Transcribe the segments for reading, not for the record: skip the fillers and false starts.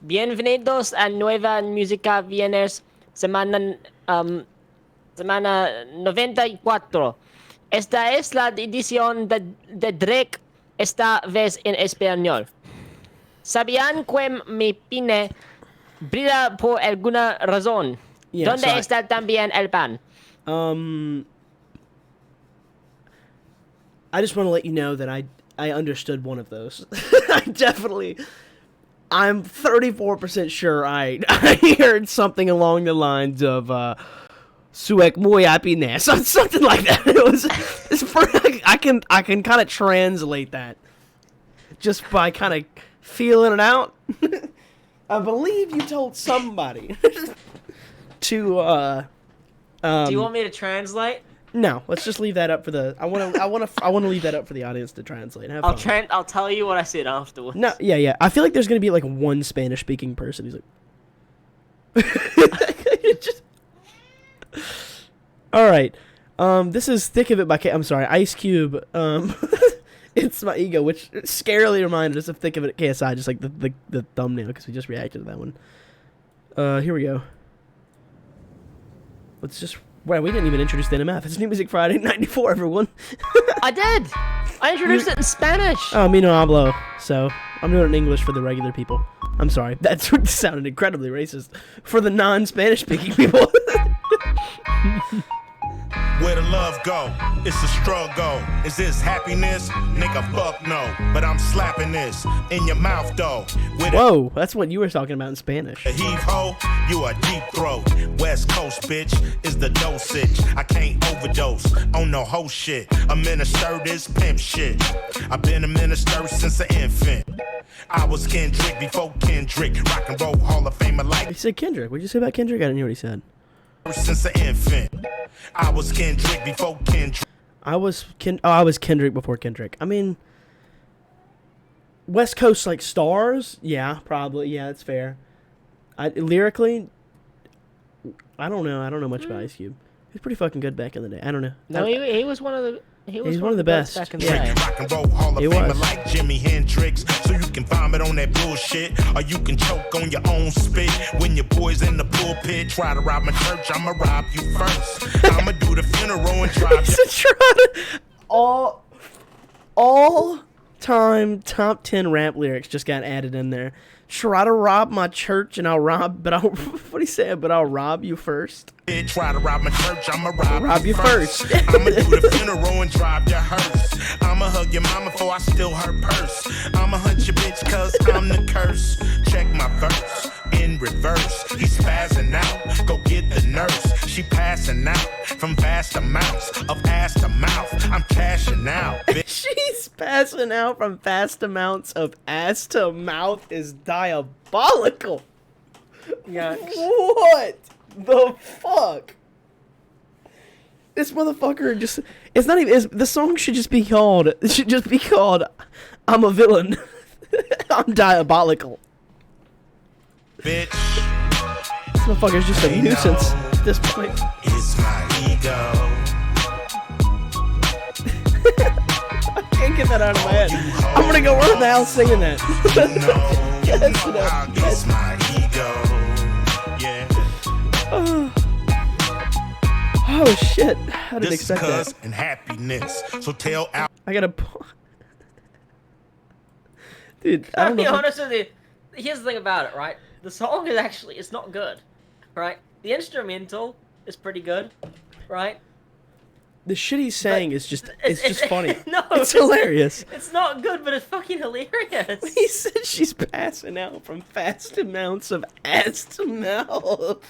Bienvenidos a Nueva Música Viernes, semana 94. Esta es la edición de Drake, esta vez en español. ¿Sabían que mi pene brilla por alguna razón? Yeah, ¿Dónde está también el pan? I just want to let you know that I understood one of those. I'm 34% sure I heard something along the lines of Suek muy happiness, something like that. I can kind of translate that just by kind of feeling it out. I believe you told somebody to Do you want me to translate? No, let's just leave that up for the. I want to leave that up for the audience to translate. Have fun. I'll tell you what I said afterwards. No, yeah. I feel like there's gonna be like one Spanish-speaking person who's like. Just... All right. This is "Thick of It" by I'm sorry, Ice Cube. It's my ego, which scarily reminded us of "Thick of It" at KSI, just like the thumbnail, because we just reacted to that one. Here we go. Let's just. Wow, we didn't even introduce the NMF. It's New Music Friday 94, everyone. I did! I introduced it in Spanish! Oh, mi no hablo. So, I'm doing it in English for the regular people. I'm sorry. That sounded incredibly racist. For the non-Spanish speaking people. Where the love go? It's a struggle. Is this happiness? Nigga, fuck no. But I'm slapping this in your mouth, though. Whoa, that's what you were talking about in Spanish. A heave ho, you a deep throat. West Coast, bitch, is the dosage. I can't overdose on no whole shit. A minister, this pimp shit. I've been a minister since an infant. I was Kendrick before Kendrick. Rock and roll Hall of Famer like. You said Kendrick. What'd you say about Kendrick? I didn't hear what he said. Since an infant. I was Kendrick before Kendrick. I was Kendrick before Kendrick. I mean, West Coast like stars? Yeah, probably. Yeah, that's fair. Lyrically, I don't know. I don't know much about Ice Cube. He was pretty fucking good back in the day. I don't know. No, he was one of the. He's one of the best back in the day. Rock and roll Hall of Famer like Jimi Hendrix. So you can vomit on that bullshit, or you can choke on your own spit. When your boys in the pulpit try to rob my church, I'ma rob you first. I'ma do the funeral and drive you. All time top 10 rap lyrics just got added in there. Try to rob my church and I'll rob, but I'll what he said, but I'll rob you first. Try to rob my church, I'ma rob you first. I'ma do the funeral and drive your hearse. I'ma hug your mama before I steal her purse. I'ma hunt your bitch cause I'm the curse. Check my verse in reverse. He's spazzing out, go get the nurse. She passing out from vast amounts of ass to mouth. I'm cashing out. She's passing out from vast amounts of ass to mouth is diabolical. Yeah. What the fuck? This motherfucker just, it's not even, the song should just be called, I'm a villain. I'm diabolical. Bitch. This motherfucker's just a nuisance at this point. It's my ego. I can't get that out of my head. I'm gonna go run the house singing that. It's my ego. Yeah. Oh shit! I didn't This expect is that. and happiness. So tell Al. I gotta. Dude, I I'll don't be know. honest with you. Here's the thing about it, right? The song is actually, it's not good, right? The instrumental is pretty good, right? The shit he's saying is just, it's just funny. No, it's hilarious. It's not good, but it's fucking hilarious. He said she's passing out from vast amounts of ass to mouth.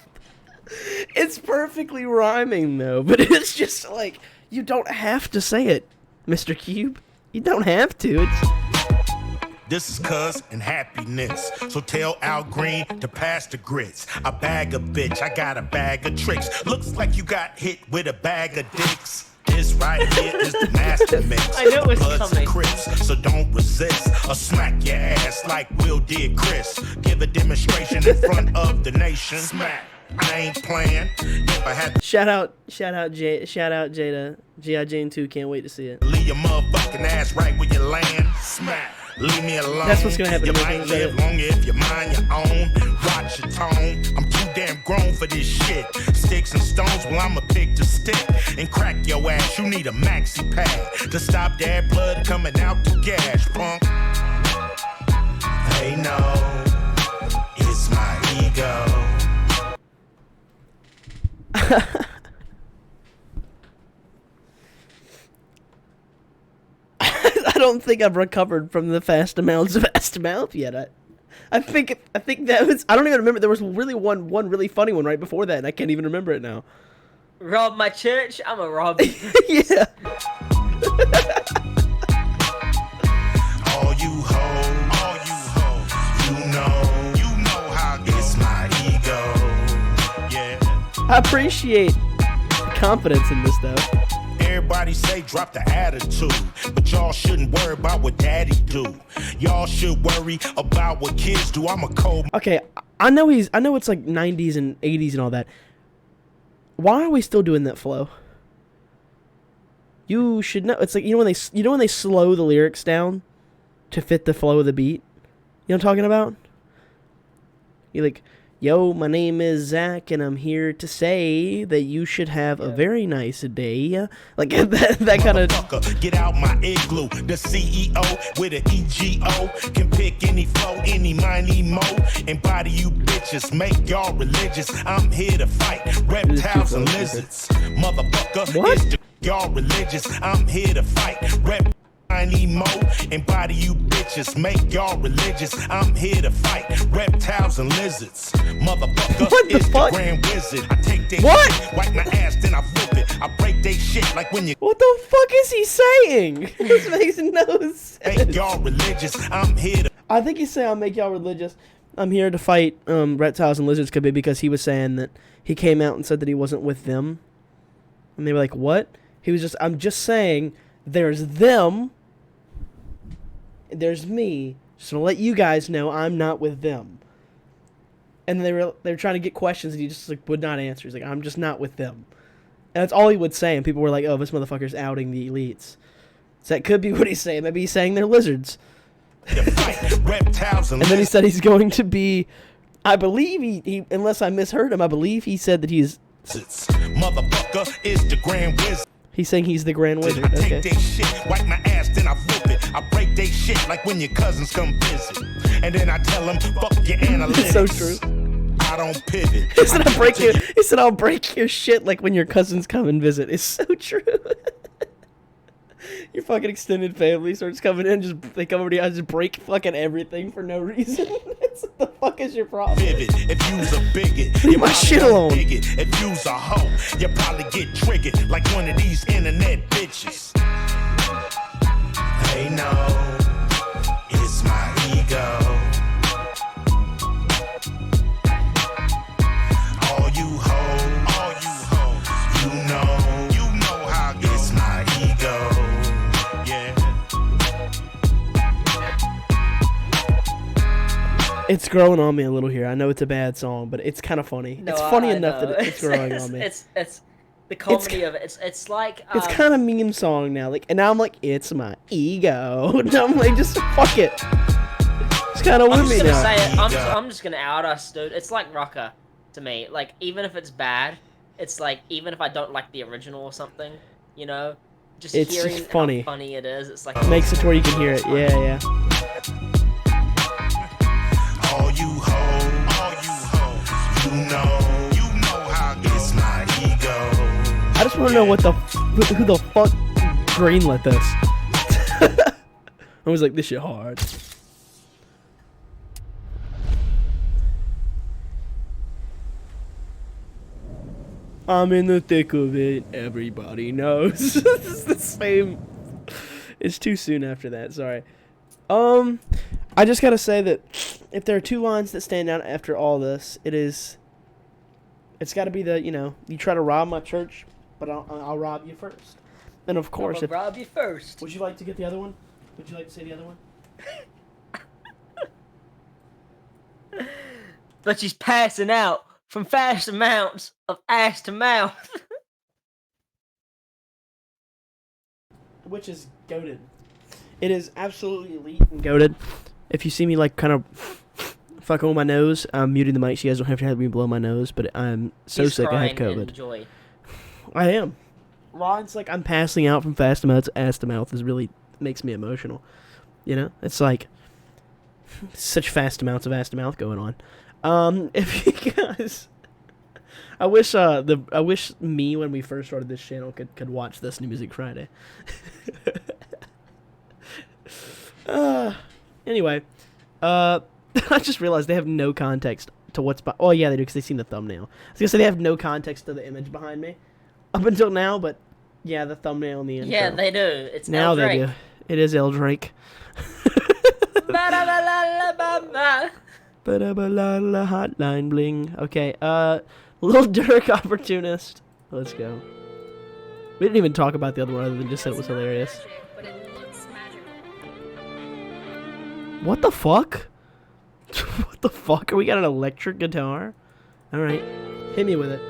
It's perfectly rhyming though, but it's just like, you don't have to say it, Mr. Cube. You don't have to. This is cuz and happiness. So tell Al Green to pass the grits. I bag a bitch, I got a bag of tricks. Looks like you got hit with a bag of dicks. This right here is the master mix. I knew it was Bloods coming. and Crips, so don't resist. Or smack your ass like Will did Chris. Give a demonstration in front of the nation. Smack. I ain't playing. If I had to Shout out Jada. G.I. Jane 2, can't wait to see it. leave your motherfucking ass right where you land. Smack. Leave me alone. That's what's gonna happen You to me. might live longer if you mind your own. Watch your tone. I'm too damn grown for this shit. Sticks and stones, well, I'ma pick the stick and crack your ass. You need a maxi pad to stop that blood coming out the gas, punk. They know it's my ego. I don't think I've recovered from the fast amounts of ass to mouth yet. I think that was, I don't even remember. There was really one really funny one right before that, and I can't even remember it now. Rob my church, I'm a rob. Yeah. All you hoes, you know how it's my ego. Yeah. I appreciate the confidence in this though. Everybody say drop the attitude, but y'all shouldn't worry about what daddy do. Y'all should worry about what kids do. I'm a cold. Okay, I know it's like 90s and 80s and all that. Why are we still doing that flow? You should know. It's like, you know when they slow the lyrics down to fit the flow of the beat? You know what I'm talking about? You're like, yo, my name is Zach, and I'm here to say that you should have a very nice day. Like, that kind of... Get out my igloo. The CEO with an EGO can pick any flow, any miney mo, and body you bitches. Make y'all religious. I'm here to fight reptiles and lizards. Motherfucker, what? Is y'all religious. I'm here to fight reptiles. Tiny mo and body you bitches, make y'all religious. I'm here to fight reptiles and lizards. Motherfucker, what the is fuck? The grand wizard. I take they what? shit, wipe my ass, then I flip it. I break they shit like when you. What the fuck is he saying? This makes no sense. Make y'all religious. I'm here to. I think he's saying I'll make y'all religious. I'm here to fight reptiles and lizards, could be because he was saying that he came out and said that he wasn't with them. And they were like, what? He was just, I'm just saying there's them. There's me, just to let you guys know I'm not with them. And they were trying to get questions, and he just like would not answer. He's like, I'm just not with them. And that's all he would say, and people were like, oh, this motherfucker's outing the elites. So that could be what he's saying. Maybe he's saying they're lizards. Reptiles and then he said he's going to be, I believe he unless I misheard him, I believe he said that he's... Motherfucker is the grand wizard. He's saying he's the grand wizard. I take Okay. they shit, wipe my ass, then I flip it. I break they shit like when your cousins come visit. And then I tell them, fuck your analytics. It's so true. I don't pivot. He said, I'll break your shit like when your cousins come and visit. It's so true. Your fucking extended family starts coming in, they come over to you, just break fucking everything for no reason. What the fuck is your problem? Pivot. If you's a bigot, leave my shit alone. If you's a hoe, you probably get triggered like one of these internet bitches. They know it's my ego. All you hoes, you know how it's my ego. Yeah. It's growing on me a little here. I know it's a bad song, but it's kind of funny. No, it's funny I enough know. that it's growing on me. It's the comedy of it. It's like It's kind of meme song now. Like, and now I'm like, it's my ego. And I'm like, just fuck it. It's kind of with me now. I'm just gonna out us, dude. It's like rocker to me. Like, even if it's bad, it's like, even if I don't like the original or something, you know, just It's hearing just funny. how funny it is. It's like Makes it to where you can hear it. Yeah, yeah. All you hoes, you know how it's my ego. I just want to know who the fuck greenlit this. I was like, this shit hard. I'm in the thick of it. Everybody knows. It's the same. It's too soon after that. Sorry. I just gotta say that if there are two lines that stand out after all this, it's gotta be the, you try to rob my church, but I'll rob you first. And of course, rob you first. Would you like to get the other one? Would you like to say the other one? But she's passing out from vast amounts of ass to mouth. Which is goated. It is absolutely elite and goated. If you see me like kind of fucking with my nose, I'm muting the mic so you guys don't have to have me blow my nose. But I'm so sick I had COVID. I am. Ron's like I'm passing out from fast mouth to ass to mouth is really makes me emotional. You know, it's like such fast amounts of ass to mouth going on. If you guys, I wish me when we first started this channel could watch this New Music Friday. Anyway, I just realized they have no context to what's. Oh yeah, they do because they seen the thumbnail. I was gonna say they have no context to the image behind me up until now, but yeah, the thumbnail and the intro. Yeah, they do. It's now El Drake. they do. It is El Drake. Hotline bling. Okay, Lil Durk, Opportunist. Let's go. We didn't even talk about the other one other than just said it was hilarious. What the fuck? What the fuck? Are we got an electric guitar? Alright. Hit me with it.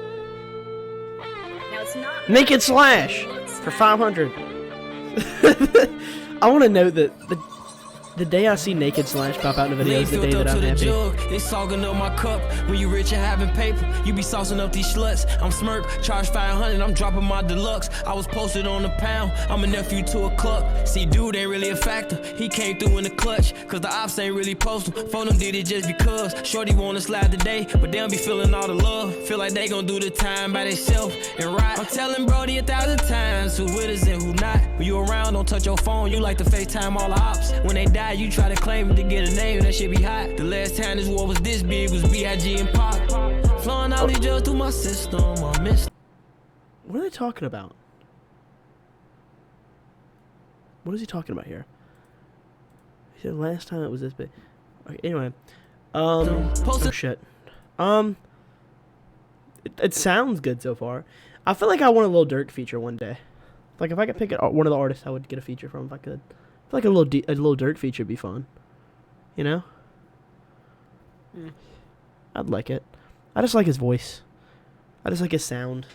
Naked Slash! For 500. I want to note that the day I see Naked Slash pop out in a video is the day that I'm happy. They sogging up my cup. When you rich and having paper, you be saucing up these sluts. I'm smirk, charge 500, I'm dropping my deluxe. I was posted on the pound, I'm a nephew to a club. See, dude ain't really a factor. He came through in the clutch, cause the ops ain't really postal. Phone them did it just because. Shorty wanna slide today, but they don't be feeling all the love. Feel like they gon' do the time by themselves and right. I'm telling Brody 1,000 times who with us and who not. When you around, don't touch your phone, you like to FaceTime all the ops. When they die, you try to claim it to get a name, that shit be hot. The last time this war was this big was B.I.G. and Pop. Flowing all these drugs through my system, I missed. What are they talking about? What is he talking about here? He said last time it was this big. Okay, anyway. Oh shit. It sounds good so far. I feel like I want a little Durk feature one day. Like if I could pick one of the artists I would get a feature from if I could. I feel like a little Durk feature would be fun. You know? I'd like it. I just like his voice. I just like his sound.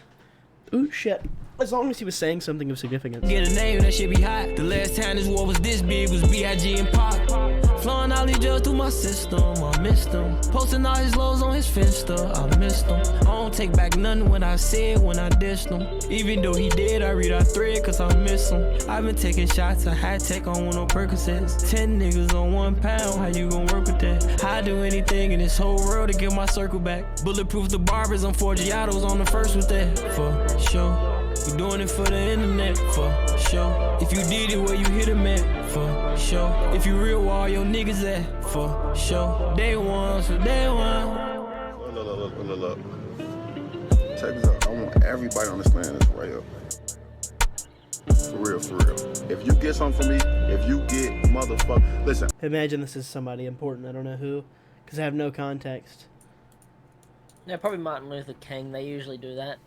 Ooh, shit. As long as he was saying something of significance. Get a name, that shit be hot. The last time this war was this big was B.I.G. and Pop. Flowing all these drugs through my system, I missed him. Posting all his lows on his Finsta, I missed him. I don't take back nothing when I said, when I dissed him. Even though he did, I read our thread cause I miss him. I've been taking shots, I high tech on 1 Percocets. 10 niggas on 1 pound, how you gon' work with that? I do anything in this whole world to get my circle back. Bulletproof the barbers, I'm Forgiatos on the first with that, for sure. We doing it for the internet, for sure. If you did it where you hit them at, for sure. If you real, where all your niggas at, for sure. Day one, so day one. Look. Check this out. I want everybody to understand this right here. For real. If you get something from me, if you get motherfucker, listen. Imagine this is somebody important. I don't know who, because I have no context. Yeah, probably Martin Luther King. They usually do that.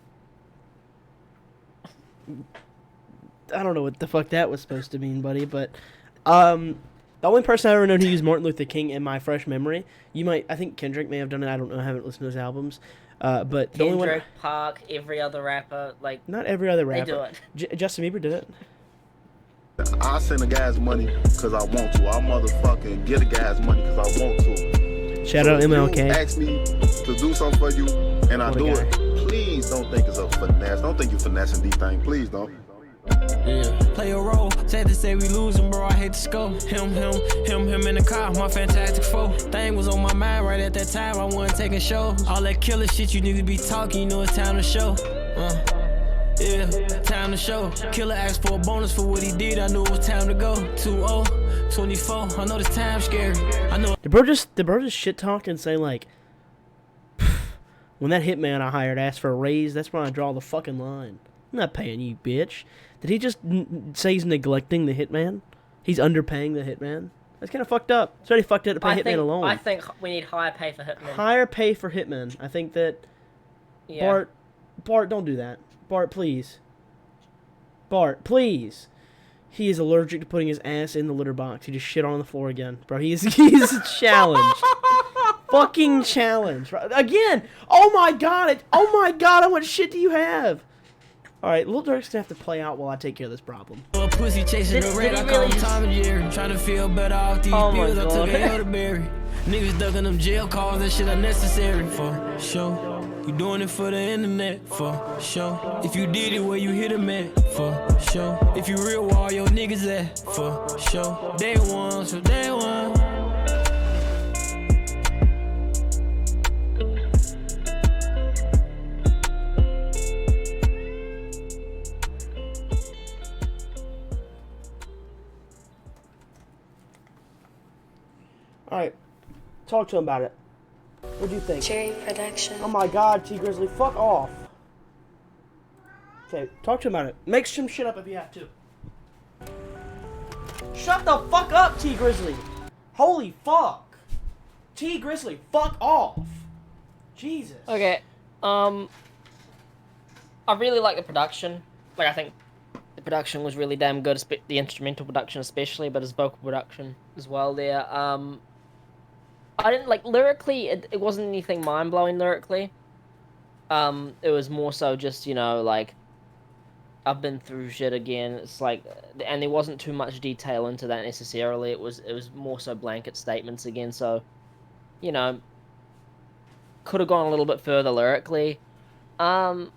I don't know what the fuck that was supposed to mean, buddy, but the only person I ever known who used Martin Luther King in my fresh memory, I think Kendrick may have done it, I don't know, I haven't listened to his albums, but the only one... Kendrick, Park, every other rapper, like... Not every other rapper. They do it. Justin Bieber did it. I send the guys money because I want to. I motherfucking get the guys money because I want to. Shout out MLK. You ask me to do something for you, and I do it. Please don't think it's a finesse. Don't think you finessing these things. Please don't. Yeah. Play a role, sad to say we losing, bro, I hate to score. Him in the car, my fantastic foe. Thing was on my mind right at that time, I wasn't taking shows. All that killer shit you need to be talking, you know it's time to show. Yeah, time to show. Killer asked for a bonus for what he did, I knew it was time to go. 2-0, 24, I know this time's scary. I know. The bro just shit talk and say like, when that hitman I hired asked for a raise, that's when I draw the fucking line. I'm not paying you, bitch. Did he just say he's neglecting the hitman? He's underpaying the hitman? That's kind of fucked up. It's already fucked up to pay hitman alone. I think we need higher pay for hitmen. Higher pay for hitmen. I think that... Yeah. Bart, don't do that. Bart, please. Bart, please. He is allergic to putting his ass in the litter box. He just shit on the floor again. Bro, he's challenged. Fucking challenged. Again! Oh my god, how much shit do you have? All right, Lil Durk's gonna have to play out while I take care of this problem. A pussy chasing the red, I call him Tom and Jerry. Trying to feel better off these pills, I took an elderberry. Niggas ducking them jail calls, that shit unnecessary for sure. You doing it for the internet, for sure. If you did it where you hit them at, for sure. If you real, where all your niggas at, for sure. Day one, so day one. All right, talk to him about it. What do you think? Cherry production. Oh my God, T Grizzly, fuck off. Okay, talk to him about it. Make some shit up if you have to. Shut the fuck up, T Grizzly. Holy fuck. T Grizzly, fuck off. Jesus. Okay, I really like the production. Like, I think the production was really damn good, the instrumental production especially, but his vocal production as well there. I didn't, like, lyrically, it wasn't anything mind-blowing lyrically. It was more so just, you know, like, I've been through shit again. It's like, and there wasn't too much detail into that necessarily. It was more so blanket statements again, so, you know, could have gone a little bit further lyrically. That's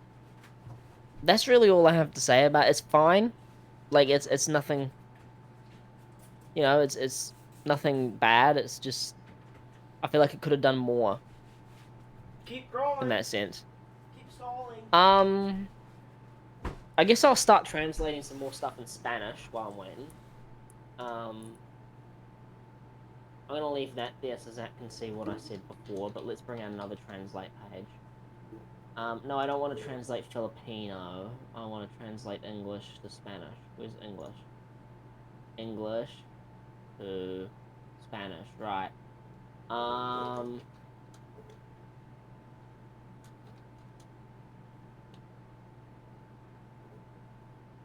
really all I have to say about it. It's fine. Like, it's nothing, you know, it's nothing bad. It's just, I feel like it could have done more. Keep growing. In that sense. Keep stalling. I guess I'll start translating some more stuff in Spanish while I'm waiting. I'm gonna leave that there so Zach can see what I said before, but let's bring out another translate page. No, I don't want to translate Filipino. I want to translate English to Spanish. Where's English? English to Spanish, right.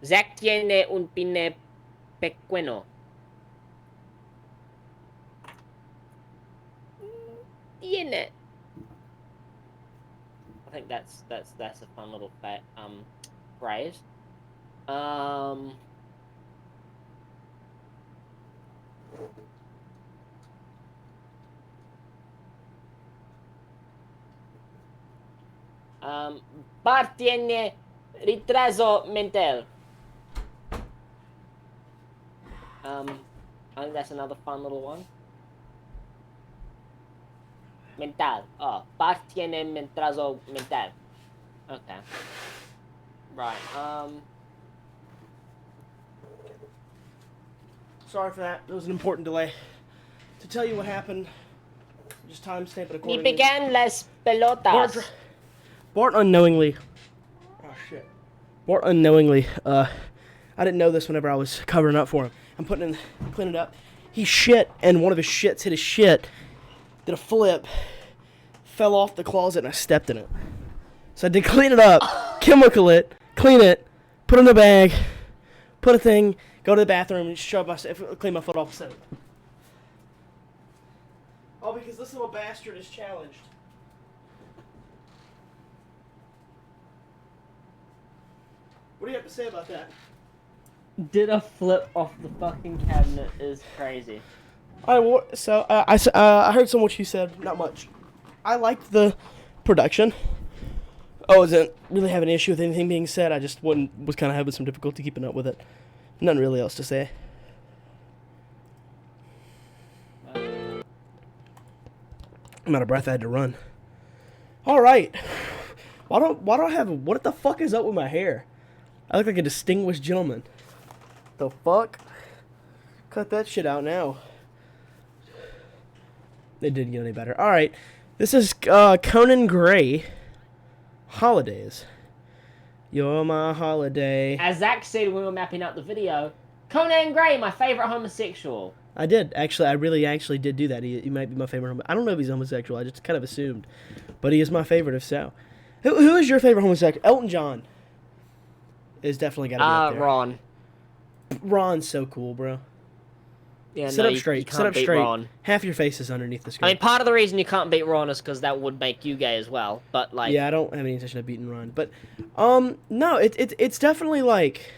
Zach tiene un pine pequeño. Tiene. I think that's a fun little phrase. Bar tiene retraso mental. I think that's another fun little one. Mental. Oh, Bar tiene retraso mental. Okay. Right. Sorry for that. It was an important delay. To tell you what happened, just timestamp it Ni accordingly. pegan las pelotas. Bart unknowingly. Oh shit. Bart unknowingly. I didn't know this whenever I was covering up for him. I'm cleaning it up. He shit, and one of his shits hit his shit. Did a flip, fell off the closet, and I stepped in it. So I did clean it up, chemical it, clean it, put it in a bag, put a thing, go to the bathroom, and clean my foot off. So. All because this little bastard is challenged. What do you have to say about that? Did a flip off the fucking cabinet is crazy. I heard some of what you said. Not much. I liked the production. I wasn't really having an issue with anything being said. I just was kind of having some difficulty keeping up with it. Nothing really else to say. I'm out of breath. I had to run. All right. Why don't I have? What the fuck is up with my hair? I look like a distinguished gentleman. The fuck? Cut that shit out now. It didn't get any better. All right. This is Conan Gray. Holidays. You're my holiday. As Zach said when we were mapping out the video, Conan Gray, my favorite homosexual. I did. Actually, I really actually did do that. He might be my favorite I don't know if he's homosexual. I just kind of assumed. But he is my favorite if so. Who is your favorite homosexual? Elton John is definitely got to be up there. Ron. Ron's so cool, bro. Yeah, Sit no, up you straight. can't Sit up beat straight. Ron. Half your face is underneath the skirt. I mean, part of the reason you can't beat Ron is because that would make you gay as well. But like, yeah, I don't have any intention of beating Ron, but no, it's definitely like,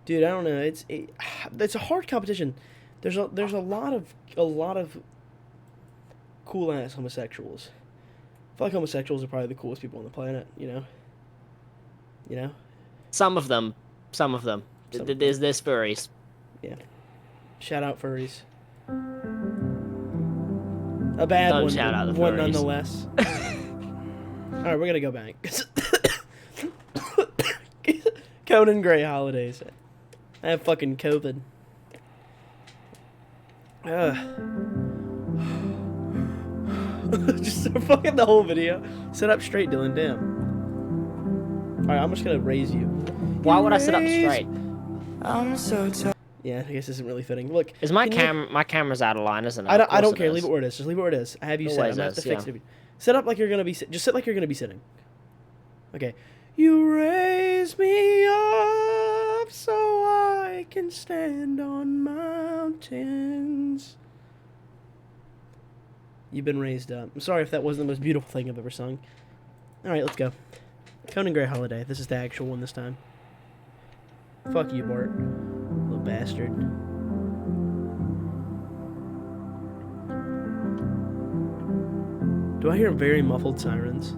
dude, I don't know. It's a hard competition. There's a lot of cool ass homosexuals. I feel like homosexuals are probably the coolest people on the planet. You know. some of them. There's furries. Yeah. Shout out furries. A bad Don't one, shout out the one furries. nonetheless. All right, we're gonna go back. Conan Gray holidays. I have fucking COVID. Just fucking the whole video. Sit up straight, Dylan. Damn. All right, I'm just gonna raise you. Why would I sit up straight? I'm so tired. Yeah, I guess this isn't really fitting. Look, Is my can you- my camera's out of line, isn't it? I Of don't course care. it Leave is. it where it is. Just leave it where it is. I have you sit. I'm Always gonna have to is, fix yeah. it. Sit up like you're gonna be. Just sit like you're gonna be sitting. Okay. You raise me up so I can stand on mountains. You've been raised up. I'm sorry if that wasn't the most beautiful thing I've ever sung. All right, let's go. Conan Gray Holiday. This is the actual one this time. Fuck you, Bart. Little bastard. Do I hear very muffled sirens?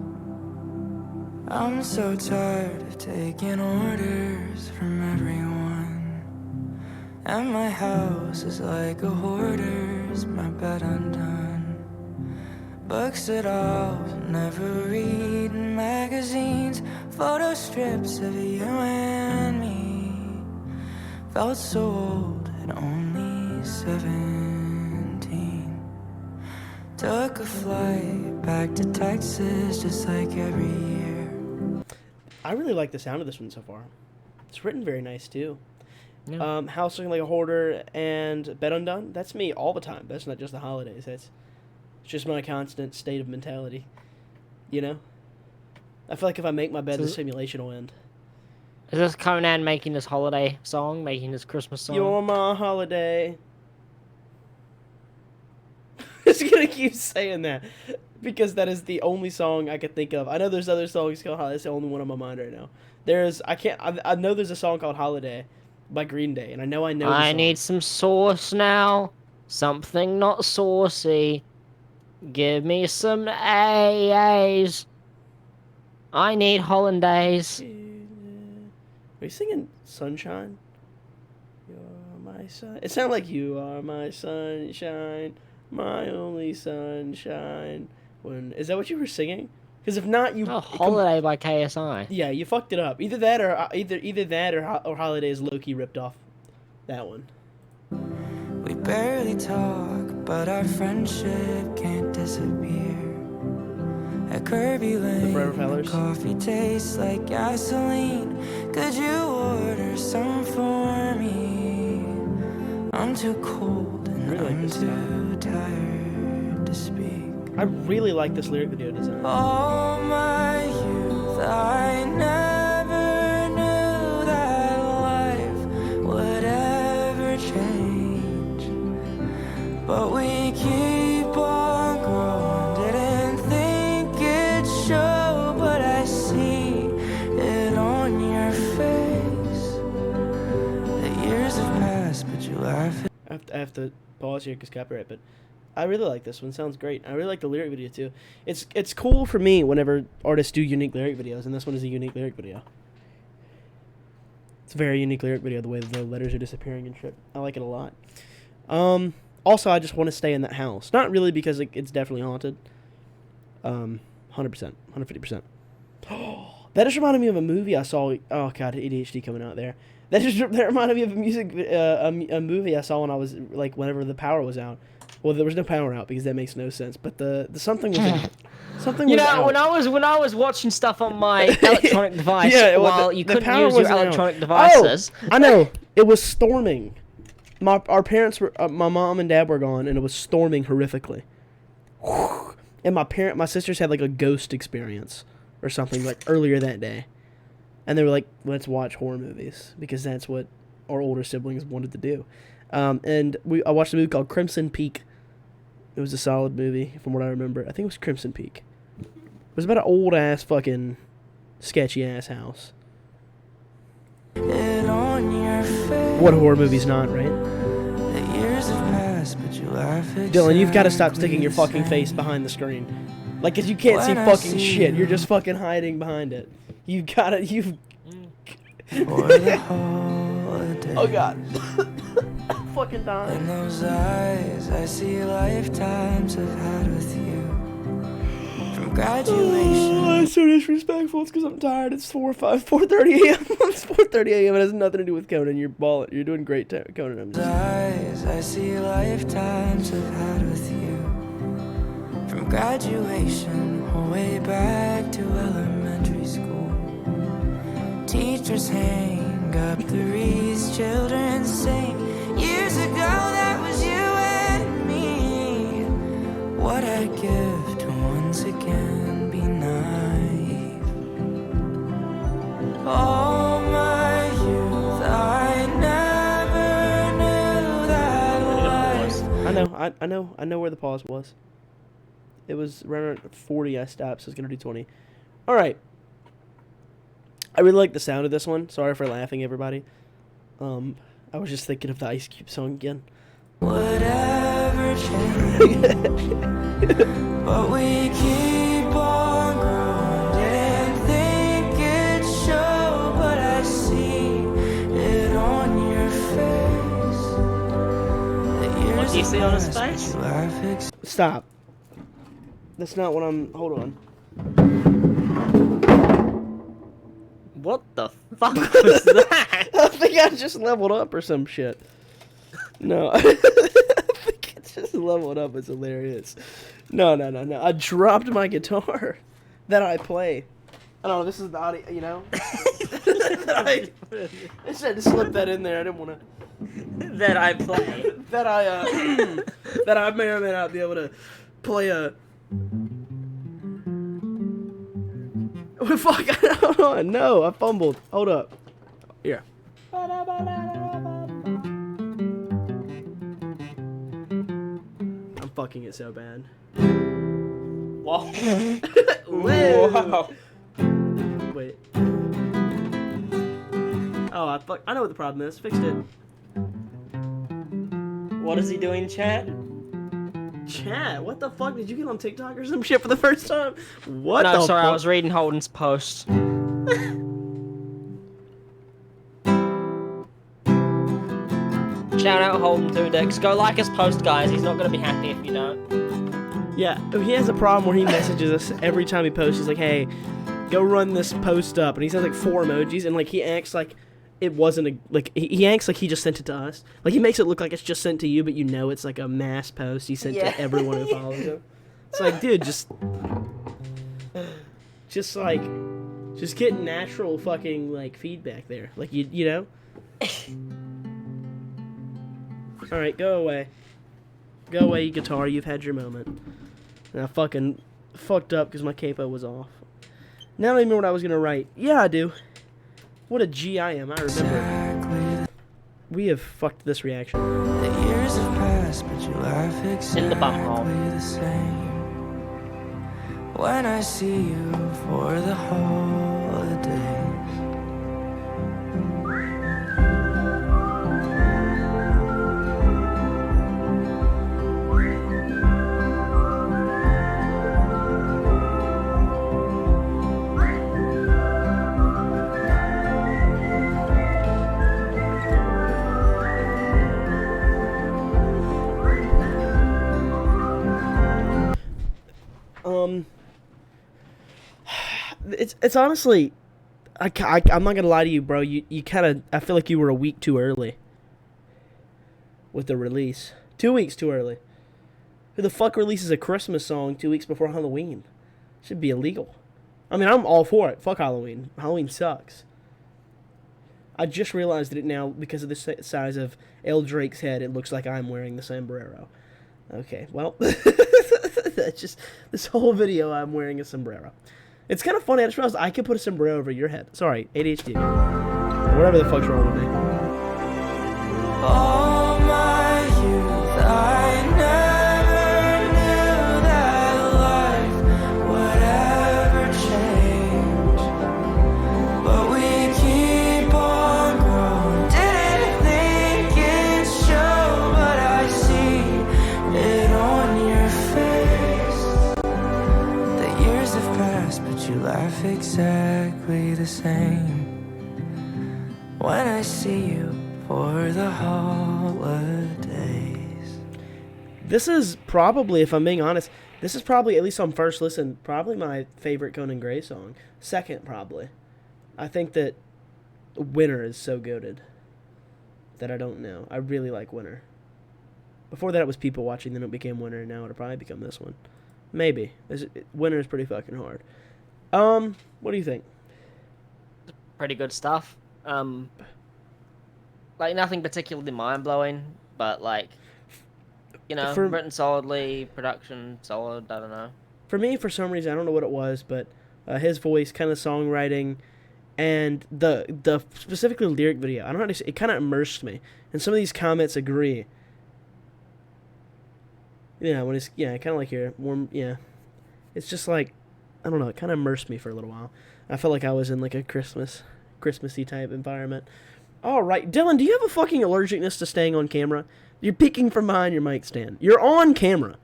I'm so tired of taking orders from everyone. And my house is like a hoarder's, my bed undone. Books that I'll never read, magazines, photo strips of you and me. Felt so old at only 17. Took a flight back to Texas just like every year. I really like the sound of this one so far. It's written very nice too. Yeah. House looking like a hoarder and bed undone. That's me all the time. That's not just the holidays. It's just my constant state of mentality. You know? I feel like if I make my bed, the simulation will end. Is this Conan making his holiday song, making his Christmas song? You're my holiday. Just gonna keep saying that because that is the only song I could think of. I know there's other songs called Holiday. That's the only one on my mind right now. I know there's a song called Holiday by Green Day, and I know. I need some sauce now. Something not saucy. Give me some AAs. I need hollandaise. Are you singing Sunshine? You're my sun. It sounded like you are my sunshine, my only sunshine. Is that what you were singing? Because if not, you. Oh, Holiday by KSI. Yeah, you fucked it up. Either that or Holiday is low-key ripped off that one. We barely talk, but our friendship can't disappear. At Kirby Lane, Forever the Fellers. coffee tastes like gasoline. Could you order some for me? I'm too cold and Really like I'm this too tired to speak. I really like this lyric video design. All my youth, I never knew that life would ever change. But we keep on growing, didn't think it'd show, but I see it on your face. The years have passed, but you laugh at I have to pause here because copyright, but I really like this one. Sounds great. I really like the lyric video too. It's cool for me whenever artists do unique lyric videos, and this one is a unique lyric video. It's a very unique lyric video, the way the letters are disappearing and shit. I like it a lot. Also, I just want to stay in that house. Not really because it's definitely haunted. 100%, 150%. That just reminded me of a movie I saw. Oh god, ADHD coming out there. That reminded me of a movie I saw when I was whenever the power was out. Well, there was no power out because that makes no sense. But the something was something You was know, out. when I was watching stuff on my electronic device, Yeah, well, while the- you the couldn't power use your wasn't out. electronic devices. Oh, I know. It was storming. Our parents were, my mom and dad were gone, and it was storming horrifically. And my sisters had like a ghost experience or something like earlier that day, and they were like, "Let's watch horror movies," because that's what our older siblings wanted to do. And I watched a movie called Crimson Peak. It was a solid movie, from what I remember. I think it was Crimson Peak. It was about an old-ass fucking sketchy-ass house. What horror movie's not, right? Dylan, you've got to stop sticking your fucking face behind the screen. Like, 'cause you can't see fucking shit. You're just fucking hiding behind it. You've got to, Oh, God. I'm fucking dying. In those eyes, I see lifetimes I've had with you. From graduation. Oh, it's so disrespectful. It's because I'm tired. It's 4:30 a.m. It's 4:30 a.m. It has nothing to do with Conan. You're balling. You're doing great, Conan. I'm just... Eyes, I see lifetimes I've had with you. From graduation all the way back to elementary school. Teachers hang up the wreaths, children sing. Years ago, that was you and me. What a gift to once again be naive. All my youth, I never knew that life. I know where the pause was. It was around 40 I stopped, so it's going to do 20. All right. I really like the sound of this one. Sorry for laughing, everybody. I was just thinking of the Ice Cube song again. Whatever change, but we keep on growing. Didn't think it'd show, but I see it on your face. What do you see on his face? Stop. That's not what I'm... Hold on. What the fuck was that? I think I just leveled up or some shit. No. I think it just leveled up. It's hilarious. No. I dropped my guitar that I play. I don't know. This is the audio, you know? I just had to slip that in there. I didn't want to... That I play. that I may or may not be able to play a... Oh, fuck, hold on. No, I fumbled. Hold up. Here. I'm fucking it so bad. Whoa. Whoa. Wait. Oh, I know what the problem is. Fixed it. What is he doing, chat? Chat? What the fuck? Did you get on TikTok or some shit for the first time? What No, the sorry, fuck? I was reading Holden's post. Shout out Holden 2Dex. Go like his post, guys. He's not gonna be happy if you don't. Yeah, he has a problem where he messages us every time he posts. He's like, hey, go run this post up. And he sends like 4 emojis, and like he acts like it wasn't a, like, he acts like he just sent it to us. Like, he makes it look like it's just sent to you, but you know it's like a mass post he sent to everyone who follows him. It's like, dude, just get natural fucking, like, feedback there. Like, you know? Alright, go away. Go away, you guitar. You've had your moment. And I fucking fucked up because my capo was off. Now I don't even remember what I was going to write. Yeah, I do. What a G I am, I remember. We have fucked this reaction. The years have passed, but you laugh exactly In the bumhole. the same. When I see you for the holidays. It's honestly, I'm not gonna lie to you, bro. You kind of, I feel like you were a week too early with the release. 2 weeks too early. Who the fuck releases a Christmas song 2 weeks before Halloween? Should be illegal. I mean, I'm all for it. Fuck Halloween. Halloween sucks. I just realized it now because of the size of El Drake's head. It looks like I'm wearing the sombrero. Okay, well, that's just this whole video. I'm wearing a sombrero. It's kind of funny. I just realized I could put a sombrero over your head. Sorry, ADHD. Whatever the fuck's wrong with me. All my you laugh exactly the same when I see you for the holidays. This is probably, if I'm being honest, this is probably, at least on first listen, probably my favorite Conan Gray song. Second, probably. I think that Winter is so goated that I don't know. I really like Winter. Before that, it was People Watching, then it became Winter, and now it'll probably become this one. Maybe. Winter is pretty fucking hard. What do you think? Pretty good stuff. Like, nothing particularly mind-blowing, but, like, you know, written solidly, production solid, I don't know. For me, for some reason, I don't know what it was, but his voice, kind of songwriting, and the specifically lyric video, I don't know how to say, it kind of immersed me. And some of these comments agree. Yeah, when it's, yeah, kind of like your warm, yeah. It's just like, I don't know, it kind of immersed me for a little while. I felt like I was in like a Christmassy type environment. All right, Dylan, do you have a fucking allergicness to staying on camera? You're peeking from behind your mic stand. You're on camera.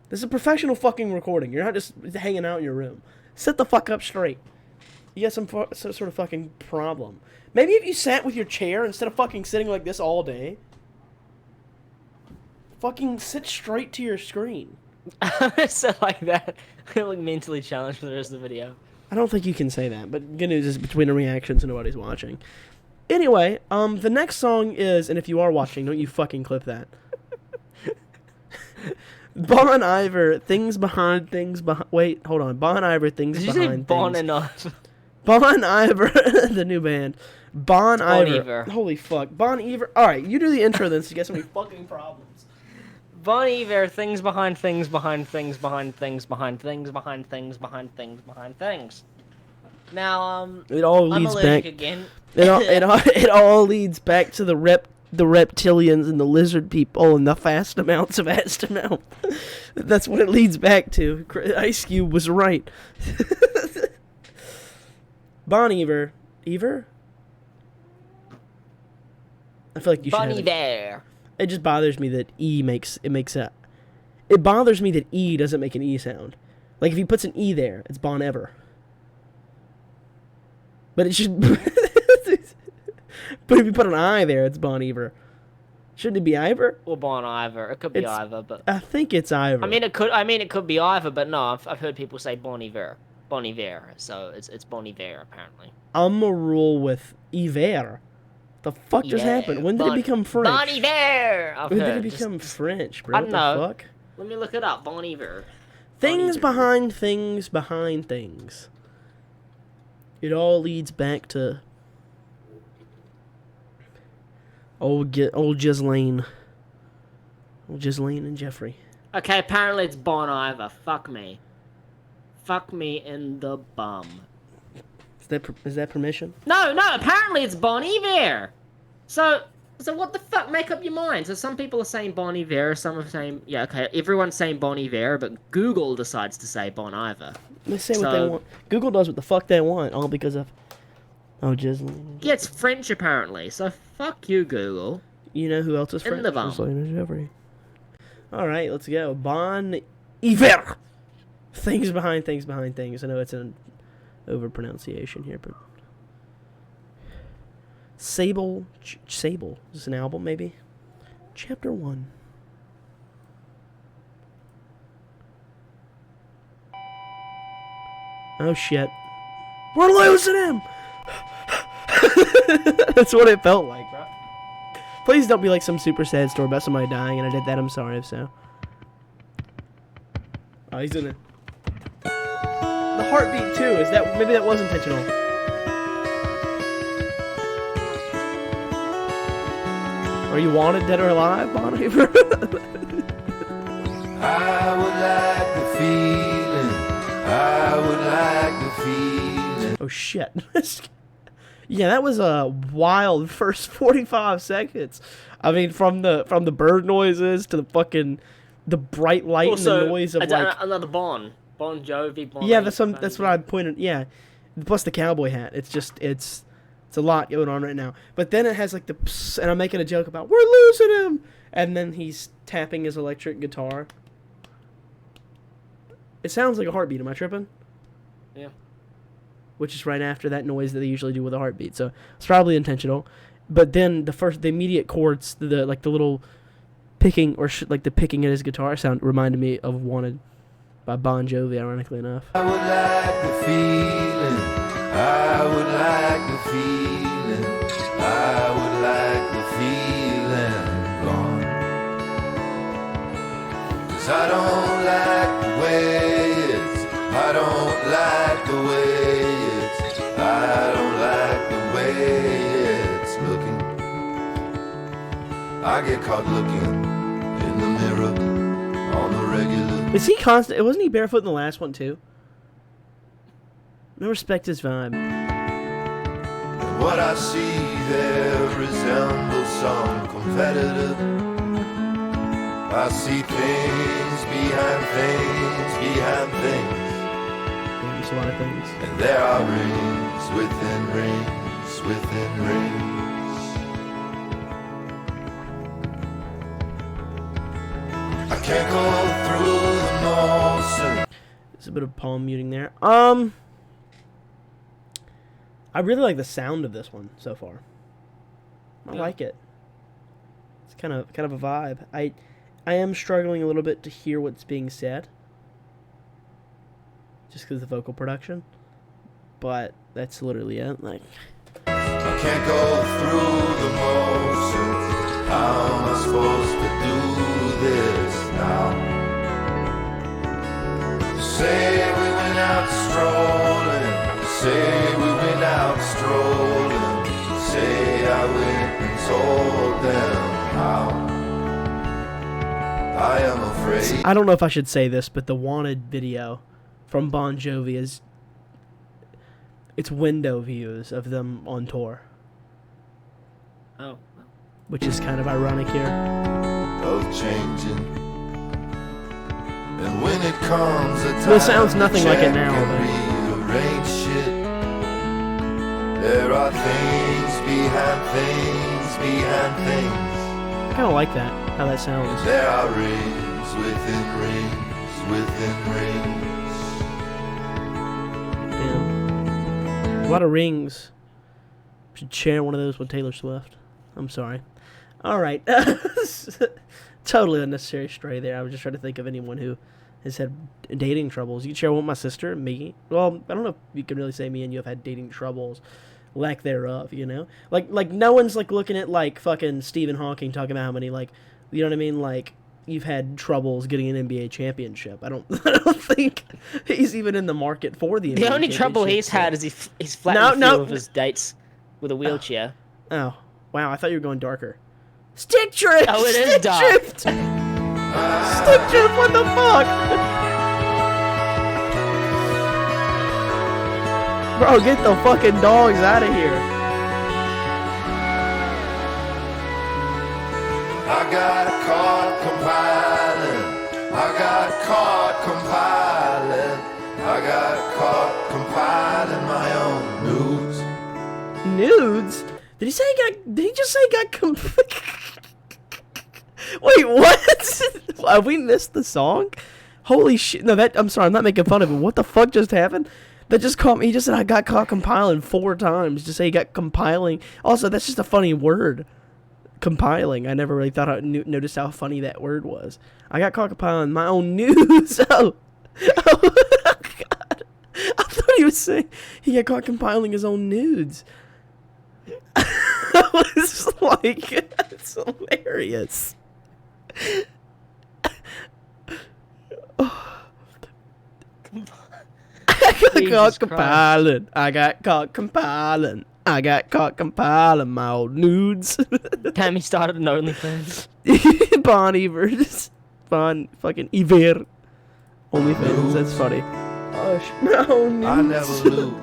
This is a professional fucking recording. You're not just hanging out in your room. Sit the fuck up straight. You got some sort of fucking problem. Maybe if you sat with your chair instead of fucking sitting like this all day. Fucking sit straight to your screen. So like that, I look mentally challenged for the rest of the video. I don't think you can say that, but good news is between the reactions and nobody's watching. Anyway, the next song is, and if you are watching, don't you fucking clip that. Bon Iver, Things Behind Things Behind... Wait, hold on. Bon Iver, Things Did you Behind say Things. Bon and Iver? Bon Iver, the new band. Bon Iver. Iver. Holy fuck. Bon Iver. Alright, you do the intro then so you get so many fucking problems. Bon Iver, things behind things behind things behind things behind things behind things behind things behind things. Now, It all I'm leads allergic back... again. It all leads back to the reptilians and the lizard people and the fast amounts of Astamount. That's what it leads back to. Ice Cube was right. Bon Iver. Iver? I feel like you should Bon have it. Iver. It just bothers me that it bothers me that E doesn't make an E sound. Like if he puts an E there, it's Bon Ever. But it should but if you put an I there, it's Bon Iver. Shouldn't it be Iver? Or Bon Iver. It could be Iver, but I think it's Iver. I mean it could be Iver, but no, I've heard people say Bon Iver. Bon Iver. So it's Bon Iver apparently. I'm a rule with Iver. The fuck just happened? When did it become French? Bon Iver! When did it become French, bro? I don't know. What the fuck? Let me look it up. Bon Iver. Things behind things behind things. It all leads back to old Ghislaine. Old Ghislaine and Jeffrey. Okay, apparently it's Bon Iver. Fuck me. Fuck me in the bum. Is that permission? No, apparently it's Bon Iver. So what the fuck? Make up your mind. So some people are saying Bon Iver, some are saying, yeah, okay, everyone's saying Bon Iver, but Google decides to say Bon Iver. They say what they want. Google does what the fuck they want, all because of Ghislaine. Yeah, it's French apparently, so fuck you, Google. You know who else is French? In the bum. Ghislaine and Jeffrey. Alright, let's go. Bon Iver. Things behind things behind things. I know it's an overpronunciation here, but Sable. Is this an album, maybe? Chapter 1. Oh shit. We're losing him! That's what it felt like, bro. Please don't be like some super sad story about somebody dying and I did that. I'm sorry if so. Oh, he's doing it. The heartbeat too. Maybe that was intentional. Are you wanted, dead or alive, Bon Iver? I would like the feeling. I would like the feeling. Oh shit. Yeah, that was a wild first 45 seconds. I mean, from the bird noises to the bright light and the noise of like another Bon Jovi. Yeah, that's what I pointed. Yeah, plus the cowboy hat. It's a lot going on right now. But then it has like and I'm making a joke about we're losing him, and then he's tapping his electric guitar. It sounds like a heartbeat. Am I tripping? Yeah. which is right after that noise that they usually do with a heartbeat. So it's probably intentional. But then the immediate chords, the little picking or the picking at his guitar sound reminded me of "Wanted" by Bon Jovi, ironically enough. I would like the feeling. I would like the feeling. I would like the feeling gone. 'Cause I don't like the way it's. I don't like the way it's. I don't like the way it's looking. I get caught looking in the mirror on the regular. Is he constant? Wasn't he barefoot in the last one too? No, respect his vibe. And what I see there resembles some competitor. I see things behind things behind things. There's a lot of things. And there are rings within rings within rings. I can't go through the motion. There's a bit of palm muting there. I really like the sound of this one so far. I like it. It's kind of a vibe. I am struggling a little bit to hear what's being said, just because of the vocal production. But that's literally it. Like, I can't go through the motions. How am I supposed to do this now? Say we went out strolling. Say we went out strolling. Say I went and told them how. I am afraid. I don't know if I should say this, but the Wanted video from Bon Jovi is it's window views of them on tour, Oh. which is kind of ironic here. Of changing. And when it comes a time Well, it sounds nothing like it to check now, and but rearrange shit, there are things behind things behind things. I kind of like that, how that sounds. There are rings within rings within rings. Yeah. A lot of rings. Should share one of those with Taylor Swift. I'm sorry. All right. Totally unnecessary stray there. I was just trying to think of anyone who has had dating troubles. You can share one with my sister, me. Well, I don't know if you can really say me and you have had dating troubles. Lack thereof, you know? Like no one's, like, looking at, like, fucking Stephen Hawking talking about how many, like, you know what I mean? Like, you've had troubles getting an NBA championship. I don't think he's even in the market for the NBA The only trouble he's championship. had is he's flattened No, a few no. of his dates with a wheelchair. Oh, wow, I thought you were going darker. Stick drift! Oh, it is Stick dark. drift! Stick drift, what the fuck? Bro, get the fucking dogs out of here. I got caught compiling. I got caught compiling. I got caught compiling my own nudes. Nudes? Did he just say he got Wait, what? Have we missed the song? Holy shit. No, I'm sorry, I'm not making fun of him. What the fuck just happened? That just caught me. He just said I got caught compiling 4 times. Just say he got compiling. Also, that's just a funny word. Compiling. I never really thought I noticed how funny that word was. I got caught compiling my own news. Oh, God. I thought he was saying he got caught compiling his own nudes. I was like, it's hilarious. I got caught compiling. I got caught compiling. I got caught compiling my old nudes. Damn, he started an OnlyFans. Bon Iver. Bon fucking Iver. OnlyFans, that's funny. Oh, no nudes. I never lose.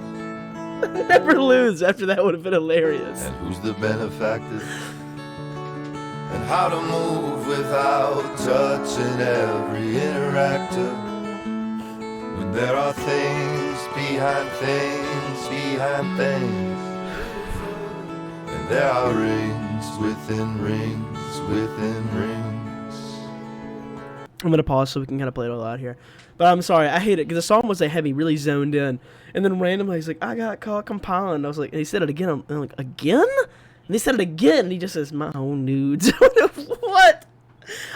Never lose. After that would have been hilarious. And who's the benefactor? And how to move without touching every interactor. When there are things behind things behind things. And there are rings within rings within rings. I'm gonna pause so we can kind of play it all out here. But I'm sorry, I hate it because the song was like heavy, really zoned in, and then randomly he's like, "I got caught compiling." I was like, and he said it again. I'm like, again? And he said it again, and he just says, "My own nudes." What?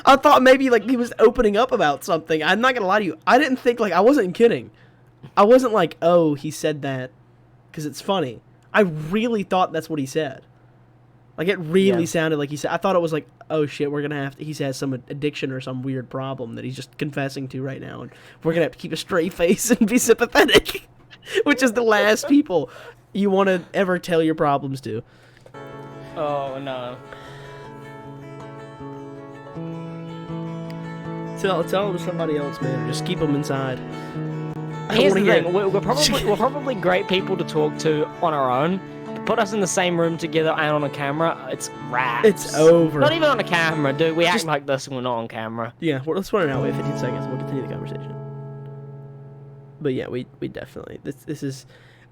I thought maybe like he was opening up about something. I'm not gonna lie to you. I didn't think like I wasn't kidding. I wasn't like, oh, he said that because it's funny. I really thought that's what he said. Like it really sounded like he said. I thought it was like, oh shit, we're gonna have to. He has some addiction or some weird problem that he's just confessing to right now, and we're gonna have to keep a straight face and be sympathetic, which is the last people you want to ever tell your problems to. Oh no. Tell them to somebody else, man. Just keep them inside. Here's the thing: we're probably great people to talk to on our own. Put us in the same room together and on a camera, it's wraps. It's over. Not even on a camera, dude. We act like this when we're not on camera. Yeah, let's run it out. Wait 15 seconds. We'll continue the conversation. But yeah, we definitely. This is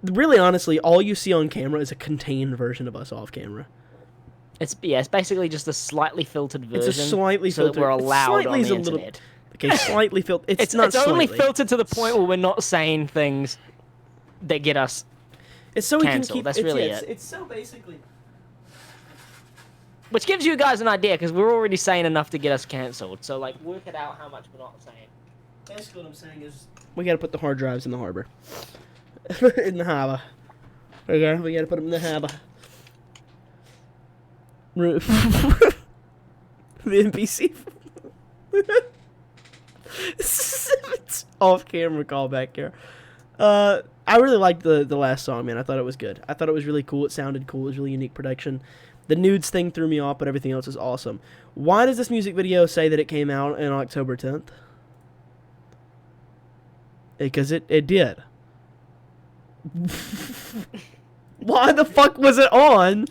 really honestly all you see on camera is a contained version of us off camera. It's basically just a slightly filtered version. It's a slightly so filtered. That we're allowed on the internet. Little, okay, slightly filtered. It's not. It's only filtered to the point where we're not saying things that get us. It's so cancelled. We can keep. That's really it. It's so basically. Which gives you guys an idea, because we're already saying enough to get us cancelled. So like, work it out how much we're not saying. Basically, what I'm saying is we got to put the hard drives in the harbor. In the harbor. Okay, we got to put them in the harbor. The NPC. It's off-camera callback here. I really liked the last song, man. I thought it was good. I thought it was really cool. It sounded cool. It was really unique production. The nudes thing threw me off, but everything else is awesome. Why does this music video say that it came out on October 10th? Because it did. Why the fuck was it on?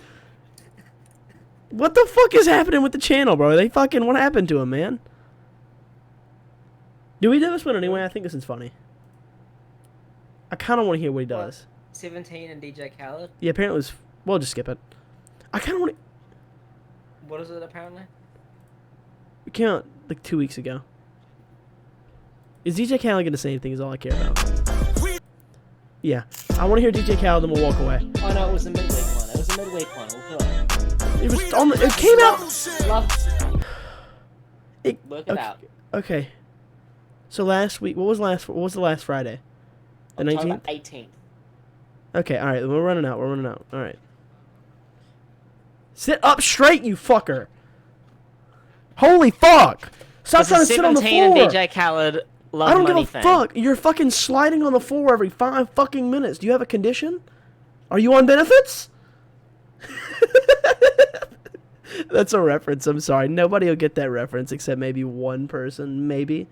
What the fuck is happening with the channel, bro? What happened to him, man? Do we do this one anyway? I think this is funny. I kind of want to hear what he does. 17 and DJ Khaled? Yeah, apparently it was... We'll just skip it. I kind of want to... What is it, apparently? It came out, like, 2 weeks ago. Is DJ Khaled going to say anything is all I care about. Yeah. I want to hear DJ Khaled, then we'll walk away. Oh, no, it was a midweek one. It was a midweek one. We'll put it. It was on the... It came out... Work it out. Okay. So last week... What was the last Friday? The 19th? 18th. Okay, alright. We're running out. Alright. Sit up straight, you fucker! Holy fuck! Stop trying to sit on the floor! 17 and DJ Khaled love I don't money give a fuck! You're fucking sliding on the floor every 5 fucking minutes. Do you have a condition? Are you on benefits? That's a reference. I'm sorry. Nobody will get that reference except maybe one person. Maybe.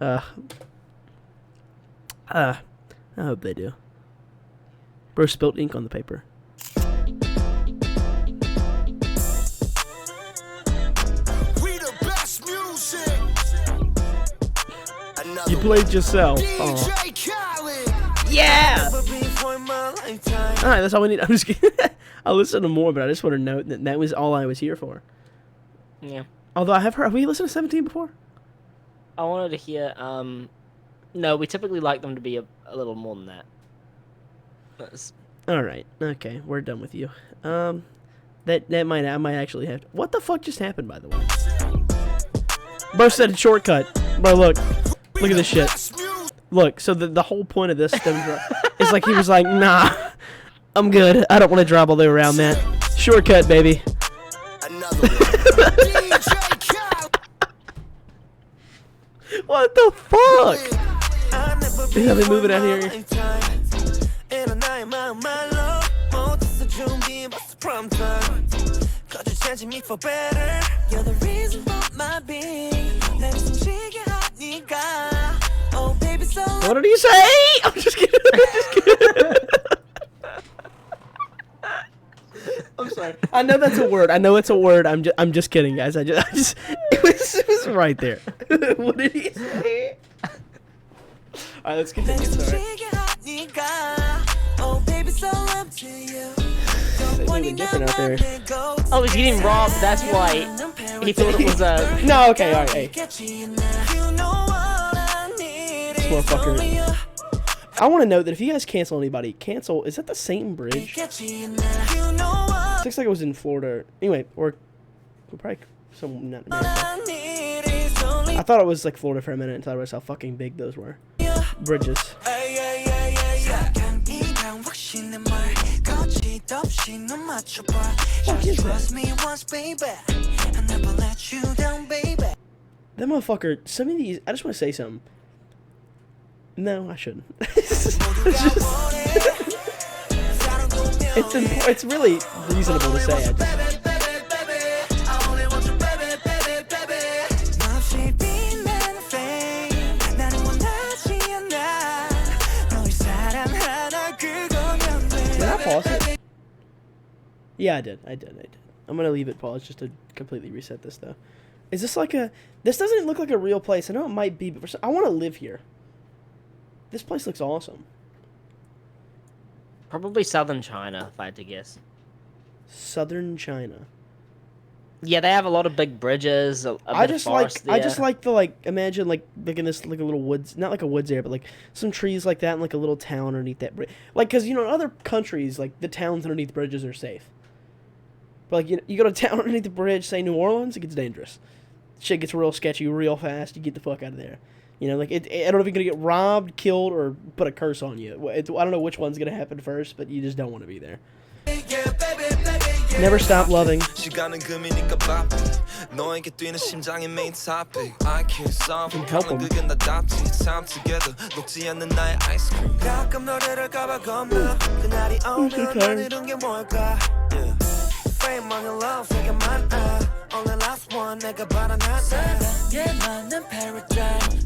I hope they do. Bro spilt ink on the paper. You played yourself. Oh. Yeah! Alright, that's all we need. I'm just kidding. I'll listen to more, but I just want to note that was all I was here for. Yeah. Although have we listened to 17 before? I wanted to hear, no, we typically like them to be a little more than that. Alright, okay, we're done with you. I might actually have to... What the fuck just happened, by the way? Bro said a shortcut. Bro, look at this shit. Look, so the whole point of this is like he was like, nah, I'm good. I don't want to drive all the way around that. Shortcut, baby. What the fuck? Yeah, they moving out here. You're the reason for my being. What did he say? I'm just kidding. I'm sorry. I know that's a word. I'm just kidding, guys. It was right there. What did he say? All right, let's continue. Sorry. Different out there. Oh, he's getting robbed. That's why he thought it was a. No, okay, all right. Hey. this motherfucker. I want to note that if you guys cancel anybody, cancel. Is that the same bridge? Looks like it was in Florida. Anyway, or probably some not America. I thought it was like Florida for a minute until I realized how fucking big those were. Bridges. That motherfucker, some of these, I just want to say something. No, I shouldn't. It's really reasonable to say. Did I pause it? Yeah, I did. I'm gonna leave it paused just to completely reset this, though. Is this like a... This doesn't look like a real place. I know it might be, but I want to live here. This place looks awesome. Probably southern China, if I had to guess. Southern China. Yeah, they have a lot of big bridges. I just like the imagine like in this like a little woods, not like a woods area, but like some trees like that and like a little town underneath that bridge. Like, cause in other countries like the towns underneath bridges are safe. But like you go to town underneath the bridge, say New Orleans, it gets dangerous. Shit gets real sketchy real fast. You get the fuck out of there. Like I don't know if you're gonna get robbed, killed, or put a curse on you. I don't know which one's gonna happen first, but you just don't want to be there. Never stop loving. Can help him.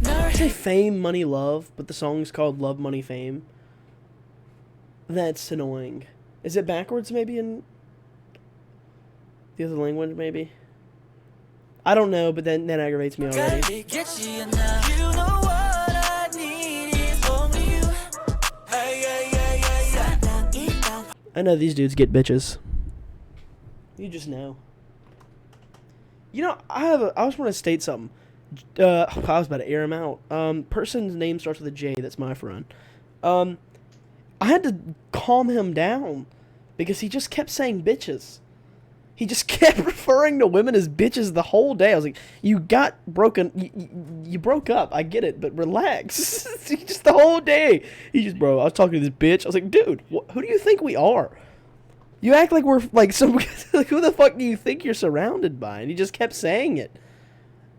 I say fame, money, love, but the song's called Love, Money, Fame. That's annoying. Is it backwards maybe in the other language maybe? I don't know, but then that aggravates me already. I know these dudes get bitches. You just know. I just want to state something. I was about to air him out. Person's name starts with a J. That's my friend. I had to calm him down because he just kept saying bitches. He just kept referring to women as bitches the whole day. I was like, you got broken. You broke up. I get it, but relax. Just the whole day. I was talking to this bitch. I was like, dude, who do you think we are? You act like we're like some. Like, who the fuck do you think you're surrounded by? And he just kept saying it.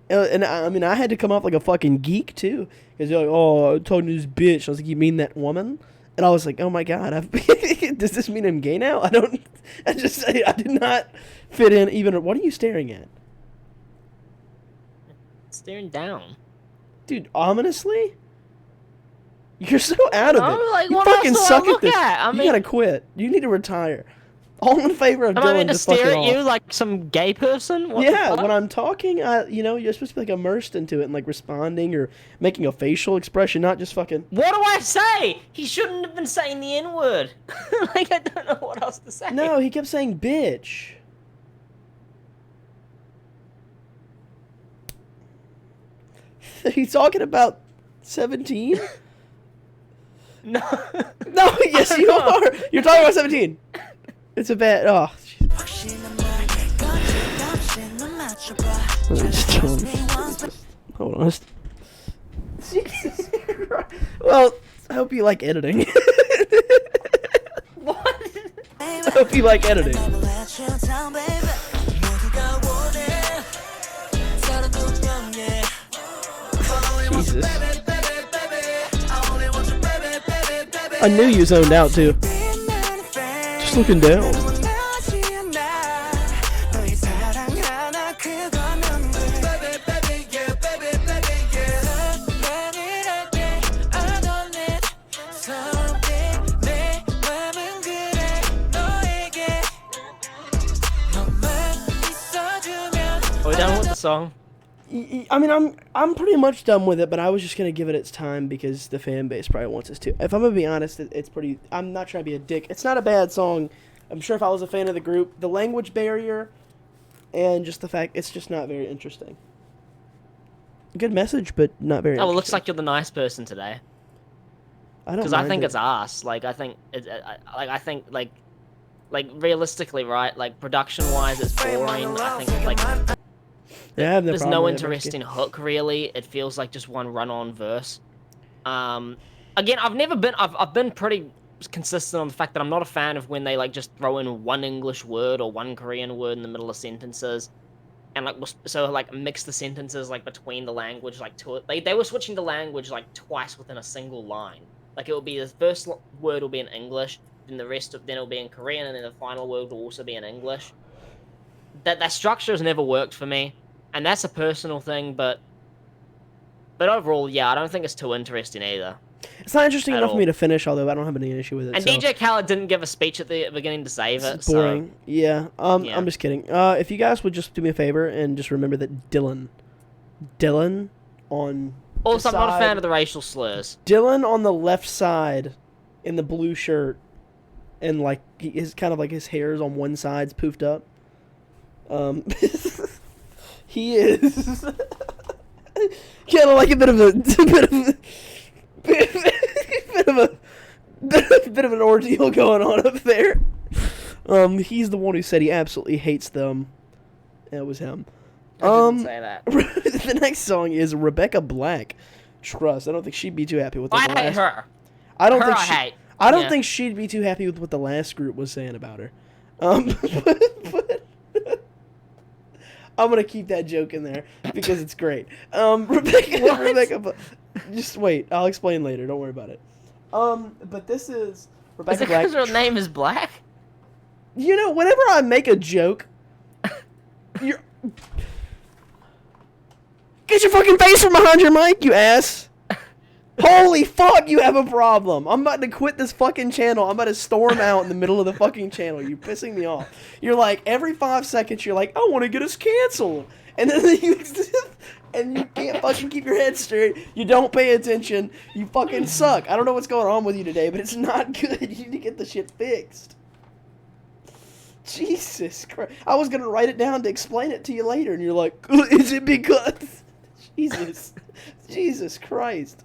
And I had to come off like a fucking geek too, because you're like, oh, I'm talking to this bitch. I was like, you mean that woman? And I was like, oh my god, does this mean I'm gay now? I did not fit in even. What are you staring at? Staring down. Dude, ominously? You're so out of it. Like, you fucking suck at this. You gotta quit. You need to retire. All in favor of Dylan to stare at you like some gay person? Yeah, when I'm talking, you're supposed to be like immersed into it and like responding or making a facial expression, not just fucking. What do I say? He shouldn't have been saying the N-word. Like, I don't know what else to say. No, he kept saying bitch. Are you talking about 17? No. No, yes you are. You're talking about 17. It's a bad. Oh. Hold on. Jesus Christ. Well, I hope you like editing. What? I hope you like editing. Jesus. I knew you zoned out too. Just looking down. Are we done with the song? I mean, I'm pretty much done with it, but I was just gonna give it its time because the fan base probably wants us to. If I'm gonna be honest, it's pretty. I'm not trying to be a dick. It's not a bad song. I'm sure if I was a fan of the group, the language barrier, and just the fact it's just not very interesting. Good message, but not very. Oh, well, looks like you're the nice person today. I don't. Because I think it's ass. Like I think realistically, right? Like production-wise, it's boring. I think like there's no interesting hook really. It feels like just one run-on verse. Again, I've been pretty consistent on the fact that I'm not a fan of when they like just throw in one English word or one Korean word in the middle of sentences. And like mix the sentences like between the language like they were switching the language like twice within a single line. Like it will be the first word will be in English, then then it'll be in Korean, and then the final word will also be in English. That structure has never worked for me, and that's a personal thing. But overall, yeah, I don't think it's too interesting either. It's not interesting enough for me to finish, although I don't have any issue with it. And DJ Khaled didn't give a speech at the beginning to save it. It's boring. So. Yeah. I'm just kidding. If you guys would just do me a favor and just remember that Dylan on. Also, I'm not a fan of the racial slurs. Dylan on the left side, in the blue shirt, and like his kind of like his hair is on one side's poofed up. He is kind of like a bit of an ordeal going on up there. He's the one who said he absolutely hates them. It was him. I didn't say that. The next song is Rebecca Black, Trust. I don't think she'd be too happy with the I hate her. I don't I hate. think she'd be too happy with what the last group was saying about her. But I'm gonna keep that joke in there because it's great. Rebecca, just wait. I'll explain later. Don't worry about it. But this is Rebecca Black. Is it because her name is Black? You know, whenever I make a joke, you're. Get your fucking face from behind your mic, you ass! Holy fuck, you have a problem. I'm about to quit this fucking channel. I'm about to storm out in the middle of the fucking channel. You're pissing me off. You're like, every 5 seconds, you're like, I want to get us canceled. And then you can't fucking keep your head straight. You don't pay attention. You fucking suck. I don't know what's going on with you today, but it's not good. You need to get the shit fixed. Jesus Christ. I was going to write it down to explain it to you later, and you're like, is it because... Jesus Christ.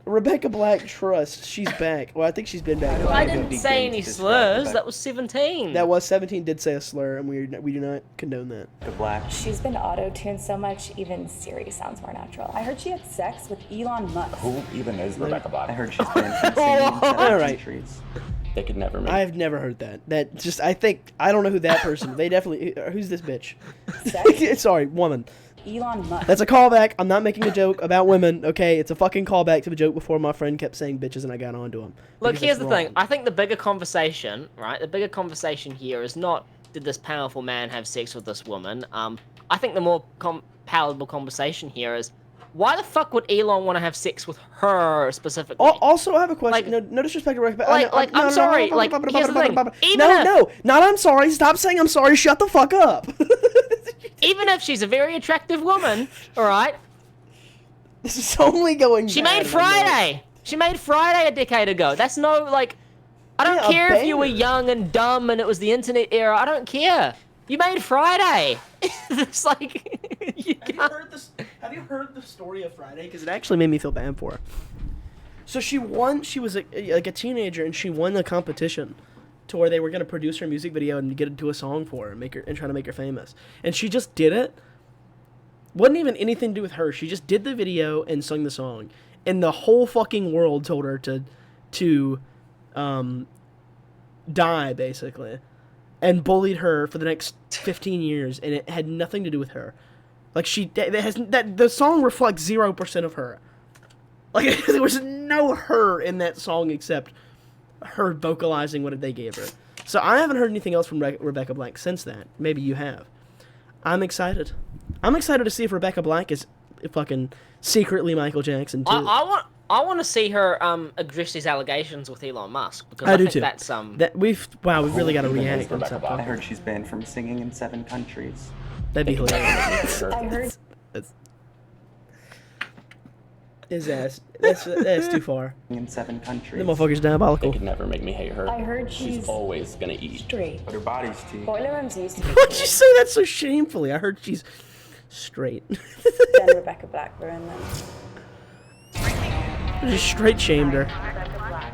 Rebecca Black, Trust. She's back. Well, I think she's been back. Well, I didn't say any slurs. That was 17. That was 17 did say a slur, and we do not condone that. The Black. She's been auto-tuned so much, even Siri sounds more natural. I heard she had sex with Elon Musk. Who even is Rebecca Black? I heard she's been from singing All right. countries. They could never make. I've never heard that. That just, I don't know who that person. They definitely. Who's this bitch? Sorry, woman. Elon Musk. That's a callback. I'm not making a joke about women, okay? It's a fucking callback to the joke before my friend kept saying bitches and I got onto him. Look, here's the thing. I think the bigger conversation, right? The bigger conversation here is not, did this powerful man have sex with this woman? I think the more palatable conversation here is, why the fuck would Elon want to have sex with her specifically? Also, I have a question. No disrespect to Rebecca. I'm sorry. Like, here's the thing. Not I'm sorry. Stop saying I'm sorry. Shut the fuck up. Even if she's a very attractive woman, all right? This is only going She made Friday. She made Friday a decade ago. That's no, like... I don't care if you were young and dumb and it was the internet era. I don't care. You made Friday. It's like... Have you heard the story of Friday? Because it actually made me feel bad for her. So she was like a teenager, and she won the competition to where they were going to produce her music video and get into a song for her and try to make her famous. And she just did it. Wasn't even anything to do with her. She just did the video and sung the song. And the whole fucking world told her to die, basically. And bullied her for the next 15 years, and it had nothing to do with her. Like, the song reflects 0% of her. Like, there was no her in that song except her vocalizing what they gave her. So I haven't heard anything else from Rebecca Black since that. Maybe you have. I'm excited. I'm excited to see if Rebecca Black is fucking secretly Michael Jackson, too. I want to see her address these allegations with Elon Musk, because I think too. That's we've really got to react. I heard she's banned from singing in 7 countries. That'd be hilarious. I heard. His ass. That's too far. In 7 countries. The motherfucker's diabolical. They could never make me hate her. I heard she's always gonna eat. Straight. But her body's too. Abrams used to be Why'd you say that so shamefully? I heard she's Straight. Then Rebecca Black ruined them. Just straight shamed her.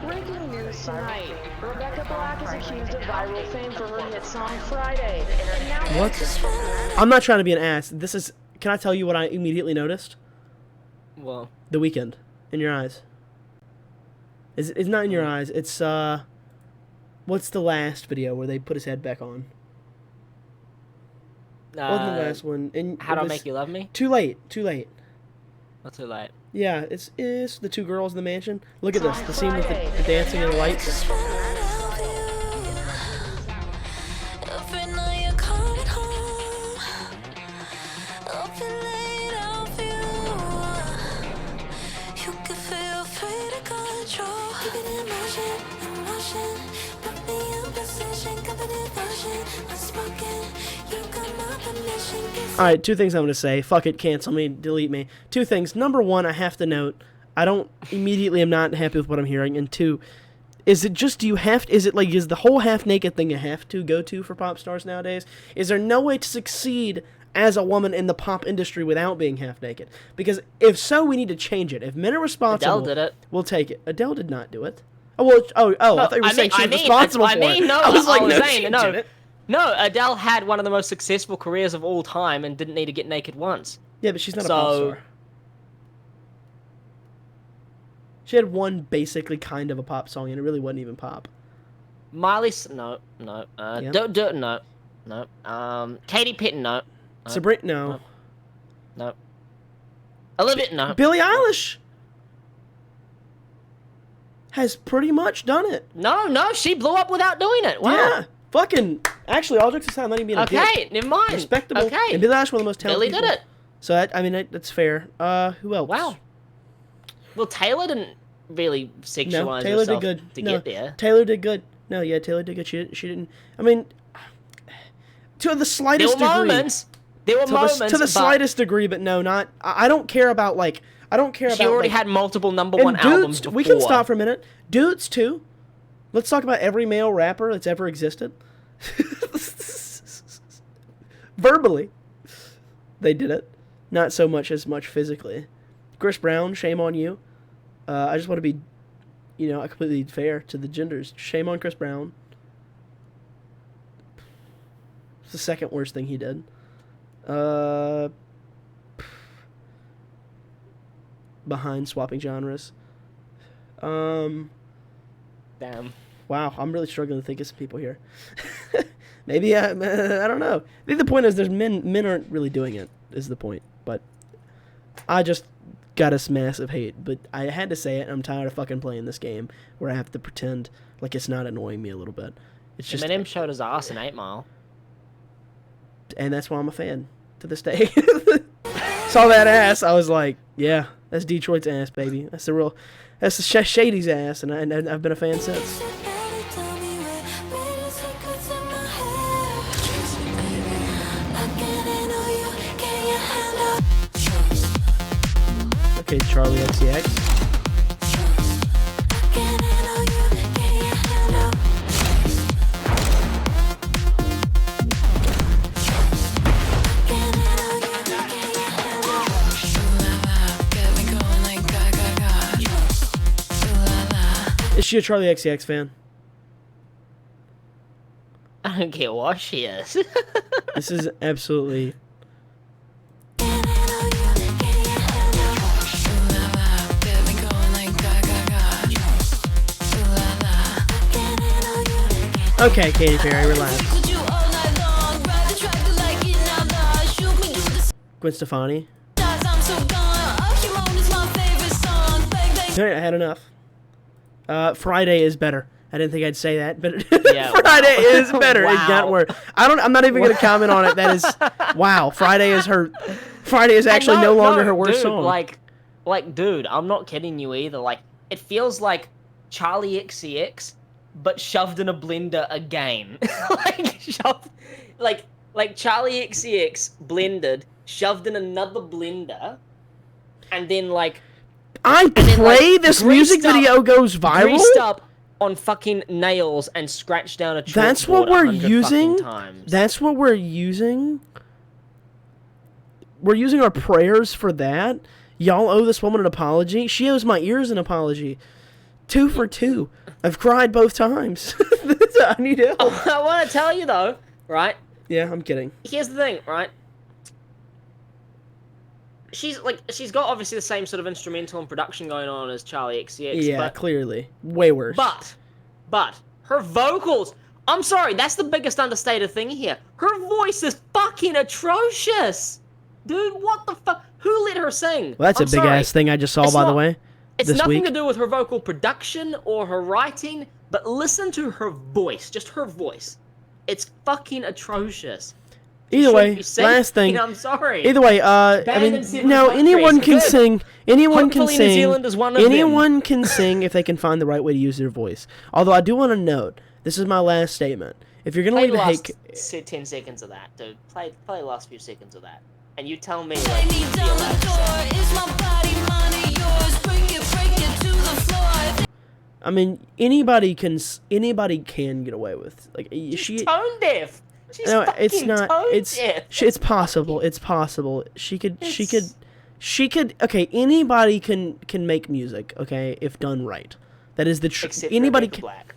Breaking news tonight. Rebecca Black is accused of viral fame for her hit song Friday. And now What? I'm not trying to be an ass. This is... Can I tell you what I immediately noticed? Well, The Weeknd. In your eyes. It's not in your eyes. It's, What's the last video where they put his head back on? What was the last one? And How to Make You Love Me? Too late. Too late. Not too late. Yeah, it's the two girls in the mansion. Look at this. The scene with the dancing and the lights. Alright, two things I'm going to say. Fuck it, cancel me, delete me. Two things. Number one, I have to note, I don't immediately am not happy with what I'm hearing. And two, is it just, is the whole half-naked thing you have to go to for pop stars nowadays? Is there no way to succeed as a woman in the pop industry without being half-naked? Because if so, we need to change it. If men are responsible, Adele did it. We'll take it. Adele did not do it. Oh, well, I thought you were saying she was responsible for it. No, I was like, no, saying, she no. didn't. No, Adele had one of the most successful careers of all time and didn't need to get naked once. Yeah, but she's not a pop star. She had one basically kind of a pop song, and it really wasn't even pop. No. Katy Perry, no. Sabrina, no. No. Olivia, no. Billie Eilish has pretty much done it. No, she blew up without doing it. Wow. Yeah. Fucking, actually, all jokes aside, I'm not even being a dick. Okay, never mind. Respectable. Okay. And Billie Eilish, one of the most talented Billie people. did it. So, that's fair. Who else? Wow. Well, Taylor didn't really sexualize Taylor herself did good. to get there. Taylor did good. No, yeah, Taylor did good. She didn't. I mean, to the slightest degree. There were moments. To the slightest degree, but no, not. I don't care about like. I don't care about. She already like, had multiple number one albums before. We can stop for a minute. Dudes too. Let's talk about every male rapper that's ever existed. Verbally, they did it. Not so much physically. Chris Brown, shame on you. I just want to be, completely fair to the genders. Shame on Chris Brown. It's the second worst thing he did. Behind swapping genres. Damn. Wow, I'm really struggling to think of some people here. Maybe I don't know. I think the point is there's men aren't really doing it is the point. But I just got a massive hate. But I had to say it. I'm tired of fucking playing this game where I have to pretend like it's not annoying me a little bit. It's just Eminem showed his ass in 8 Mile. And that's why I'm a fan to this day. Saw that ass, I was like, yeah, that's Detroit's ass, baby. That's the Shady's ass, and I've been a fan since. Okay, Charlie XCX. Is she a Charlie XCX fan? I don't care what she is. This is absolutely... Okay, Katy Perry, relax. Gwen Stefani. Alright, I had enough. Friday is better. I didn't think I'd say that, but Yeah, Friday is better. Wow. It got worse. I'm not even gonna comment on it. That is, wow. Friday is actually no longer her worst dude, song. Like, dude, I'm not kidding you either. Like, it feels like Charlie XCX, but shoved in a blender again. like Charlie XCX blended, shoved in another blender, and then like. This music video goes viral. Greased up on fucking nails and scratched down a chalkboard. That's what we're using. Times. That's what we're using. we're using our prayers for that. Y'all owe this woman an apology. She owes my ears an apology. 2 for 2. I've cried both times. I need help. I want to tell you though, right? Yeah, I'm kidding. Here's the thing, right? She's got obviously the same sort of instrumental and production going on as Charlie XCX. Yeah, but, clearly. Way worse. But her vocals. I'm sorry, that's the biggest understated thing here. Her voice is fucking atrocious, dude. What the fuck? Who let her sing? Well, that's a big ass thing I just saw, by the way. It's this nothing week. to do with her vocal production or her writing, but listen to her voice, just her voice. It's fucking atrocious. Either way, last thing. I'm sorry. Either way, I mean, no, anyone can sing. Anyone can Hopefully sing. New Zealand is one of anyone can sing if they can find the right way to use their voice. Although I do want to note, this is my last statement. If you're gonna Play leave the a last hate, 10 seconds of that, dude. Play the last few seconds of that, and you tell me. Like, if you're allowed to sing. I mean, anybody can get away with She's tone deaf. She's no, fucking it's not. tone It's deaf. it's possible. It's possible. She could. Okay, anybody can make music. Okay, if done right. That is the truth. Anybody can. Black.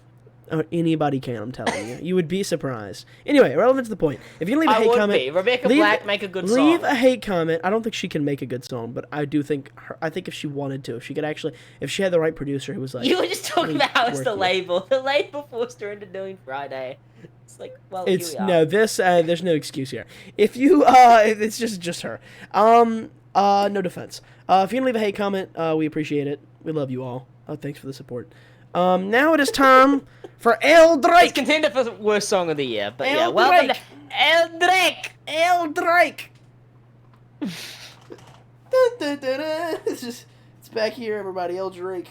Anybody can. I'm telling you. You would be surprised. Anyway, relevant to the point. If you're gonna leave a hate comment, Rebecca Black make a good song. Leave a hate comment. I don't think she can make a good song, but I do think I think if she wanted to, if she could actually, if she had the right producer who was like. You were just talking about how it's the label. The label forced her into doing Friday. It's like, well, It's here we are. no this. There's no excuse here. If you it's just her. No defense. If you can leave a hate comment, we appreciate it. We love you all. Thanks for the support. Now it is time for El Drake. It's contender for worst song of the year, but El yeah, welcome Drake. to El Drake. El Drake. It's back here, everybody. El Drake.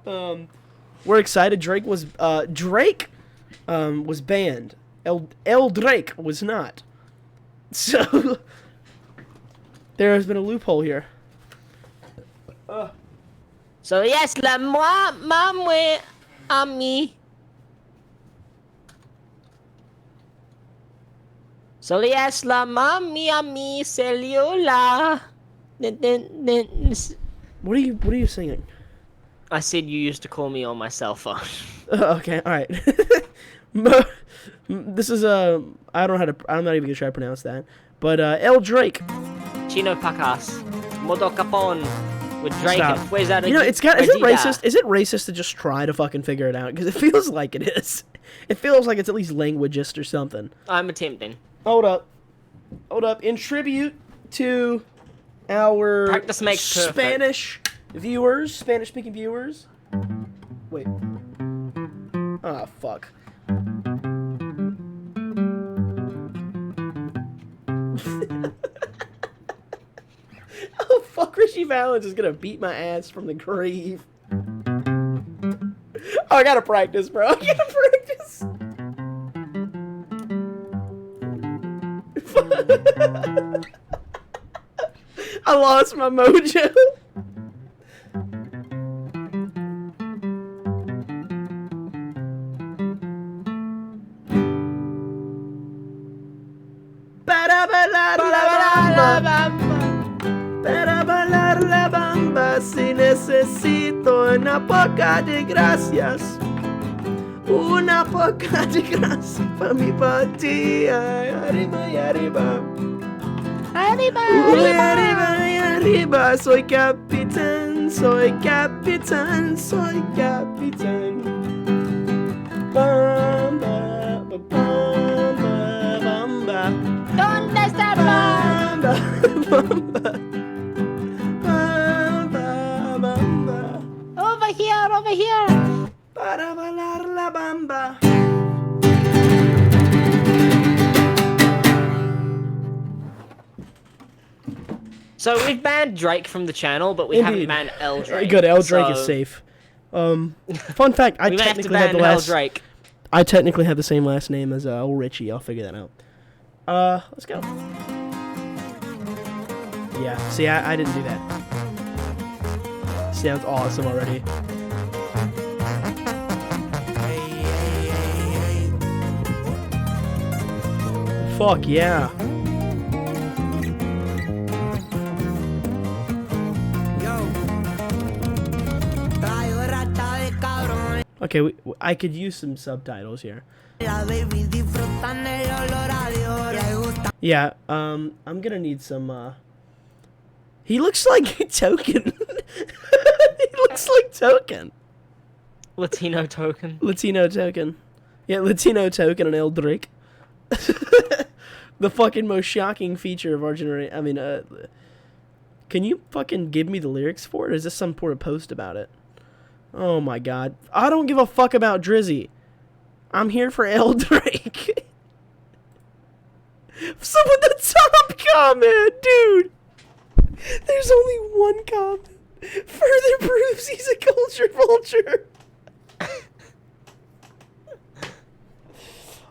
We're excited. Drake was banned. El Drake was not. So there has been a loophole here. So yes, la moi, mamwe, ami. So yes, la mami, ami, cellular. What are you singing? I said you used to call me on my cell phone. Okay, all right. This is I'm not even gonna try to pronounce that. But El Drake. Chino Pacas, Modo Capone, with Drake Stop. and Fuerza. You know, is it racist? Is it racist to just try to fucking figure it out? Because it feels like it is. It feels like it's at least languageist or something. I'm attempting. Hold up. In tribute to our Practice makes perfect. Spanish-speaking viewers. Wait. Ah, fuck. Oh, fuck, Richie Valens is gonna beat my ass from the grave. Oh, I gotta practice, bro. I gotta practice. I lost my mojo. Para bailar la bamba si necesito una poca de gracias. Una poca de gracias para mi partida. Arriba y arriba. Arriba, Uy, arriba y arriba. Soy capitán, soy capitán, soy capitán. Bamba, bamba, bamba. ¿Dónde está Bamba? Bamba, bamba, bamba. Over here. Para bailar la bamba. So we've banned Drake from the channel, but we haven't banned El Drake. Good, El Drake is safe. Fun fact, I we may have to technically have ban the El last. Drake. I technically have the same last name as old Richie. I'll figure that out. Let's go. Yeah, see, I didn't do that. Sounds awesome already. Fuck yeah. Okay, I could use some subtitles here. Yeah, I'm gonna need some, He looks like Token. He looks like Token. Latino Token. Latino Token. Yeah, Latino Token and El Drake. The fucking most shocking feature of our generation. I mean, can you fucking give me the lyrics for it? Or is this some sort of post about it? Oh my god. I don't give a fuck about Drizzy. I'm here for El Drake. Someone the top comment, dude. There's only one comment. Further proves he's a culture vulture.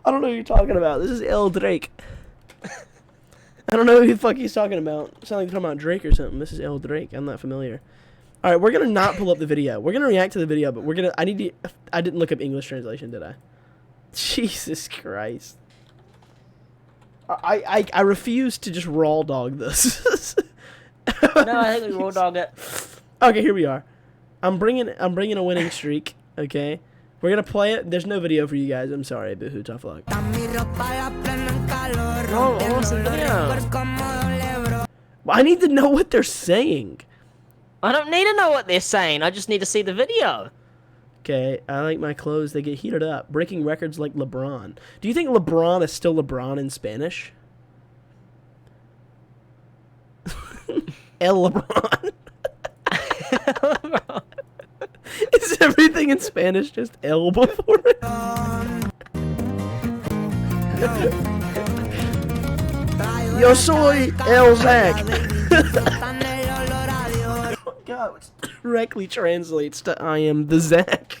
I don't know who you're talking about. This is El Drake. I don't know who the fuck he's talking about. Sound like you're talking about Drake or something. This is El Drake. I'm not familiar. All right, we're gonna not pull up the video. We're gonna react to the video, but I didn't look up English translation, did I? Jesus Christ. I refuse to just raw dog this. No, I think we raw dog it. Okay, here we are. I'm bringing a winning streak. Okay, we're gonna play it. There's no video for you guys. I'm sorry, boohoo, tough luck. Oh, what's the video? I need to know what they're saying. I don't need to know what they're saying. I just need to see the video. Okay, I like my clothes. They get heated up. Breaking records like LeBron. Do you think LeBron is still LeBron in Spanish? El LeBron. Is everything in Spanish just El before it? Yo soy El Zach. Oh God, which directly translates to I am the Zach.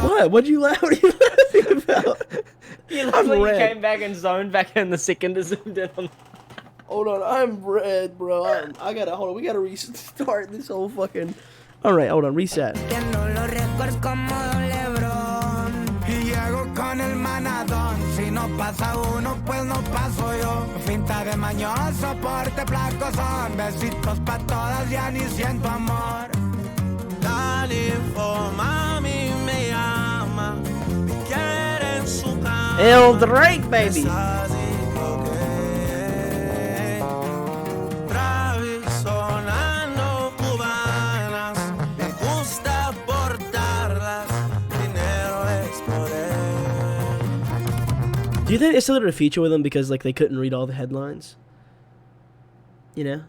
What? What'd you laugh? What are you laughing about? You look like you came back and zoned back in the second to zoomed in on. Hold on, I'm red, bro. I gotta hold on. We gotta restart this whole fucking. All right, hold on, reset. El Drake, baby. Do you think they still did a feature with them because like they couldn't read all the headlines? You know?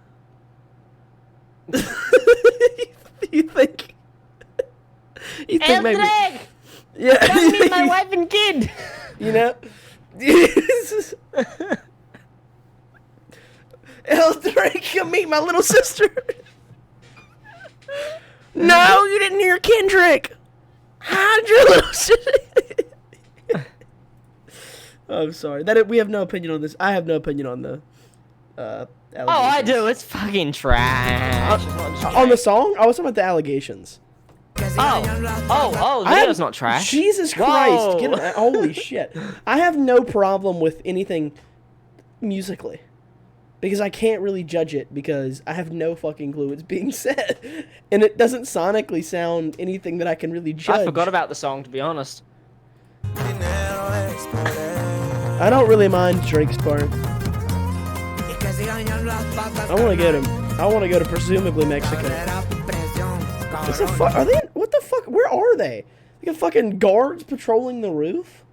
You think? You think El maybe? Drake! Yeah. Don't meet my wife and kid. You know? El Drake, come meet my little sister. No, you didn't hear Kendrick. How'd your little sister? I'm sorry. We have no opinion on this. I have no opinion on the allegations. Oh, I do. It's fucking trash. On the song? I was talking about the allegations. Oh, the video's not trash. Jesus Christ. Holy shit. I have no problem with anything musically. Because I can't really judge it because I have no fucking clue what's being said. And it doesn't sonically sound anything that I can really judge. I forgot about the song, to be honest. I don't really mind Drake's part. I want to get him. I want to go to presumably Mexico. Are they? What the fuck? Where are they? You got fucking guards patrolling the roof?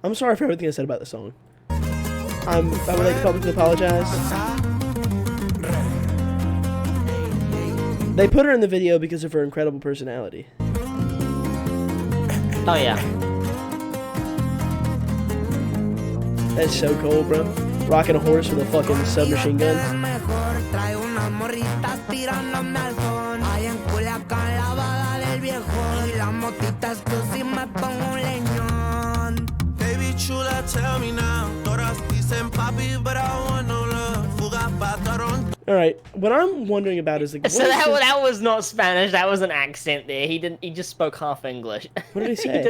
I'm sorry for everything I said about the song. I would like to publicly apologize. They put her in the video because of her incredible personality. Oh yeah. That's so cool, bro. Rocking a horse with a fucking submachine gun. Baby chula, tell me now. Todas dicen papi, but I want no love. Fuga pa Toronto. All right, what I'm wondering about is like. So that was not Spanish. That was an accent there. He didn't. He just spoke half English. What did he say?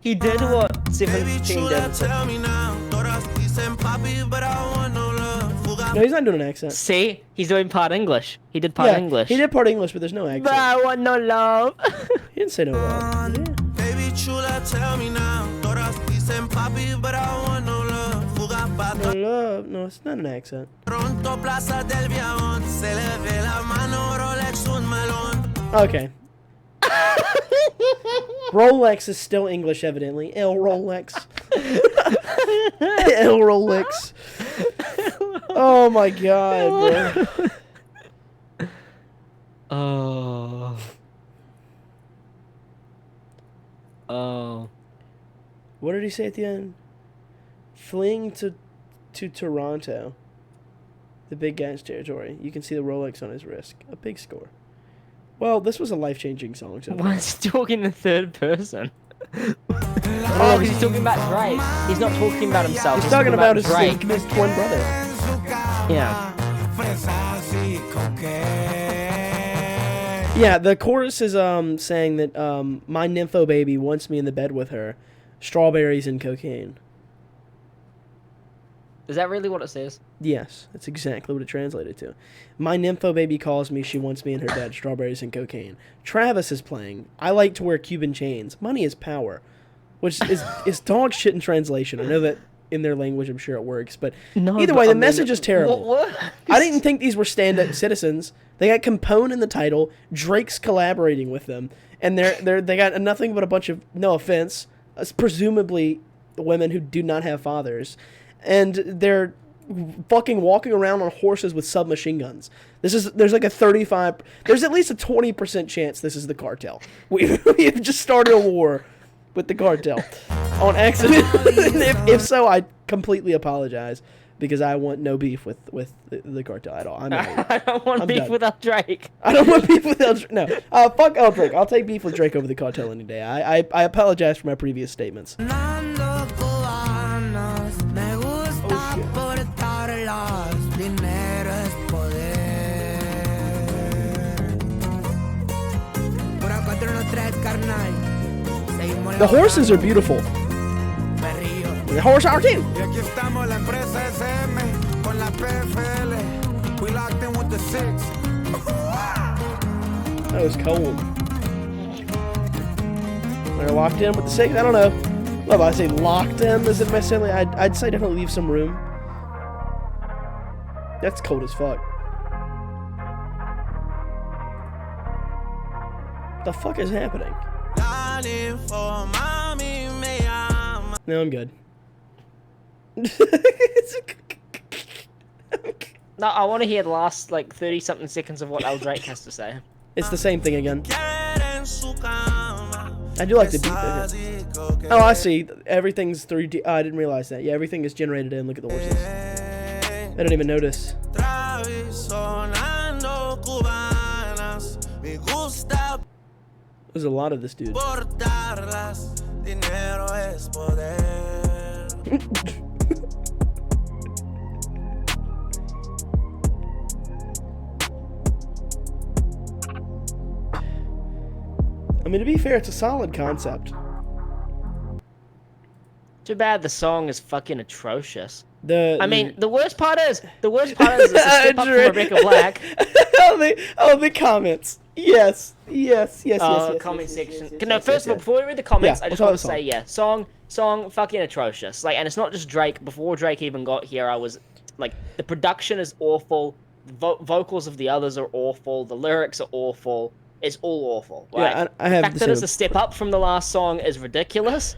He did what 17 did. Tell me now. Todas dicen papi, but I want no love. Fuga No, he's not doing an accent. See? He's doing part English. He did part English. He did part English, but there's no accent. But I want no love. He didn't say no love. Yeah. Baby chula, tell me now. Todas dicen papi, but I want no love. Fuga pa' No love. No, it's not an accent. Toronto, Plaza del Viajón. Se le ve la mano, Rolex, un melón. Okay. Rolex is still English, evidently. El Rolex. El Rolex. Oh my god, bro. Oh. What did he say at the end? Fleeing to Toronto. The big guy's territory. You can see the Rolex on his wrist. A big score. Well, this was a life-changing song. So Why is he talking in third person? Oh, because he's talking about Drake. He's not talking about himself. He's talking about his Drake. twin brother. Yeah. Yeah, the chorus is saying that my nympho baby wants me in the bed with her, strawberries and cocaine. Is that really what it says? Yes, that's exactly what it translated to. My nympho baby calls me, she wants me in her bed, strawberries and cocaine. Travis is playing, I like to wear Cuban chains, money is power. Which is dog shit in translation. I know that in their language I'm sure it works, but either way, the message is terrible. What? I didn't think these were stand-up citizens. They got Capone in the title, Drake's collaborating with them, and they got nothing but a bunch of, no offense, presumably women who do not have fathers. And they're fucking walking around on horses with submachine guns. There's like a 35, there's at least a 20% chance this is the cartel. We've just started a war with the cartel on accident. if so, I completely apologize because I want no beef with the cartel at all. I don't want beef with El Drake. I don't want beef with El Drake. No, fuck El Drake. I'll take beef with Drake over the cartel any day. I apologize for my previous statements. The horses are beautiful. The horse are too. That was cold. They're locked in with the 6. I don't know. Well, if I say locked in, does it necessarily? I'd say definitely leave some room. That's cold as fuck. What the fuck is happening? No, I'm good. No, I want to hear the last, 30-something seconds of what El Drake has to say. It's the same thing again. I do like the beat there. Oh, I see. Everything's 3D. Oh, I didn't realize that. Yeah, everything is generated in. Look at the horses. I didn't even notice. There's a lot of this dude. I mean, to be fair, it's a solid concept. Too bad the song is fucking atrocious. The worst part is it's a step up from Rebecca Black. the comments. Yes. Comment section. No, first of all, before we read the comments, I just want to say, song fucking atrocious. And it's not just Drake. Before Drake even got here, I was the production is awful. Vocals of the others are awful. The lyrics are awful. It's all awful. Yeah, I have the fact that it's a step up from the last song is ridiculous,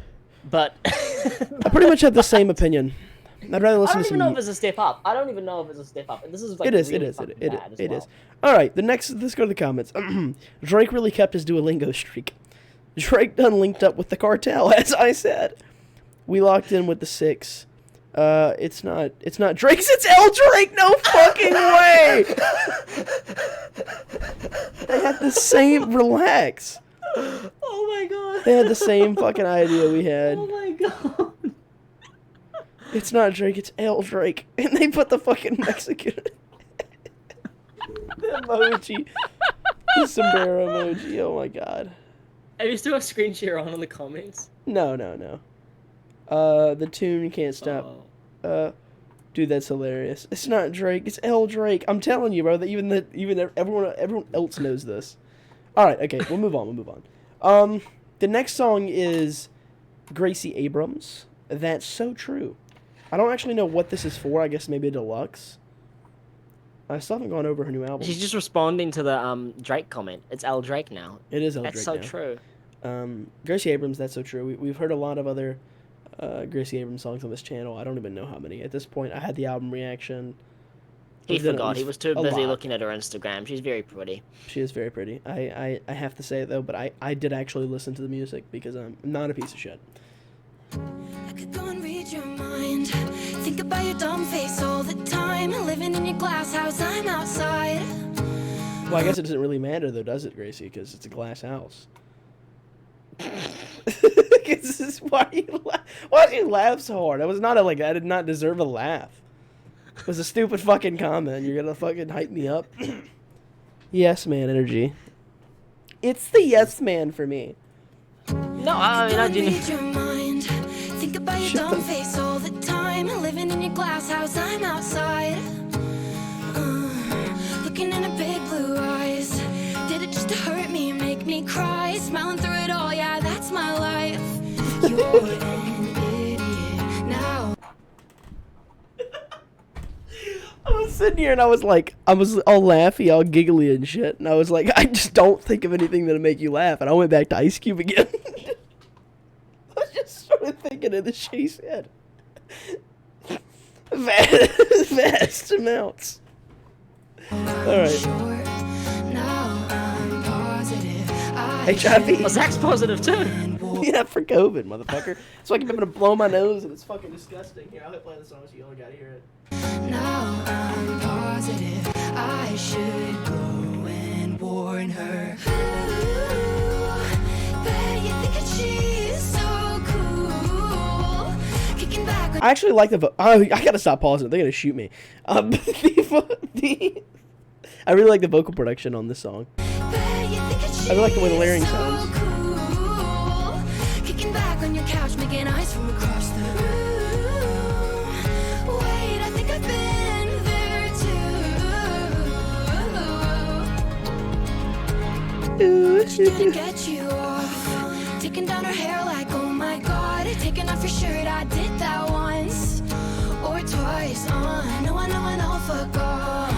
but I pretty much have the same opinion. I'd rather listen to some. I don't even know if it's a step up. I don't even know if it's a step up. This is it is. All right, let's go to the comments. Drake really kept his Duolingo streak. Drake done linked up with the cartel, as I said. We locked in with the 6. It's not Drake's, it's El Drake, no fucking way! They had the same, relax. Oh my god. They had the same fucking idea we had. Oh my god. It's not Drake, it's El Drake. And they put the fucking Mexican the emoji. The sombrero emoji, oh my god. Have you still got screen share on in the comments? No. The tune can't stop. Dude, that's hilarious. It's not Drake. It's L. Drake. I'm telling you, bro. That even everyone else knows this. All right. Okay. We'll move on. The next song is Gracie Abrams. That's So True. I don't actually know what this is for. I guess maybe a deluxe. I still haven't gone over her new album. She's just responding to the Drake comment. It's L Drake now. It is L That's Drake so now. true. Gracie Abrams, That's So True. We've heard a lot of other Gracie Abrams songs on this channel. I don't even know how many. At this point, I had the album reaction. He We've done forgot. He was too a busy lot. looking at her Instagram. She's very pretty. She is very pretty. I have to say it, though, but I did actually listen to the music because I'm not a piece of shit. I could go and read your mind. Think about your dumb face all the time. Living in your glass house, I'm outside. Well, I guess it doesn't really matter, though, does it, Gracie? Because it's a glass house. Why did you laugh so hard? I did not deserve a laugh. It was a stupid fucking comment. You're gonna fucking hype me up. Yes man energy. It's the yes man for me. No, I mean, I didn't. Read your mind. Think about your dumb face all the time. Living in your glass house, I'm outside. Looking in her big blue eyes. Did it just to hurt me, make me cry? Smiling through it all, yeah, that's my life. You're an idiot now. I was sitting here and I was all laughy, all giggly and shit, and I was like, I just don't think of anything that'll make you laugh, and I went back to Ice Cube again. I just started thinking of the shit he said. Vast amounts. Alright. HIV. Well, Zach's positive too. Yeah, for COVID, motherfucker. So I can be able to blow my nose and it's fucking disgusting. Here, I'll play the song so you all gotta hear it. Now I'm positive I should go and warn her. Ooh, bet you think that she's so cool. Kicking back on I actually like the I gotta stop pausing. They're gonna shoot me. I really like the vocal production on this song. I really like the way the layering sounds. cool. Kicking back on your couch, making eyes from across the room. Wait, I think I've been there too. She didn't get you off. Taking down her hair like, oh my god. Taking off your shirt, I did that once or twice. I know, fuck off.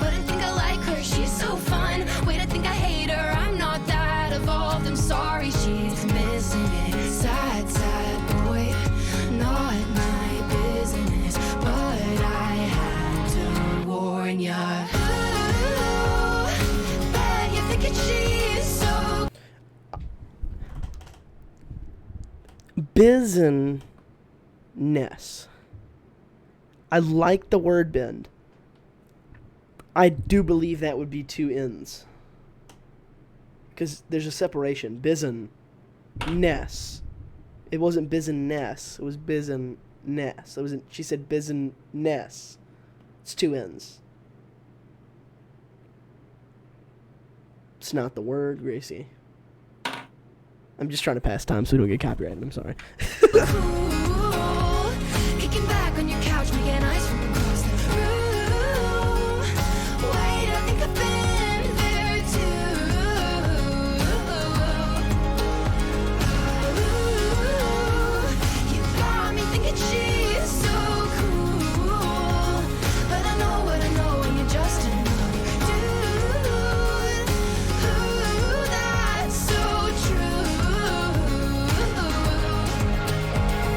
But I think I like her, she's so fun. Wait, I think I hate her, I'm not that evolved. I'm sorry, she's missing it. Sad, sad boy, not my business. But I had to warn ya. Ooh, bet you think she's so Business. I like the word bend. I do believe that would be two N's. Because there's a separation. Business. It wasn't business. It was business. It wasn't. She said business. It's two N's. It's not the word, Gracie. I'm just trying to pass time so we don't get copyrighted. I'm sorry. cool. Kicking back on your couch, making eyes from across the room. Wait, I think I've been there too. You got me thinking she's so cool. But I know what I know, and you're just another dude. Ooh, that's so true.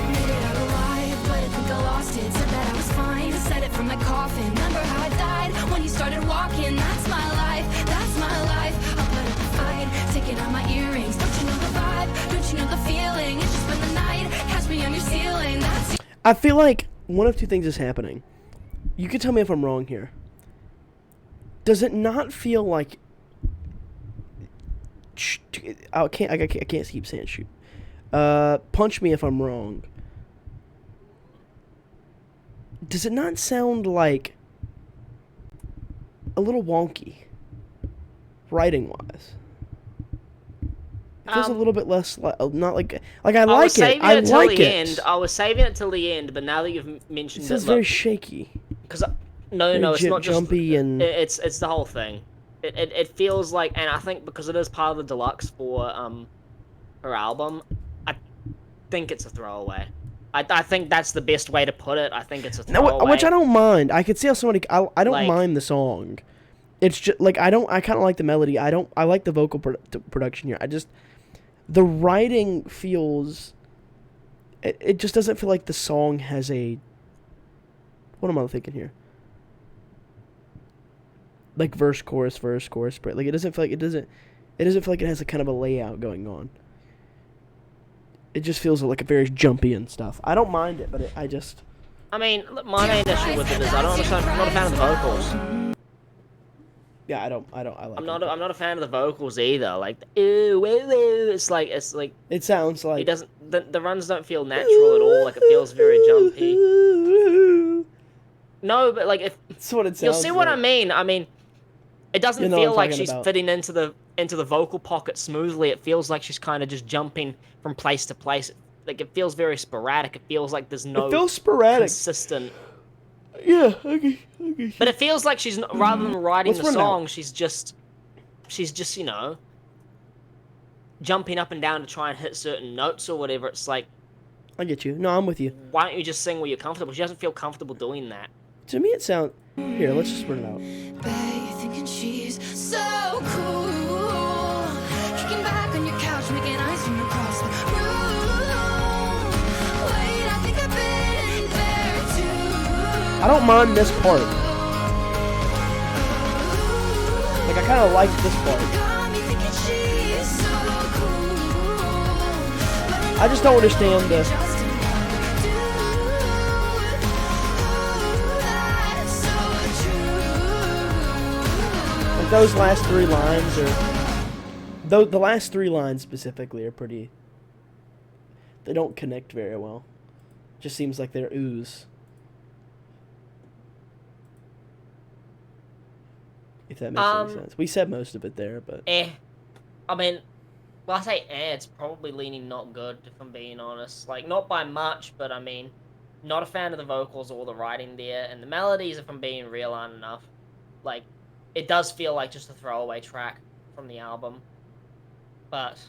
Made it out alive, but I think I lost it. Said that I was fine, said it from my coffin. Remember how I died when you started walking? That's my life, that's my life. I'll put up a fight, taking out my earrings. Don't you know the vibe? Don't you know the feeling? It's just been the night, catch me on your ceiling. That's I feel like one of two things is happening. You can tell me if I'm wrong here. Does it not feel like I can't keep saying shoot. Punch me if I'm wrong. Does it not sound like a little wonky, writing wise? feels a little bit less not like I I like was saving I it till like the it. end. I was saving it till the end, but now that you've mentioned It it, sounds very shaky. because no, it's not just jumpy and it's the whole thing. It feels like, and I think because it is part of the deluxe for her album, I think it's a throwaway. I think that's the best way to put it. I think it's a throwaway. which I don't mind. I could see how somebody I don't Like- mind the song. It's just like I kind of like the melody. I like the vocal production here. The writing feels. It just doesn't feel like the song has a. What am I thinking here? Like verse, chorus, but like it doesn't feel like it doesn't feel like it has a kind of a layout going on. It just feels like a very jumpy and stuff. I don't mind it, but I just. I mean, look, my main issue with it is I'm not a fan of the vocals. Yeah, I like. I'm not a fan of the vocals either. Like, ooh, woo, woo. It's like It sounds like it doesn't. The runs don't feel natural at all. Like it feels very jumpy. No, but like if that's what it sounds. you'll see what I like. mean. I mean, it doesn't You know feel what I'm like talking she's about. fitting into the vocal pocket smoothly. It feels like she's kind of just jumping from place to place. Like it feels very sporadic. It feels like there's no It feels sporadic. consistent. Yeah, okay. But it feels like she's rather than writing Let's the run song, out. she's just jumping up and down to try and hit certain notes or whatever. It's like, I get you. No, I'm with you. why don't you just sing where you're comfortable? She doesn't feel comfortable doing that. To me, it sounds. Here, let's just run it out. Babe, thinking she's so cool. Kicking back on your couch, making ice from across the room. Wait, I think I've been there too. I don't mind this part. Like, I kind of like this part. Got me thinking she's so cool. I just don't understand the. Like those last three lines are. The last three lines specifically are pretty. They don't connect very well. Just seems like they're ooze. If that makes any sense. We said most of it there, but. I mean, well, I say it's probably leaning not good, if I'm being honest. Like, not by much, but I mean, not a fan of the vocals or the writing there, and the melodies, if I'm being real, aren't enough. Like, it does feel like just a throwaway track from the album. But.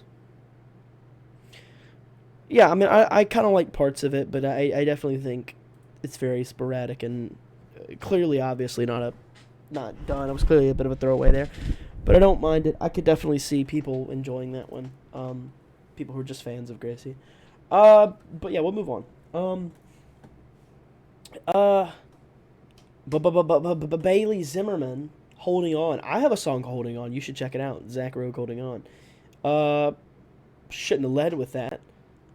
Yeah, I mean, I kind of like parts of it, but I definitely think it's very sporadic and clearly, obviously, not done. It was clearly a bit of a throwaway there, but I don't mind it. I could definitely see people enjoying that one. People who are just fans of Gracie. But yeah, we'll move on. Bailey Zimmerman, Holding On. I have a song called Holding On. You should check it out. Zach Rogue, Holding On. Shouldn't have led with that,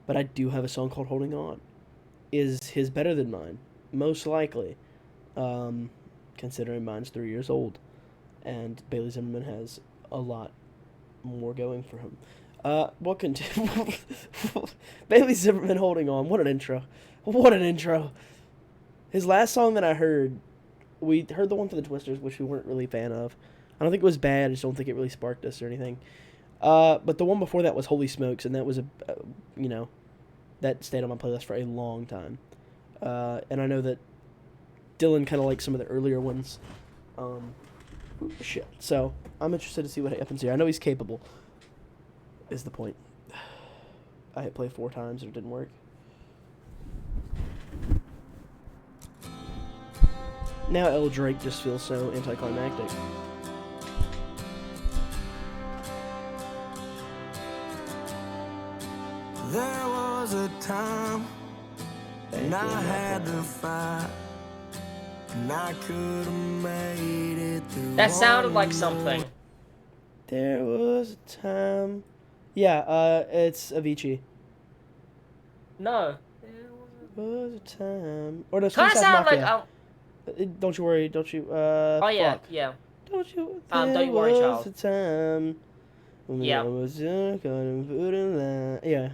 but I do have a song called Holding On. Is his better than mine? Most likely. Considering mine's 3 years old, and Bailey Zimmerman has a lot more going for him. Bailey Zimmerman, Holding On. What an intro. What an intro. His last song that I heard, we heard the one for the Twisters, which we weren't really a fan of. I don't think it was bad, I just don't think it really sparked us or anything. But the one before that was Holy Smokes, and that was that stayed on my playlist for a long time. And I know that Dylan kind of likes some of the earlier ones. Shit. So, I'm interested to see what happens here. I know he's capable, is the point. I hit play 4 times and it didn't work. Now L. Drake just feels so anticlimactic. There was a time when I had to fight, and I could have made it through. That sounded like something. There was a time. Yeah, it's Avicii. No. There was a time. Or no, Kind of sound like. Don't you worry, don't you? Oh yeah, fuck. yeah. Don't you? Don't you worry, there child. was a time when Yeah. I was yeah.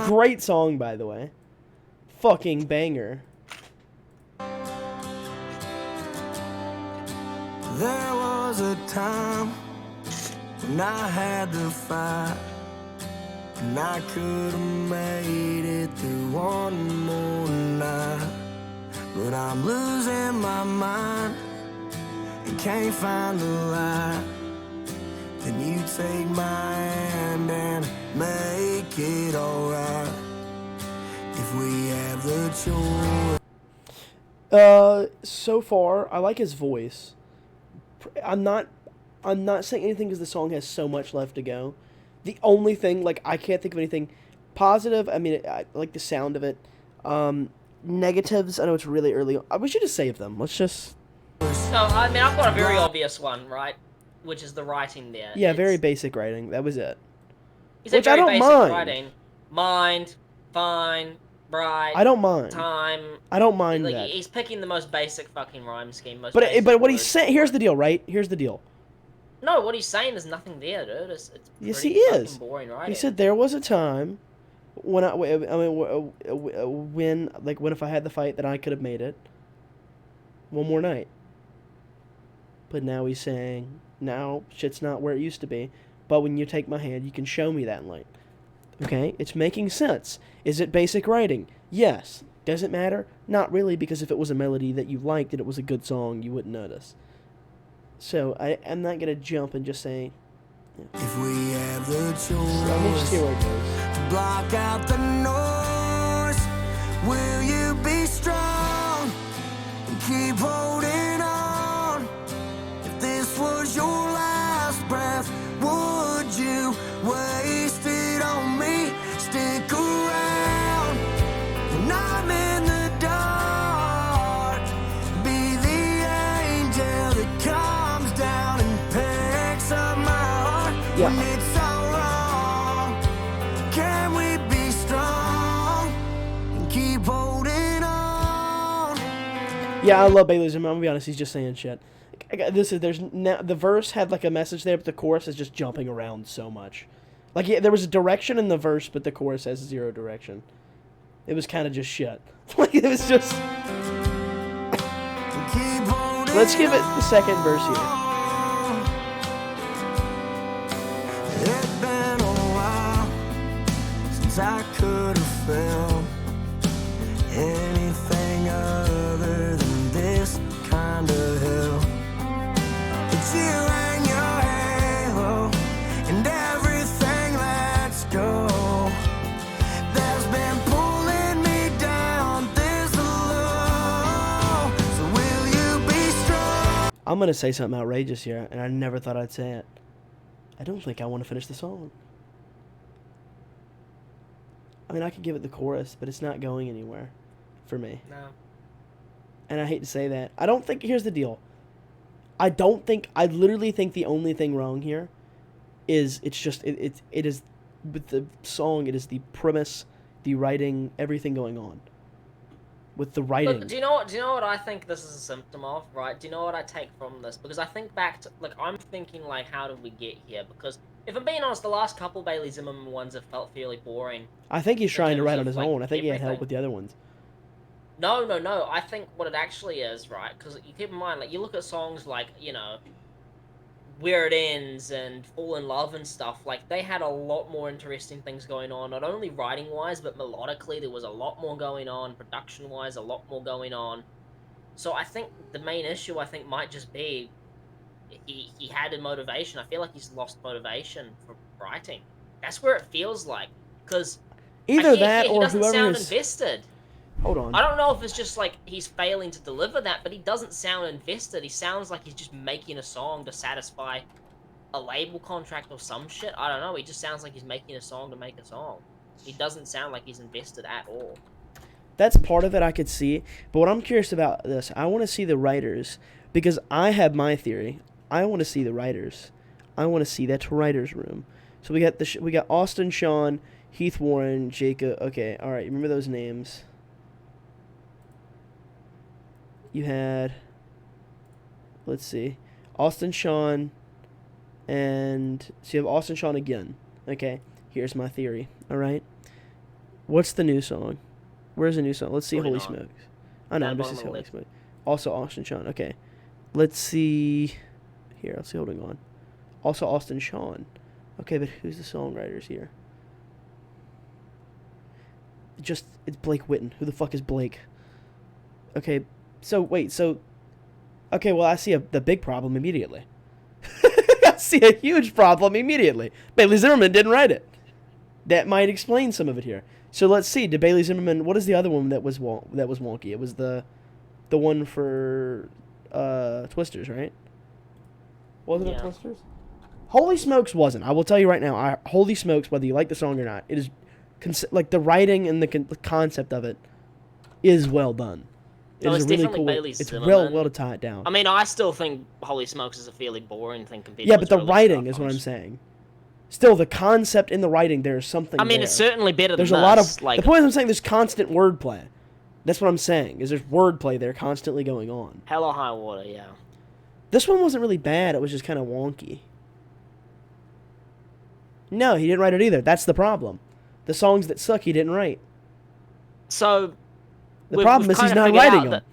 Great song, by the way. Fucking banger. There was a time when I had to fight, and I could have made it through one more night. But I'm losing my mind and can't find the light. Then you take my hand and make it alright. If we have the choice. So far, I like his voice. I'm not saying anything because the song has so much left to go. The only thing, like, I can't think of anything positive. I mean, I like the sound of it. Negatives, I know it's really early. We should just save them. Let's just... No, I mean, I've got a very obvious one, right? Which is the writing there. Yeah, very basic writing. That was it. Which I don't mind. Writing. Mind, fine, bright. I don't mind. Time. I don't mind like, that. He's picking the most basic fucking rhyme scheme. But what he's saying... Here's the deal, right? Here's the deal. No, what he's saying is nothing there, dude. It's yes, he is. Boring writing. He said there was a time when when if I had the fight that I could have made it one more night. But now he's saying now shit's not where it used to be. But when you take my hand, you can show me that light. Okay, it's making sense. Is it basic writing? Yes. Does it matter? Not really, because if it was a melody that you liked and it was a good song, you wouldn't notice. So I'm not gonna jump and just say. Yeah. If we have the choice, let me just hear where it goes. Block out the noise. Will you be strong and keep holding on? If this was your last breath, would you waste it on me? Stick around when I'm in the dark. Be the angel that comes down and picks up my heart. Yeah. When it's all wrong, can we be strong and keep holding on? Yeah, I love Bailey Zimmerman. I'm gonna be honest, he's just saying shit. The verse had like a message there, but the chorus is just jumping around so much. Like, yeah, there was a direction in the verse, but the chorus has zero direction. It was kind of just shit. Like, it was just... Let's give it the second verse here. It's been a while since I could have felt anything other than this kind of hell. But you and your halo and everything lets go. There's been pulling me down this low. So will you be strong? I'm gonna say something outrageous here, and I never thought I'd say it. I don't think I want to finish the song. I mean, I could give it the chorus, but it's not going anywhere for me. No. And I hate to say that. I don't think... Here's the deal. I literally think the only thing wrong here is it is with the song, it is the premise, the writing, everything going on. With the writing. Look, do you know what I think this is a symptom of, right? Do you know what I take from this? Because I think back to, like, I'm thinking, like, how did we get here? Because, if I'm being honest, the last couple Bailey Zimmerman ones have felt fairly boring. I think he's trying to write on his own. I think he had everything. help with the other ones. No. I think what it actually is, right? Because you keep in mind, like, you look at songs like, you know, Where It Ends and Fall in Love and stuff, like, they had a lot more interesting things going on, not only writing-wise, but melodically, there was a lot more going on, production-wise, a lot more going on. So I think the main issue, might just be he had a motivation. I feel like he's lost motivation for writing. That's where it feels like, because either that or he doesn't whoever sound is... invested. Hold on. I don't know if it's just like he's failing to deliver that, but he doesn't sound invested. He sounds like he's just making a song to satisfy a label contract or some shit. I don't know. He just sounds like he's making a song to make a song. He doesn't sound like he's invested at all. That's part of it I could see. But what I'm curious about this, I want to see the writers, because I have my theory. I want to see the writers. I want to see that writer's room. So we got Austin, Sean, Heath Warren, Jacob. Okay, all right. Remember those names. You had, let's see, Austin, Sean, and so you have Austin, Sean again. Okay, here's my theory. All right, what's the new song? Where's the new song? Let's see. Holy Smokes! I know this is Holy Smokes. Also Austin, Sean. Okay, let's see. Here, let's see. Holding on. Also Austin, Sean. Okay, but who's the songwriters here? It's Blake Whitten. Who the fuck is Blake? Okay, okay, well, I see the big problem immediately. I see a huge problem immediately. Bailey Zimmerman didn't write it. That might explain some of it here. So let's see. Did Bailey Zimmerman? What is the other one that was wonky? It was the one for Twisters, right? Wasn't it Twisters? Holy Smokes wasn't. I will tell you right now. Holy Smokes, whether you like the song or not, it is like the writing and the concept of it is well done. No, it's really definitely cool. Bailey It's Zimmerman. well to tie it down. I mean, I still think Holy Smokes is a fairly boring thing compared to Yeah, but the his early writing stuff. is what I'm saying. Still, the concept in the writing, there's something. I mean, there. it's certainly better There's than a lot this. of. Like, The point is, I'm saying there's constant wordplay. That's what I'm saying. Is there's wordplay there constantly going on. Hell or High Water, yeah. This one wasn't really bad. It was just kind of wonky. No, he didn't write it either. That's the problem. The songs that suck, he didn't write. So the problem is he's not writing them.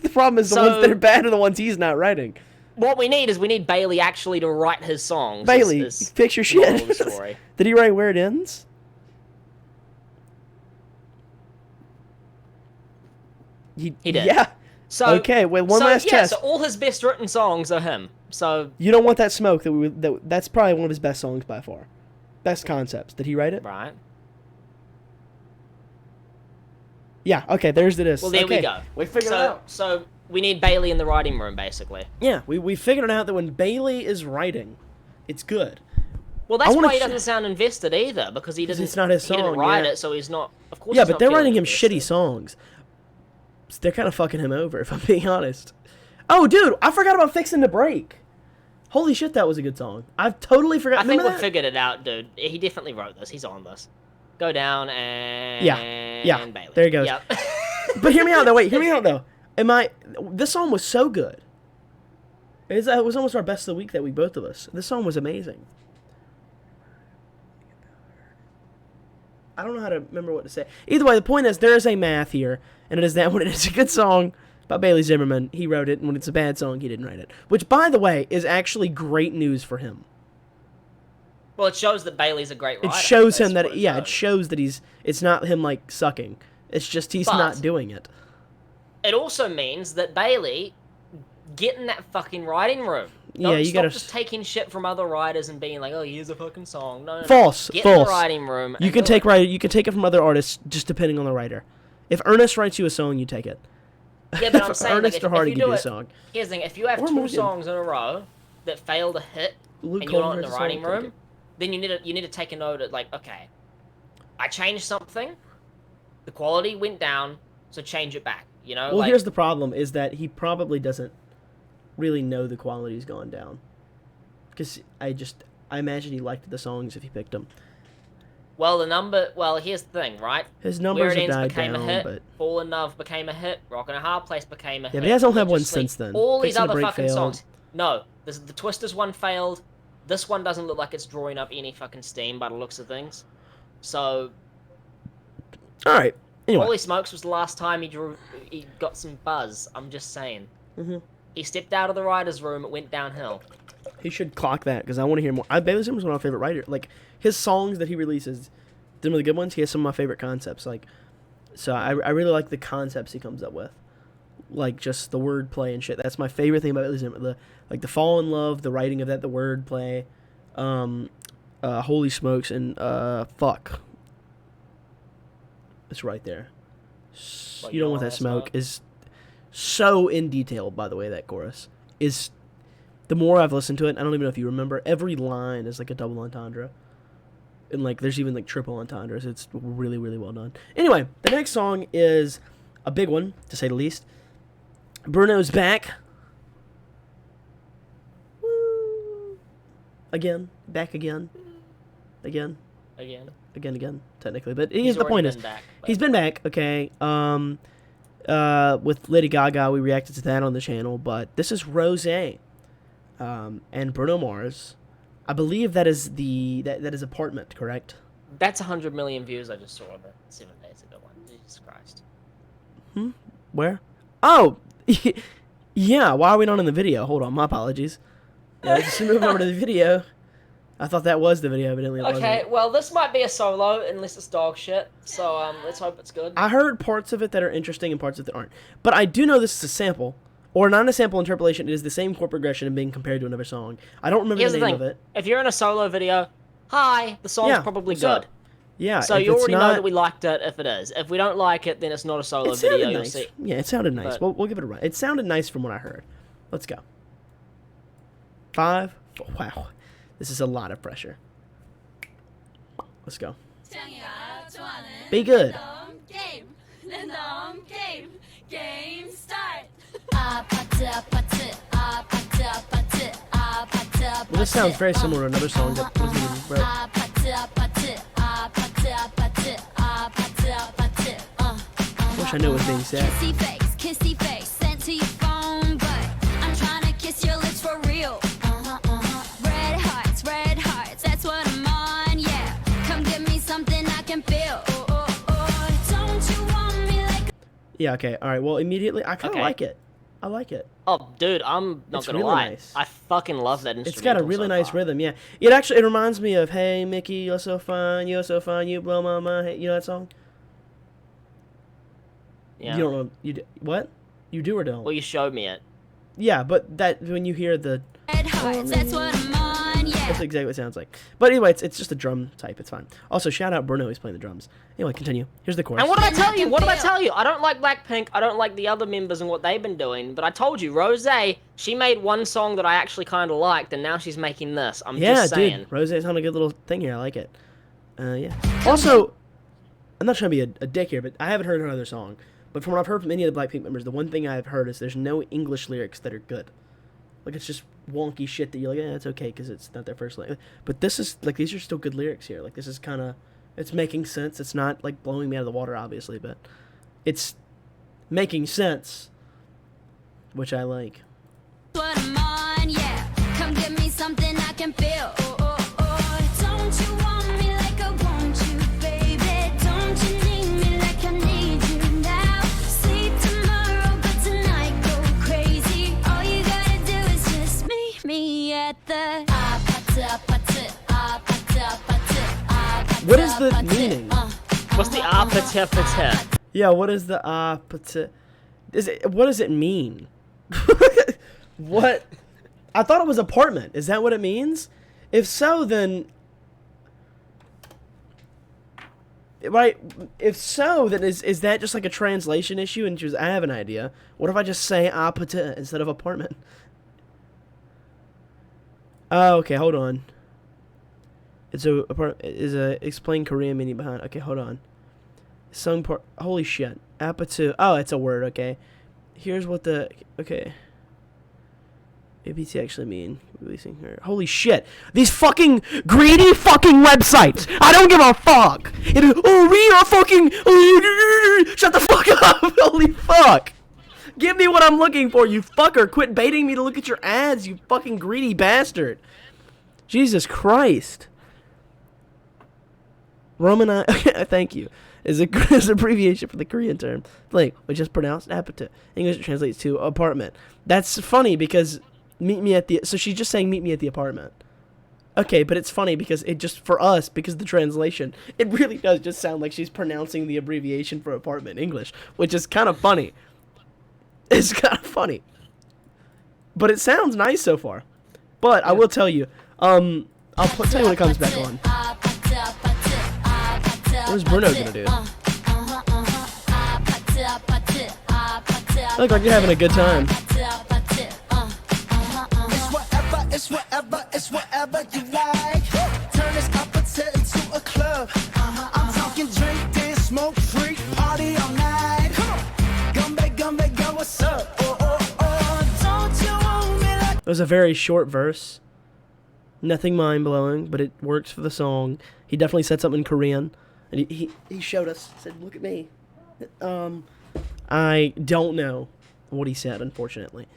The problem is the ones that are bad are the ones he's not writing. What we need is Bailey actually to write his songs. Bailey, fix your shit. Story. Did he write Where It Ends? He did. Yeah. So okay, well, one last test. So all his best written songs are him. So You Don't Want That Smoke. That's probably one of his best songs by far. Best concepts. Did he write it? Right. Yeah. Okay. There's the disc. Well, there we go. We figured it out. So we need Bailey in the writing room, basically. Yeah. We figured it out that when Bailey is writing, it's good. Well, that's why he doesn't sound invested either, because he didn't. It's not his He didn't song, write yeah. it, so he's not. Of course. Yeah, he's but not they're feeling writing him invested. shitty songs. So they're kind of fucking him over, if I'm being honest. Oh, dude, I forgot about Fixing to Break. Holy shit, that was a good song. I've totally forgot. I think we Remember that? figured it out, dude. He definitely wrote this. He's on this. Go down and Bailey. There he goes. Yep. But hear me out, though. Wait, hear me out, though. This song was so good. It was almost our best of the week that week, both of us. This song was amazing. I don't know how to remember what to say. Either way, the point is there is a math here, and it is that when it is a good song by Bailey Zimmerman, he wrote it, and when it's a bad song, he didn't write it. Which, by the way, is actually great news for him. Well, it shows that Bailey's a great writer. It shows him That's that, what it it shows that it's not him, like, sucking. It's just he's not doing it. It also means that Bailey, get in that fucking writing room. Yeah, you stop gotta just taking shit from other writers and being like, oh, here's a fucking song. No. False. Get False. in the writing room. You can take it from other artists just depending on the writer. If Ernest writes you a song, you take it. Yeah, but I'm saying Ernest or Hardy if you give do you a it, song. Here's the thing: if you have Or two Morgan. songs in a row that fail to hit, Luke and you're not Combs in the writes a writing song, take room, then you need to take a note of, like, okay, I changed something, the quality went down, so change it back. You know. Well, like, here's the problem: is that he probably doesn't really know the quality's gone down. Because I imagine he liked the songs if he picked them. Well, here's the thing, right? His numbers Where It have Ends died became down, a hit. but Fall in Love became a hit. Rock in a Hard Place became a hit. but he hasn't had one Religiously, since then. All these Fixing to other Break fucking failed. songs. No, the Twisters one failed. This one doesn't look like it's drawing up any fucking steam by the looks of things. So, all right. Anyway, Holy Smokes was the last time he got some buzz. I'm just saying. Mm-hmm. He stepped out of the writer's room. It went downhill. he should clock that because I want to hear more. Bailey Zimmerman's one of my favorite writers. Like his songs that he releases, some of the good ones. He has some of my favorite concepts. Like, so I really like the concepts he comes up with. Like just the wordplay and shit. That's my favorite thing about Bailey Zimmerman. The fall in love, the writing of that, the wordplay. Holy Smokes and fuck. It's right there. You Don't Want That Smoke is so in detail, by the way, that chorus is. The more I've listened to it, I don't even know if you remember, every line is like a double entendre. And like there's even like triple entendres. It's really, really well done. Anyway, the next song is a big one, to say the least. Bruno's back. Woo. Again. Back again. Again, technically. But the point is, he's been back, okay. With Lady Gaga, we reacted to that on the channel, but this is ROSÉ. And Bruno Mars. I believe that is that is Apartment, correct? That's 100 million views I just saw of it 7 days ago. Jesus Christ. Where? Oh, yeah. Why are we not in the video? Hold on, my apologies. Yeah, let's move over to the video. I thought that was the video, evidently it Okay, wasn't. well, this might be a solo, unless it's dog shit. So, let's hope it's good. I heard parts of it that are interesting and parts of it that aren't. But I do know this is a sample. Or not a sample interpolation, it is the same chord progression and being compared to another song. I don't remember Here's the name of it. If you're in a solo video, hi, the song's Yeah, probably what's good. up? Yeah, So if you it's already know not- that we liked it if it is. If we don't like it, then it's not a solo It sounded video, you'll nice. see. Yeah, it sounded nice. But- We'll give it a run. It sounded nice from what I heard. Let's go. 5. Wow. This is a lot of pressure. Let's go. Be good. Well, this sounds very similar to another song that was being wrote. Wish I knew what was being said. Kissy face, sent to your phone, but I'm trying to kiss your lips for real. Red hearts, that's what I'm on, yeah. Come give me something I can feel. Don't you want me like Yeah, okay. All right. Well, immediately, I kind of Okay. like it. I like it. Oh, dude, I'm not It's gonna really lie. nice. I fucking love that instrument. It's got a really nice rhythm, yeah. It reminds me of "Hey Mickey, you're so fine, you blow my mind." Hey, you know that song? Yeah. You don't know what? You do or don't? Well, you showed me it. Yeah, but that when you hear the red hearts, that's what I'm on, yeah. that's exactly what it sounds like. But anyway, it's just a drum type. It's fine. Also, shout out Bruno, he's playing the drums. Anyway, continue. Here's the chorus. And what did I tell you? What did I tell you? I don't like Blackpink. I don't like the other members and what they've been doing. But I told you, Rosé, she made one song that I actually kind of liked, and now she's making this. I'm just saying. Dude, Rosé's on a good little thing here. I like it. Yeah. Also, I'm not trying to be a dick here, but I haven't heard her other song. But from what I've heard from any of the Blackpink members, the one thing I've heard is there's no English lyrics that are good. Like, it's just wonky shit that you're like, it's okay because it's not their first language. But this is, like, these are still good lyrics here. Like, this is kind of, it's making sense. It's not, like, blowing me out of the water, obviously, but it's making sense, which I like. What I'm on, yeah. Come give me something I can feel. Don't you want me like I want you, baby? Don't you need me like I need you now? See tomorrow, but tonight go crazy. All you gotta do is just meet me at the. What is the meaning? What's the apatipata? Yeah, what is the what does it mean? What? I thought it was apartment. Is that what it means? If so, then right. If so, then is that just like a translation issue? And I have an idea. What if I just say apata instead of apartment? Oh, okay. Hold on. It's a explain Korean meaning behind. Okay, hold on. Sung part. Holy shit. Apatu. Oh, it's a word. Okay. Here's what the. Okay. APT actually mean releasing her. Holy shit. These fucking greedy fucking websites. I don't give a fuck. We are fucking. Shut the fuck up. Holy fuck. Give me what I'm looking for, you fucker. Quit baiting me to look at your ads, you fucking greedy bastard. Jesus Christ. Roman, thank you, is an abbreviation for the Korean term blank, which is pronounced apata. English translates to apartment. That's funny because meet me at the. So she's just saying meet me at the apartment. Okay, but it's funny because it just for us because of the translation, it really does just sound like she's pronouncing the abbreviation for apartment in English, which is kind of funny. It's kind of funny, but it sounds nice so far. But I will tell you, tell you when it comes back on. What is Bruno gonna do? Look like you're having a good time. It's whatever you like. Turn this opposite into a club. I'm talking drink, dance, smoke, freak, party all night. Gumbe, go, what's up? Don't you want me like. It was a very short verse. Nothing mind-blowing, but it works for the song. He definitely said something in Korean. And he showed us, said, look at me. I don't know what he said, unfortunately.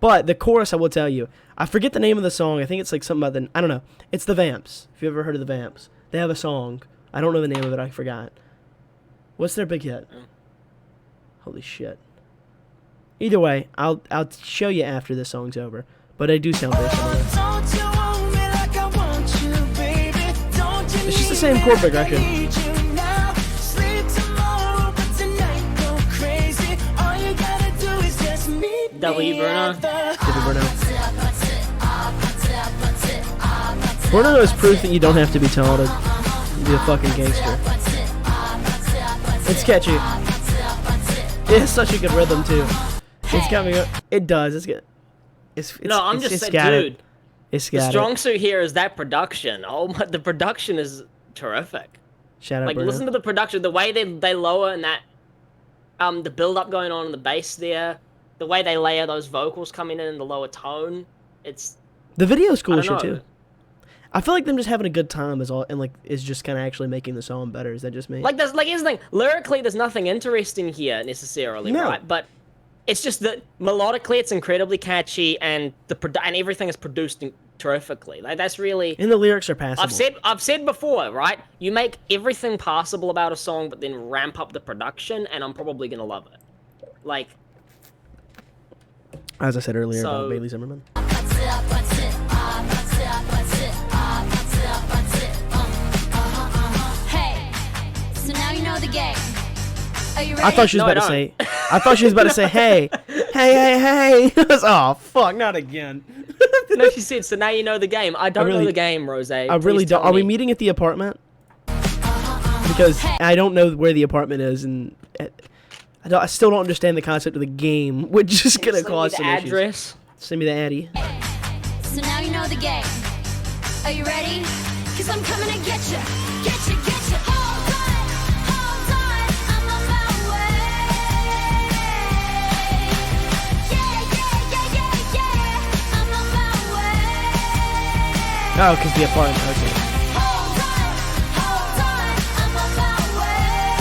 But the chorus, I will tell you. I forget the name of the song. I think it's like something about I don't know. It's the Vamps. If you've ever heard of the Vamps. They have a song. I don't know the name of it. I forgot. What's their big hit? Holy shit. Either way, I'll show you after this song's over. But I do sound very similar. Don't you want me like I want you? same chord progression. W Bruno. Bruno is proof that you don't have to be talented to be a fucking gangster. It's catchy. It has such a good rhythm too. It's got me. It does. It's good. No, I'm just saying, dude. The strong suit here is that production. Oh my, the production is terrific. Shout out, like, Bruno. listen to the production, the way they lower and that, the build up going on in the bass there, the way they layer those vocals coming in the lower tone. It's the video's cool I as don't shit know. too. I feel like them just having a good time is all, and like is just kind of actually making the song better. Is that just me? Like, here's the thing. Lyrically, there's nothing interesting here necessarily, No. right? But it's just that melodically, it's incredibly catchy, and and everything is produced terrifically. Like, that's really. And the lyrics are passable. I've said before, right? You make everything passable about a song, but then ramp up the production, and I'm probably gonna love it. Like, as I said earlier So- about Bailey Zimmerman. Hey, so now you know the game. Are you ready? I thought she was No, about I to don't. say. I thought she was about to say, "Hey, hey." Oh fuck, not again. no, she said. So now you know the game. I don't know the game, Rose. I really don't. Are we meeting at the apartment? Because I don't know where the apartment is, and I still don't understand the concept of the game, which is gonna cause some issues. address? Send me the addy. So now you know the game. Are you ready? Cause I'm coming to get you. Get you, get you. Hold on, I'm on my way. Yeah, I'm on my way. Oh, because the apartment. Okay. Hold on, I'm on my way.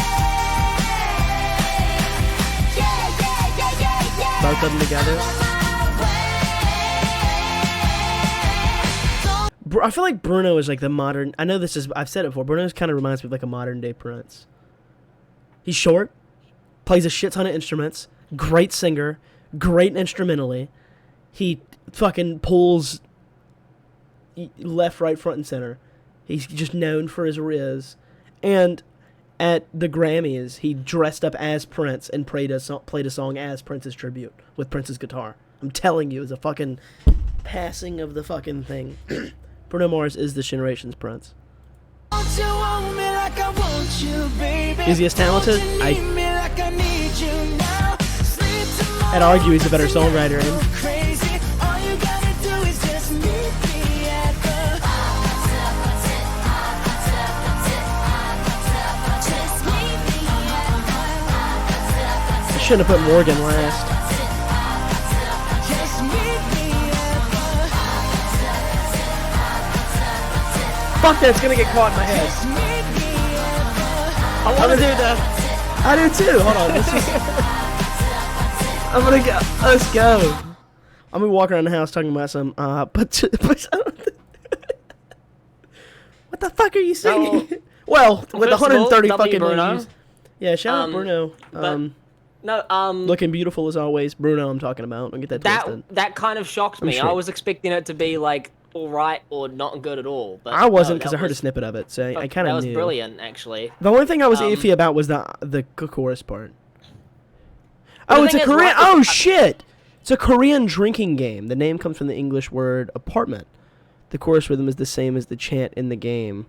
Yeah. Both of them together. I feel like Bruno is like the modern. I know this is. I've said it before. Bruno kind of reminds me of like a modern day Prince. He's short, plays a shit ton of instruments, great singer, great instrumentally. He fucking pulls left, right, front, and center. He's just known for his riz. And at the Grammys, he dressed up as Prince and played a song as Prince's tribute with Prince's guitar. I'm telling you, it's a fucking passing of the fucking thing. Bruno Mars is this generation's Prince. Is he as talented? I'd argue he's a better songwriter. I shouldn't have put Morgan last. Fuck that, it's gonna get caught in my head. I wanna do that. I do too. Hold on. I'm gonna go. Let's go. I'm gonna walk around the house talking about some, but what the fuck are you saying? Well, with 130 fucking views. Yeah, shout out Bruno. Looking beautiful as always. Bruno, I'm talking about. Don't get that twisted. That kind of shocked me. I'm sure. I was expecting it to be like all right or not good at all. But I wasn't, because that I heard a was- snippet of it, so I kind That of was knew. brilliant, actually. The only thing I was iffy about was the chorus part. Well, Oh, the it's a thing is, Korean. right, Oh shit! It's a Korean drinking game. The name comes from the English word apartment. The chorus rhythm is the same as the chant in the game,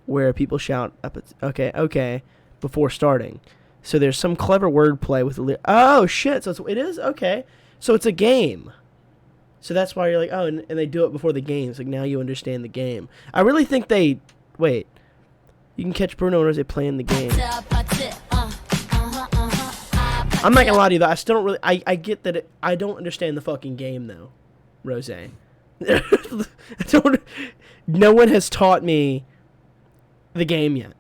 where people shout up. Okay, before starting. So there's some clever wordplay with the. Oh shit! So it is okay. So it's a game. So that's why you're like, oh, and they do it before the game. So like, now you understand the game. I really think they wait. You can catch Bruno and Rose playing the game. I'm not gonna lie to you though. I still don't really. I get that. I don't understand the fucking game though, Rose. I don't. No one has taught me the game yet.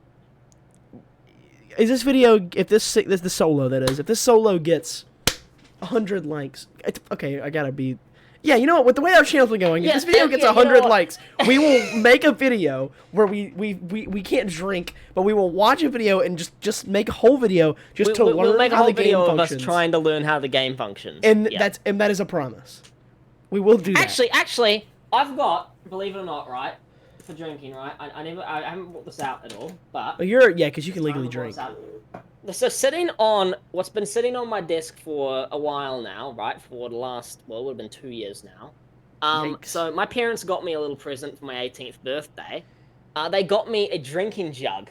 Is this video? If this the solo that is. If this solo gets 100 likes, okay. I gotta be. Yeah, you know what? With the way our channel's been going, if this video gets 100 likes, we will make a video where we can't drink, but we will watch a video and just make a whole video to learn we'll make a how whole the game video of functions. us trying to learn how the game functions. And Yeah. that is a promise. We will do that. Actually, I've got, believe it or not, right? for drinking, right? I haven't brought this out at all, but... Oh, yeah, because you can legally drink. So what's been sitting on my desk for a while now, right? For the last, well, it would have been 2 years now. So my parents got me a little present for my 18th birthday. They got me a drinking jug.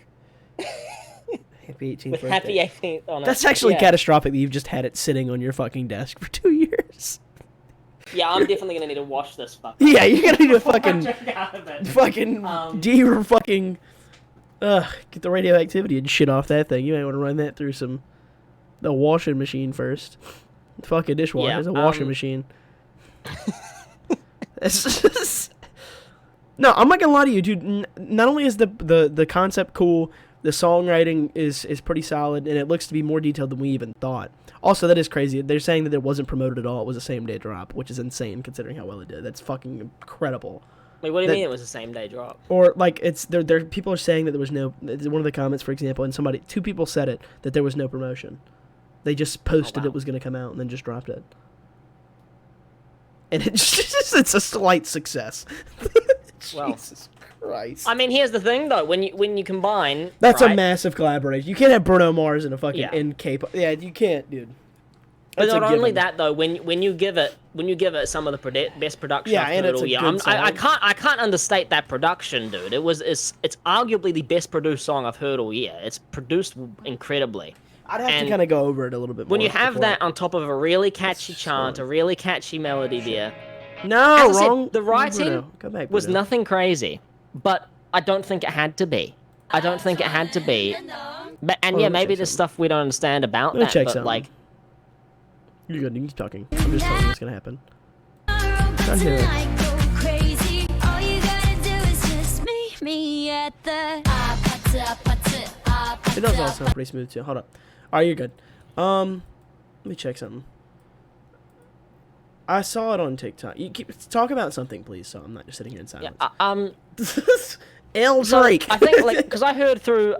Happy 18th birthday. Happy 18th on it. That's actually catastrophic that you've just had it sitting on your fucking desk for 2 years. Yeah, I'm definitely gonna need to wash this fucker. Yeah, you're gonna need to fucking get the radioactivity and shit off that thing. You might want to run that through the washing machine first. Fuck a dishwasher, Yeah, it's a washing machine. No, I'm not gonna lie to you, dude. Not only is the concept cool, the songwriting is pretty solid, and it looks to be more detailed than we even thought. Also, that is crazy. They're saying that it wasn't promoted at all. It was a same-day drop, which is insane considering how well it did. That's fucking incredible. Wait, what do you mean it was a same-day drop? Or, like, there people are saying that there was no... One of the comments, for example, and two people said it, that there was no promotion. They just posted it was going to come out and then just dropped it. And it's a slight success. Well, Jesus Christ. I mean, here's the thing, though. When you combine... That's right? a massive collaboration. You can't have Bruno Mars and a fucking Yeah. K-pop. Yeah, you can't, dude. But That's not a only given. that though, when you give it some of the best production, Yeah, I've and heard it's all a year. good I song. can't understate that production, dude. It's arguably the best produced song I've heard all year. It's produced incredibly. I'd have to kind of go over it a little bit more. When you have before- that on top of a really catchy chant, a really catchy melody there. No, As I said, wrong. the writing Bruno. Go back, was Bruno. nothing crazy, but I don't think it had to be. But Hold and on, yeah, let me maybe check there's stuff we don't understand about Let me that, check but something. like. You're good. You can keep talking. I'm just telling you what's gonna happen. Trying to hear it. It does all sound pretty smooth too. Hold up. Alright, you're good. Let me check something. I saw it on TikTok. You talk about something, please, so I'm not just sitting here in silence. L Drake. I think because I heard through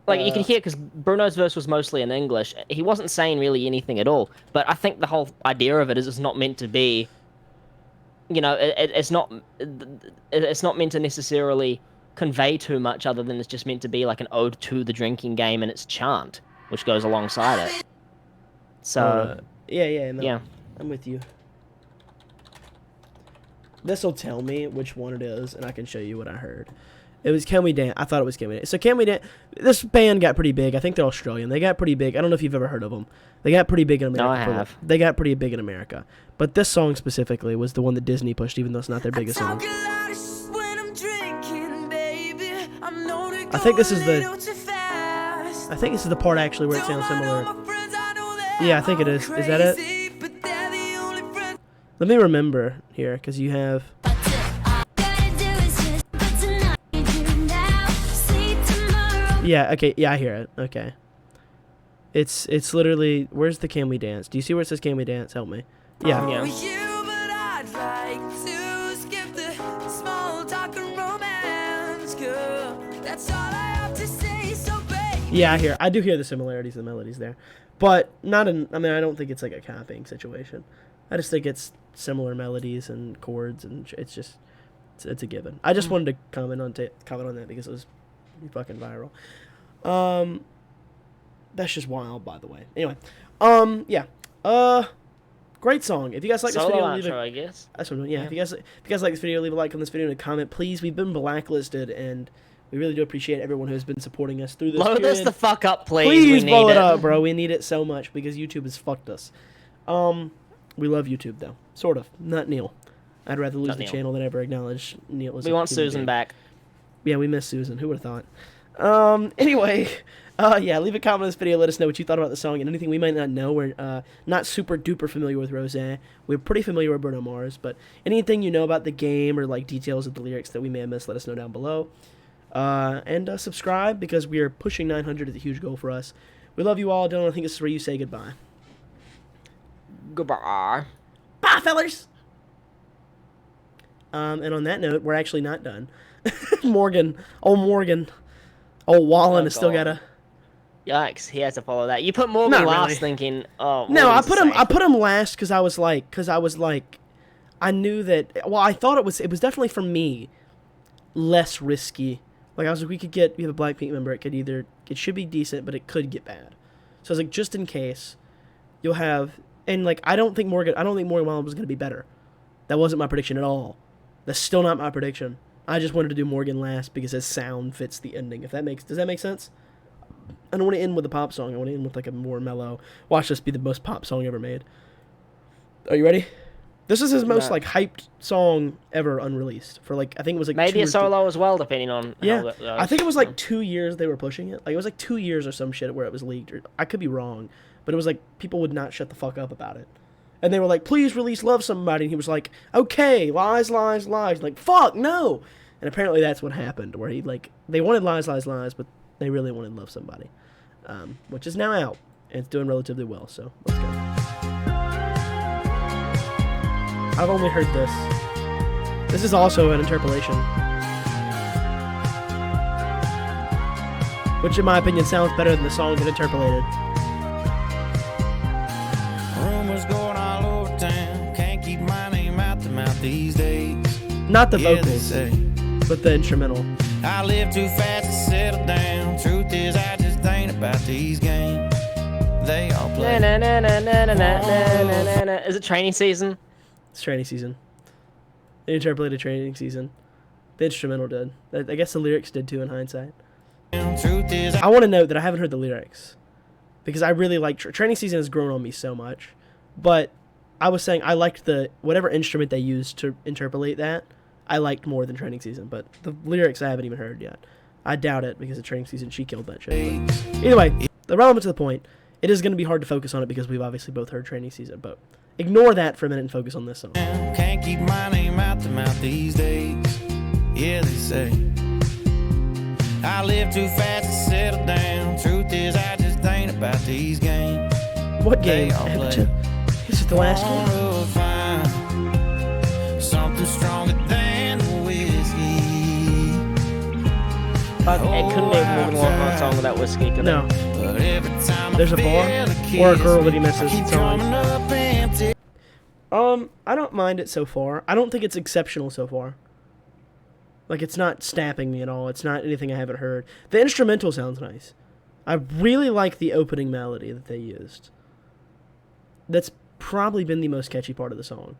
you can hear because Bruno's verse was mostly in English. He wasn't saying really anything at all. But I think the whole idea of it is it's not meant to be. You know, it's not meant to necessarily convey too much other than it's just meant to be like an ode to the drinking game and its chant, which goes alongside it. So yeah, I'm with you. This will tell me which one it is, and I can show you what I heard. It was Can We Dance. I thought it was Can We Dance. So Can We Dance, this band got pretty big. I think they're Australian. They got pretty big. I don't know if you've ever heard of them. They got pretty big in America. No, I have. They got pretty big in America. But this song specifically was the one that Disney pushed, even though it's not their biggest song. I think this is the part actually where it sounds similar. Yeah, I think it is. Is that it? Let me remember here, because you have... Yeah, okay, yeah, I hear it. Okay. It's literally... Where's the Can We Dance? Do you see where it says Can We Dance? Help me. Yeah. Yeah, I do hear the similarities in the melodies there. But not in... I mean, I don't think it's like a copying situation. I just think it's similar melodies and chords, and it's just... It's a given. I just wanted to comment on that because it was fucking viral. That's just wild, by the way. Anyway, yeah. Great song. If you guys like this video, leave I guess. That's what I'm doing. Yeah. If you guys like this video, leave a like on this video and a comment, please. We've been blacklisted, and we really do appreciate everyone who has been supporting us through this. Blow this the fuck up, please. Please we blow need it up, bro. We need it so much because YouTube has fucked us. We love YouTube though, sort of. Not Neil. I'd rather lose the channel than ever acknowledge Neil. We want Susan back. Yeah, we miss Susan. Who would have thought? Anyway, yeah, leave a comment on this video. Let us know what you thought about the song and anything we might not know. We're not super duper familiar with ROSÉ. We're pretty familiar with Bruno Mars, but anything you know about the game or like details of the lyrics that we may have missed, let us know down below. And subscribe because we are pushing 900. It's a huge goal for us. We love you all. Dylan, I think this is where you say goodbye. Goodbye. Bye, fellers. And on that note, we're actually not done. Morgan. Oh, Wallen has still gotta. Yikes! He has to follow that. You put Morgan Not last, really. thinking, oh. No, I Morgan's put him last because I was like, I knew that. Well, I thought it was definitely for me. less risky. Like I was like, we have a Blackpink member. It should be decent, but it could get bad. So I was like, just in case, you'll have, and like I don't think Morgan Wallen was going to be better. That wasn't my prediction at all. That's still not my prediction. I just wanted to do Morgan last because his sound fits the ending. Does that make sense? I don't want to end with a pop song. I want to end with like a more mellow. Watch this be the most pop song ever made. Are you ready? This is his most like hyped song ever unreleased for like I think it was like maybe a solo as well, depending on how that goes. I think it was like 2 years they were pushing it. Like it was like 2 years or some shit where it was leaked. Or, I could be wrong, but it was like people would not shut the fuck up about it, and they were like, "Please release Love Somebody," and he was like, "Okay, lies, lies, lies." Like fuck no, and apparently that's what happened. Where he like they wanted lies, lies, lies, but they really wanted Love Somebody, which is now out and it's doing relatively well. So let's go. I've only heard this. This is also an interpolation. Which in my opinion sounds better than the song that interpolated. Rumors going all over town. Can't keep my name out the mouth these days. Not the vocals, but the instrumental. I live too fast to settle down. Truth is I just ain't about these games. They all play. Is it training season? It's training season. They interpolated training season. The instrumental did. I guess the lyrics did too in hindsight. I want to note that I haven't heard the lyrics because I really like training season has grown on me so much. But I was saying I liked the whatever instrument they used to interpolate that. I liked more than training season, but the lyrics I haven't even heard yet. I doubt it because of training season she killed that shit. But either way, the relevant to the point. It is going to be hard to focus on it because we've obviously both heard training season, but ignore that for a minute and focus on this song. Can't keep my name out the mouth these days. Yeah, they say I live too fast to settle down. Truth is I just ain't about these games. What game? Is it the last game? Something stronger than whiskey. It couldn't be a Morgan Wallen song without whiskey, could No. it? There's a bar or a girl that he misses. It's always... I don't mind it so far. I don't think it's exceptional so far. Like, it's not snapping me at all. It's not anything I haven't heard. The instrumental sounds nice. I really like the opening melody that they used. That's probably been the most catchy part of the song.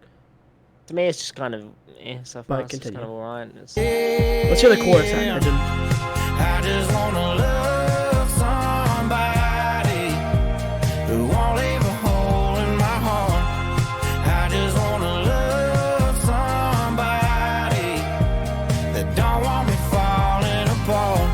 To me, it's just kind of so far. But It's just kind of alright. Let's hear the chorus. I just wanna love somebody who won't leave a hole in my heart. I just wanna love somebody that don't want me falling apart.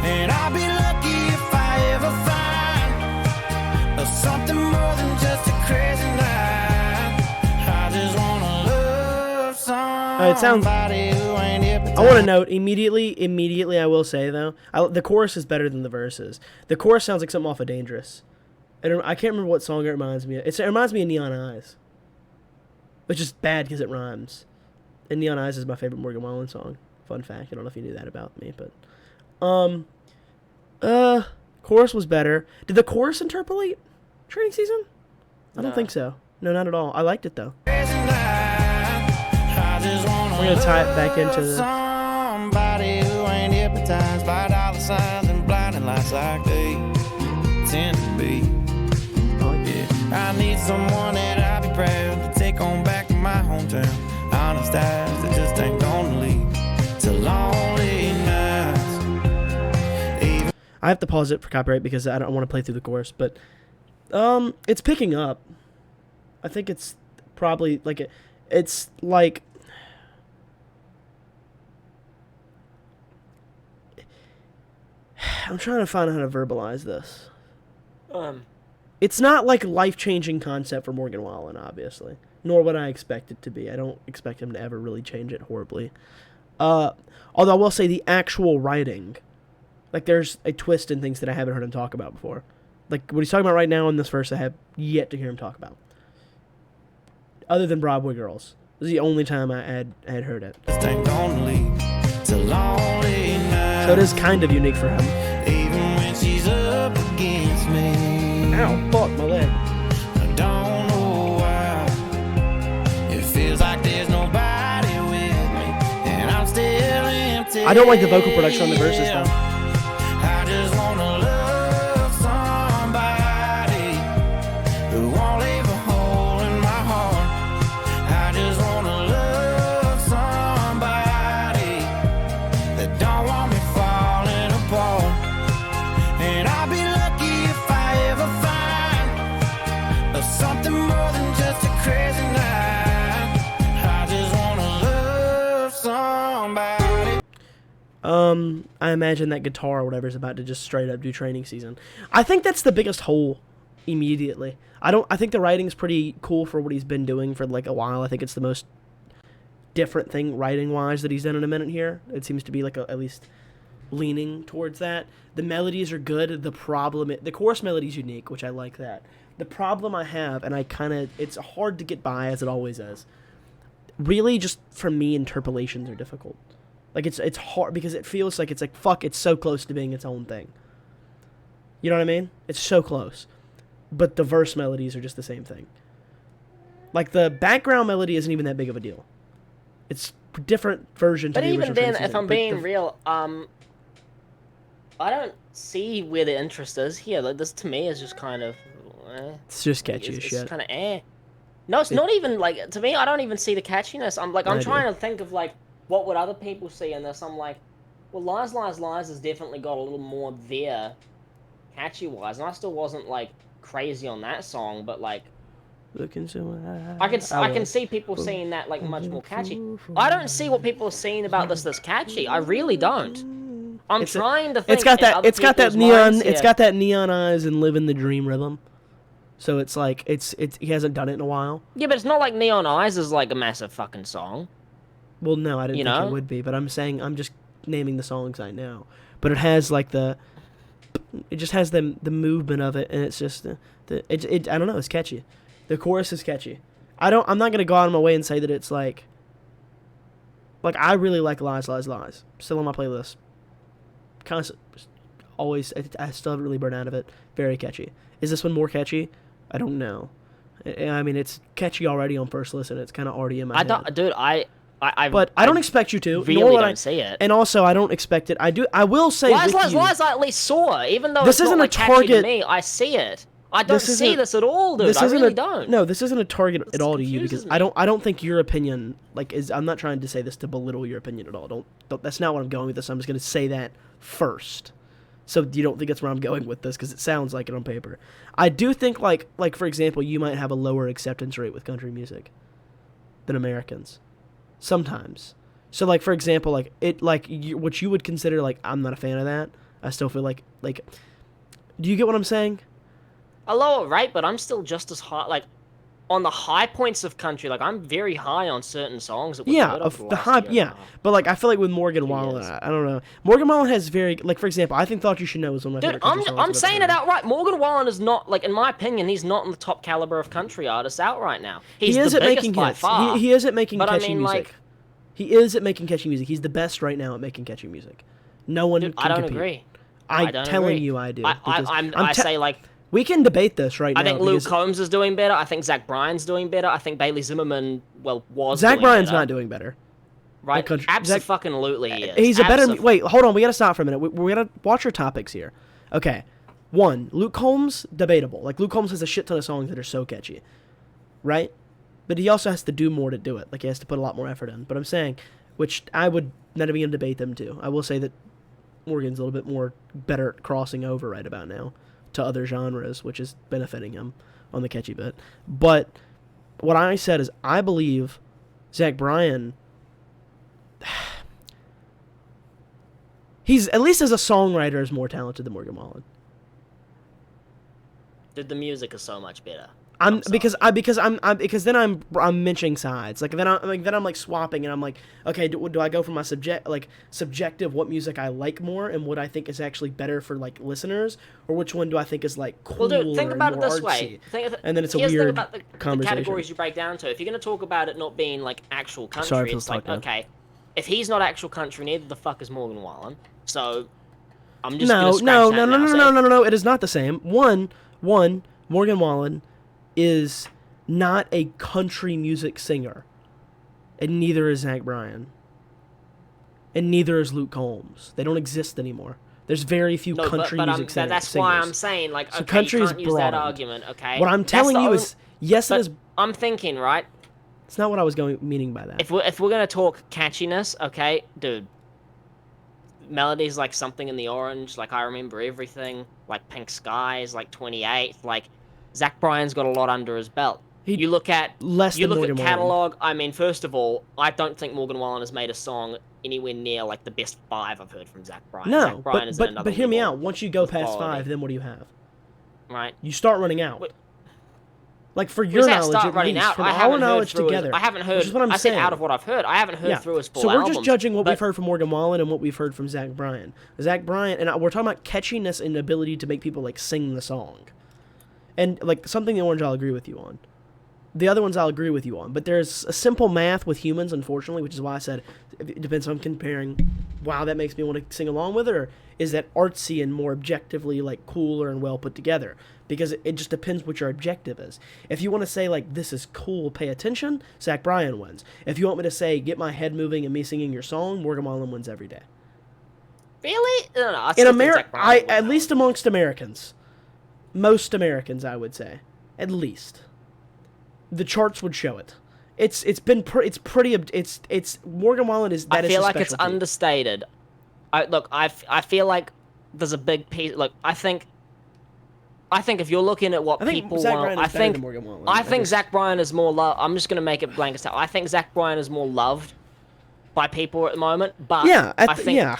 And I'll be lucky if I ever find something more than just a crazy night. I just wanna love somebody it sounds... who ain't hypnotized. I want to note immediately I will say though, the chorus is better than the verses. The chorus sounds like something off of Dangerous. I can't remember what song it reminds me of. It reminds me of Neon Eyes, which is bad because it rhymes. And Neon Eyes is my favorite Morgan Wallen song. Fun fact. I don't know if you knew that about me, but chorus was better. Did the chorus interpolate training season? I don't think so. No, not at all. I liked it though. We're gonna tie it back into the... Somebody who ain't hypnotized by dollar signs and blinding lights like they tend to be. Oh yeah, I need someone that I'll be proud to take on back to my hometown. Honest eyes that just ain't gonna leave to lonely nights. I have to pause it for copyright because I don't want to play through the chorus, but it's picking up. I think it's probably like it's like. I'm trying to find out how to verbalize this. It's not like a life-changing concept for Morgan Wallen, obviously. Nor would I expect it to be. I don't expect him to ever really change it horribly. Although I will say the actual writing, like there's a twist in things that I haven't heard him talk about before. Like what he's talking about right now in this verse I have yet to hear him talk about. Other than Broadway Girls. This is the only time I had heard it. So it is kind of unique for him. Even when she's up against me. Ow, fuck, my leg. I don't know why. It feels like there's nobody with me. And I'm still in I don't like the vocal production on the verses though. I just wanna love somebody who won't leave a hole in my heart. I just wanna love somebody that don't want me falling apart. And I'll be lucky if I ever find something more than just a crazy night. I just wanna love somebody. I imagine that guitar or whatever is about to just straight up do training season. I think that's the biggest hole immediately. I think the writing's pretty cool for what he's been doing for like a while. I think it's the most different thing writing wise that he's done in a minute here. It seems to be like at least leaning towards that. The melodies are good. The chorus melody's unique, which I like that. The problem I have, and it's hard to get by as it always is. Really, just for me, interpolations are difficult. Like it's hard because it feels like it's so close to being its own thing. You know what I mean? It's so close. But the verse melodies are just the same thing. Like the background melody isn't even that big of a deal. It's a different version to But the even original then, training if season. I'm being real, I don't see where the interest is here. Like, this to me is just kind of. It's just catchy as shit. It's kind of No, it's not even like to me. I don't even see the catchiness. I'm trying to think of like what would other people see in this. I'm like, well, Lies, Lies, Lies has definitely got a little more there, catchy wise, and I still wasn't like crazy on that song, but like. I can see people seeing that like much more catchy. I don't see what people are saying about this that's catchy. I really don't. I'm trying to think. It's got that neon. It's got that neon eyes and living the dream rhythm. So it's like he hasn't done it in a while. Yeah, but it's not like Neon Eyes is like a massive fucking song. Well, no, I didn't think it would be, but I'm just naming the songs I know. But it has like it just has the movement of it, and it's just I don't know, it's catchy. The chorus is catchy. I'm not gonna go out of my way and say that it's like I really like Lies, Lies, Lies. Still on my playlist. Constant, always. I still haven't really burned out of it. Very catchy. Is this one more catchy? I don't know. I mean, it's catchy already on first listen. It's kind of already in my head. But I don't expect you to. Really don't see it. And also, I don't expect it. I will say Lies, I at least saw. Even though this it's isn't not a target catchy to me, I see it. I don't see this at all, dude. I really don't. No, this isn't a target at all to you because I don't think your opinion is. I'm not trying to say this to belittle your opinion at all. Don't. That's not what I'm going with this. I'm just going to say that first. So you don't think that's where I'm going with this because it sounds like it on paper. I do think like for example, you might have a lower acceptance rate with country music than Americans. Sometimes. So like for example, what you would consider like I'm not a fan of that. I still feel like do you get what I'm saying? A lower rate, but I'm still just as high. Like on the high points of country, like I'm very high on certain songs. That The high, but like I feel like with Morgan Wallen, I don't know. Morgan Wallen has very for example, I think Thought You Should Know is one of my favorite country songs. I'm saying it outright. Morgan Wallen is not like, in my opinion, he's not in the top caliber of country artists out right now. He isn't making by far. He isn't making catchy music. Like, he is at making catchy music. He's the best right now at making catchy music. No one can compete. I don't agree. I'm telling you, I do. I say like. We can debate this right now. I think Luke Combs is doing better. I think Zach Bryan's doing better. I think Bailey Zimmerman, was Zach doing Bryan's better. not doing better. Right? Absolutely he is. He's a better... Wait, hold on. We got to stop for a minute. We got to watch our topics here. Okay. 1, Luke Combs, debatable. Like, Luke Combs has a shit ton of songs that are so catchy. Right? But he also has to do more to do it. Like, he has to put a lot more effort in. But I'm saying, which I would not even debate them too. I will say that Morgan's a little bit more better at crossing over right about now to other genres, which is benefiting him on the catchy bit. But what I said is I believe Zach Bryan, he's, at least as a songwriter, is more talented than Morgan Wallen. Dude, the music is so much better. Because then I'm mentioning sides. Like then I'm like swapping, and I'm like, okay, do I go for my subjective what music I like more and what I think is actually better for like listeners, or which one do I think is like cooler? Well, dude, think about and it more this way. And then it's a weird about the conversation. categories you break down to. If you're going to talk about it not being like actual country, it's like, okay, if he's not actual country, neither the fuck is Morgan Wallen. So I'm just no. It is not the same. One, Morgan Wallen is not a country music singer, and neither is Zach Bryan. and neither is Luke Combs. They don't exist anymore. There's very few country music singers. That's why I'm saying, like, So okay, country you is can't use that broadened. argument, okay? What I'm That's telling the you only- is, yes, it but is. I'm thinking, right? It's not what I was meaning by that. If we're gonna talk catchiness, okay, dude. Melodies like Something in the Orange, like I Remember Everything, like Pink Skies, like 28, like Zach Bryan's got a lot under his belt. You look at Morgan catalog. I mean, first of all, I don't think Morgan Wallen has made a song anywhere near like the best 5 I've heard from Zach Bryan. No, Zach Bryan is at another but hear me level out. Once you go of past quality. 5, then what do you have? Right. You start running out. Like, for What your does that knowledge, start at running least, out? from I our haven't heard knowledge through together. I haven't heard. Which is what I'm I saying. said out of what I've heard. I haven't heard through his full So we're albums, just judging what but- we've heard from Morgan Wallen and what we've heard from Zach Bryan. Zach Bryan, and we're talking about catchiness and ability to make people, like, sing the song. And, like, Something in the Orange I'll agree with you on. The other ones I'll agree with you on. But there's a simple math with humans, unfortunately, which is why I said it depends on comparing, wow, that makes me want to sing along with it, or is that artsy and more objectively, like, cooler and well put together? Because it just depends what your objective is. If you want to say, like, this is cool, pay attention, Zach Bryan wins. If you want me to say, get my head moving and me singing your song, Morgan Wallen wins every day. Really? No, I In still think America, Zach Bryan wins. at least amongst Americans, most Americans, I would say, at least, the charts would show it. It's Morgan Wallen is that I is feel his like it's specialty. understated. I feel like there's a big piece. Look, I think if you're looking at what I think people Zach want, Bryan is better than Morgan Wallen. I think Zach Bryan is more loved. I'm just gonna make it blanket style. I think Zach Bryan is more loved by people at the moment, but Yeah, I think yeah.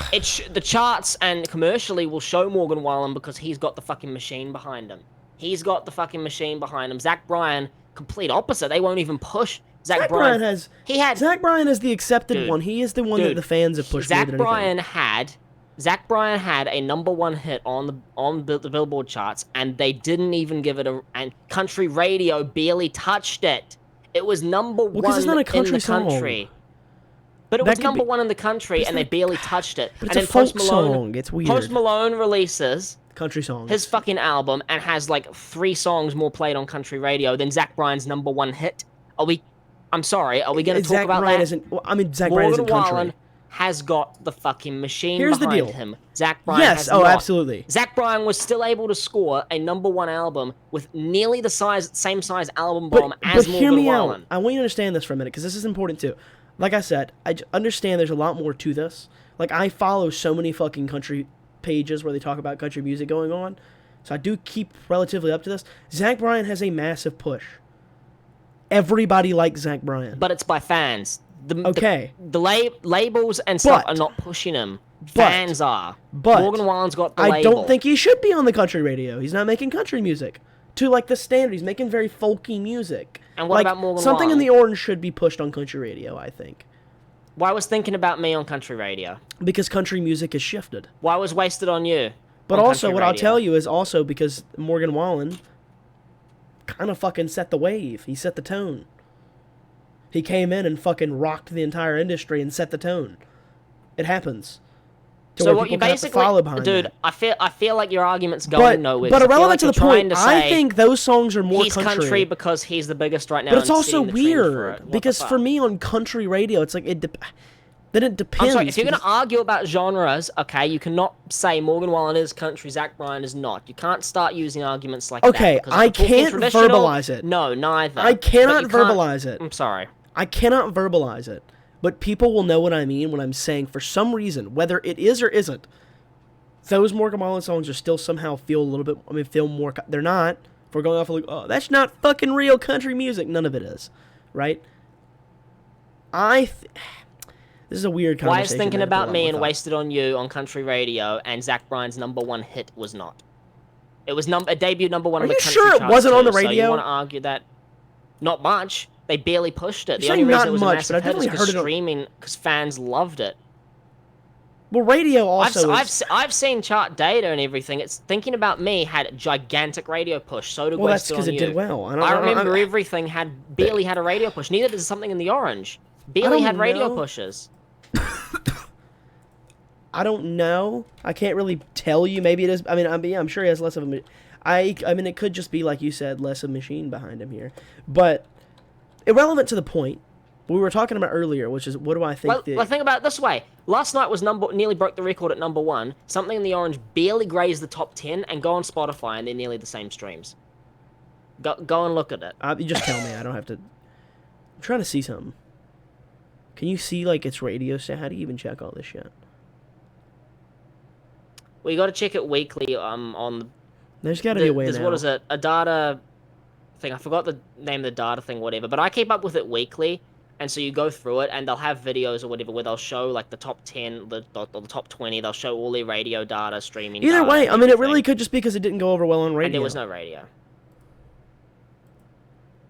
the charts and commercially will show Morgan Wallen because he's got the fucking machine behind him. He's got the fucking machine behind him. Zach Bryan, complete opposite. They won't even push Zach Bryan. Zach Bryan is the accepted one. He is the one that the fans have pushed more Zach than anything. Zach Bryan had a #1 hit on the Billboard charts, and they didn't even give it and country radio barely touched it. It was number one 'cause it's not a in country the song. country. But it That was could number be- one in the country, and they barely touched it. But And it's a then Post folk Malone, song. It's weird. Post Malone releases Country song. his fucking album and has like 3 songs more played on country radio than Zach Bryan's #1 hit. I'm sorry, are we going to talk Zach about Bryan that? isn't. Well, I mean, Zach Bryan Morgan isn't country. Wallen has got the fucking machine Here's the behind deal. him. Zach Bryan Yes, has oh, not. absolutely. Zach Bryan was still able to score a #1 album with nearly the same size album But, bomb as hear Morgan me Wallen. out. I want you to understand this for a minute because this is important too. Like I said, understand there's a lot more to this. Like, I follow so many fucking country pages where they talk about country music going on, so I do keep relatively up to this. Zach Bryan has a massive push. Everybody likes Zach Bryan. But it's by fans. Okay. The labels and stuff are not pushing him. Fans are. But Morgan Wallen's got the I label. don't think he should be on the country radio. He's not making country music to like the standard. He's making very folky music. And what like, about Morgan Something in Wallen? the Orange should be pushed on country radio, I think. Why was Thinking About Me on country radio? Because country music has shifted. Why was Wasted on You? But on also, country what I'll radio? tell you is also because Morgan Wallen kind of fucking set the wave. He set the tone. He came in and fucking rocked the entire industry and set the tone. It happens. To So where what people you kinda have to basically, follow behind dude, that. I feel like your argument's going nowhere. But 'cause I feel irrelevant like to the you're trying point, to I say think those songs are more he's country. because he's the biggest right now. But it's and also setting the trend for weird it. What because the for fuck? me on country radio, it's like then it depends. I'm sorry, if you're going to because- argue about genres, okay, you cannot say Morgan Wallen is country, Zach Bryan is not. You can't start using arguments like Okay, that. because if I we're talking can't traditional, verbalize it. No, neither. I cannot But you can't- verbalize it. I'm sorry. I cannot verbalize it, but people will know what I mean when I'm saying for some reason, whether it is or isn't, those Morgan Wallen songs are still somehow feel a little bit, feel more, they're not. If we're going off of like, oh, that's not fucking real country music, none of it is, right? This is a weird conversation. Why is Thinking that I About put Me on and with Wasted on You on country radio and Zach Bryan's #1 hit was not? It was a debut #1 Are on the you country sure it charts wasn't on too, the So radio? you want to argue that? Not much. They barely pushed it. The You're only saying reason not it was a much, massive but I've hit is definitely because heard it on- streaming, because fans loved it. Well, radio also I've seen chart data and everything. It's Thinking About Me had a gigantic radio push. So did Well, that's Wasted on 'cause it You. did well. I remember everything barely had a radio push. Neither did Something in the Orange. Barely had radio pushes. I don't know. I can't really tell you. Maybe it is. I mean, I'm sure he has less of a. I mean, it could just be like you said, less of a machine behind him here. But irrelevant to the point, we were talking about earlier, which is what do I think? Well, think about it this way. Last night was nearly broke the record at number 1. Something in the Orange barely grazed the top 10, and go on Spotify, and they're nearly the same streams. Go and look at it. You just tell me. I don't have to. I'm trying to see something. Can you see like its radio stat? How do you even check all this shit? Well, you got to check it weekly. On there's got to be a way now. What is it? A data thing. I forgot the name of the data thing. Whatever. But I keep up with it weekly. And so you go through it, and they'll have videos or whatever where they'll show like the top 10, the top 20. They'll show all their radio data, streaming. Either data, way, I mean, it really could just be because it didn't go over well on radio. And there was no radio.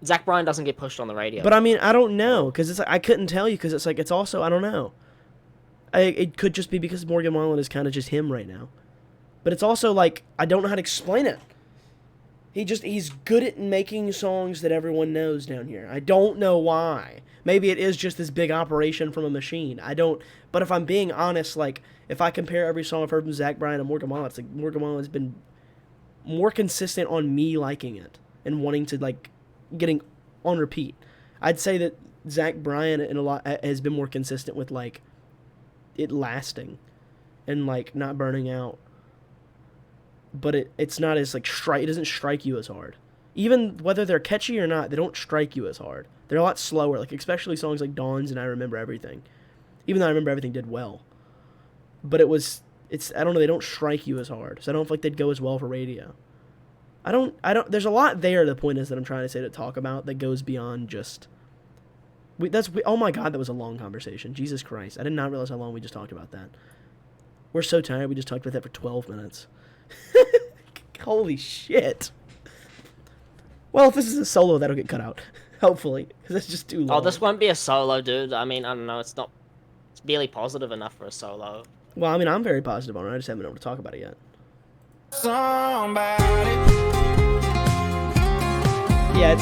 Zach Bryan doesn't get pushed on the radio. But I mean, I don't know because it's like, I couldn't tell you because it's like it's also I don't know. It could just be because Morgan Wallen is kind of just him right now. But it's also like I don't know how to explain it. He's good at making songs that everyone knows down here. I don't know why. Maybe it is just this big operation from a machine. But if I'm being honest, like, if I compare every song I've heard from Zach Bryan and Morgan Wallen, it's like Morgan Wallen has been more consistent on me liking it and wanting to, like, getting on repeat. I'd say that Zach Bryan in a lot has been more consistent with, like, it lasting and, like, not burning out. But it's not as, like, it doesn't strike you as hard. Even whether they're catchy or not, they don't strike you as hard. They're a lot slower, like especially songs like Dawn's and I Remember Everything. Even though I Remember Everything did well. But I don't know, they don't strike you as hard. So I don't feel like they'd go as well for radio. There's a lot there, the point is that I'm trying to say to talk about that goes beyond just... oh my god, that was a long conversation. Jesus Christ. I did not realize how long we just talked about that. We're so tired, we just talked about that for 12 minutes. Holy shit. Well, if this is a solo, that'll get cut out. Hopefully, because it's just too long. Oh, this won't be a solo, dude. I mean, I don't know. It's barely positive enough for a solo. Well, I mean, I'm very positive on it. I just haven't been able to talk about it yet. Yeah,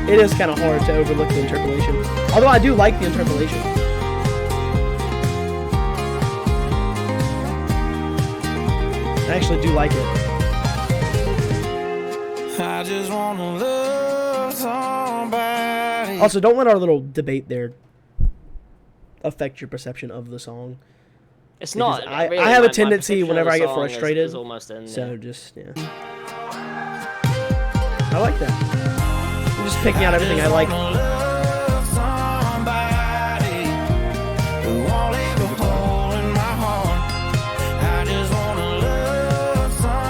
it is kind of hard to overlook the interpolation. Although I do like the interpolation. I actually do like it. I just wanna love somebody. Also, don't let our little debate there affect your perception of the song. It's because not. I Really, have a my tendency perception whenever of I the get song frustrated. is almost in So there. just, yeah. I like that. I'm just picking out everything I like.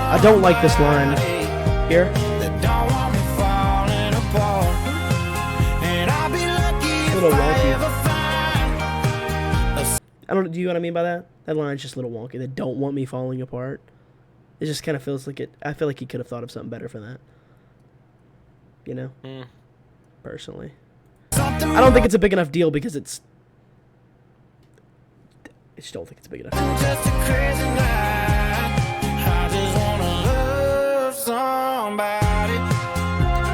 I don't like this line here. A little wonky. Do you know what I mean by that? That line's just a little wonky. They don't want me falling apart. It just kind of feels like it. I feel like he could have thought of something better for that. You know? Personally. I don't think it's a big enough deal because it's... I just don't think it's a big enough deal. Just a crazy night. I just wanna love somebody.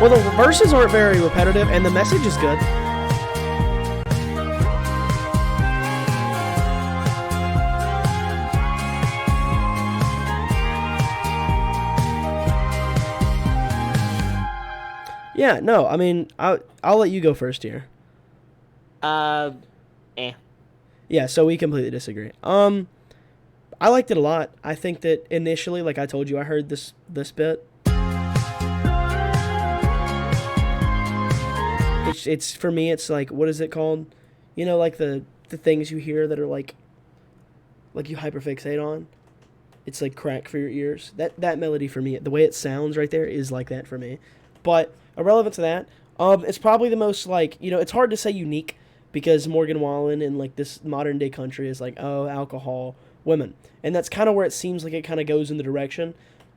Well, the verses aren't very repetitive, and the message is good. Yeah, no, I mean, I'll let you go first here. Eh. Yeah, so we completely disagree. I liked it a lot. I think that initially, like I told you, I heard this bit. It's for me, it's like, what is it called? You know, like the things you hear that are like you hyperfixate on. It's like crack for your ears. That melody for me, the way it sounds right there is like that for me. But irrelevant to that, it's probably the most like, you know, it's hard to say unique because Morgan Wallen in like this modern day country is like, oh, alcohol, women. And that's kind of where it seems like it kind of goes in the direction.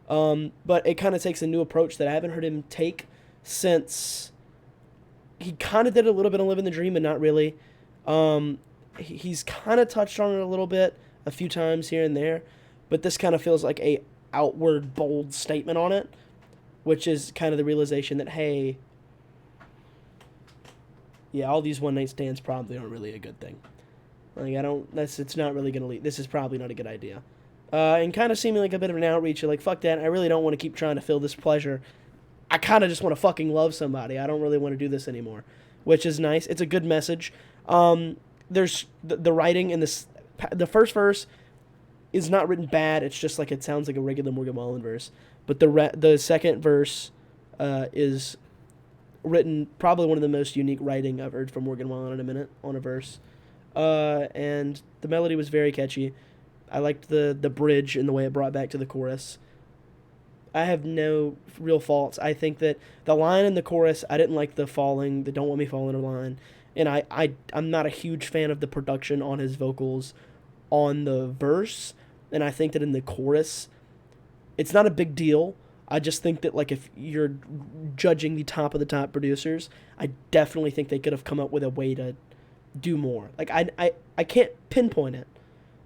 But it kind of takes a new approach that I haven't heard him take since he kind of did a little bit of Living the Dream, but not really. He's kind of touched on it a little bit a few times here and there, but this kind of feels like a outward bold statement on it, which is kind of the realization that, hey, yeah, all these one-night stands probably aren't really a good thing. Like, it's not really going to lead. This is probably not a good idea. And kind of seeming like a bit of an outreach. You're like, fuck that. I really don't want to keep trying to feel this pleasure. I kind of just want to fucking love somebody. I don't really want to do this anymore. which is nice. It's a good message. There's the writing in this. The first verse is not written bad. It's just like it sounds like a regular Morgan Wallen verse. But the second verse is written probably one of the most unique writing I've heard from Morgan Wallen in a minute on a verse. And the melody was very catchy. I liked the bridge and the way it brought back to the chorus. I have no real faults. I think that the line in the chorus, I didn't like the don't want me falling line. And I'm not a huge fan of the production on his vocals on the verse. And I think that in the chorus, it's not a big deal. I just think that, like, if you're judging the top of the top producers, I definitely think they could have come up with a way to do more. Like, I can't pinpoint it,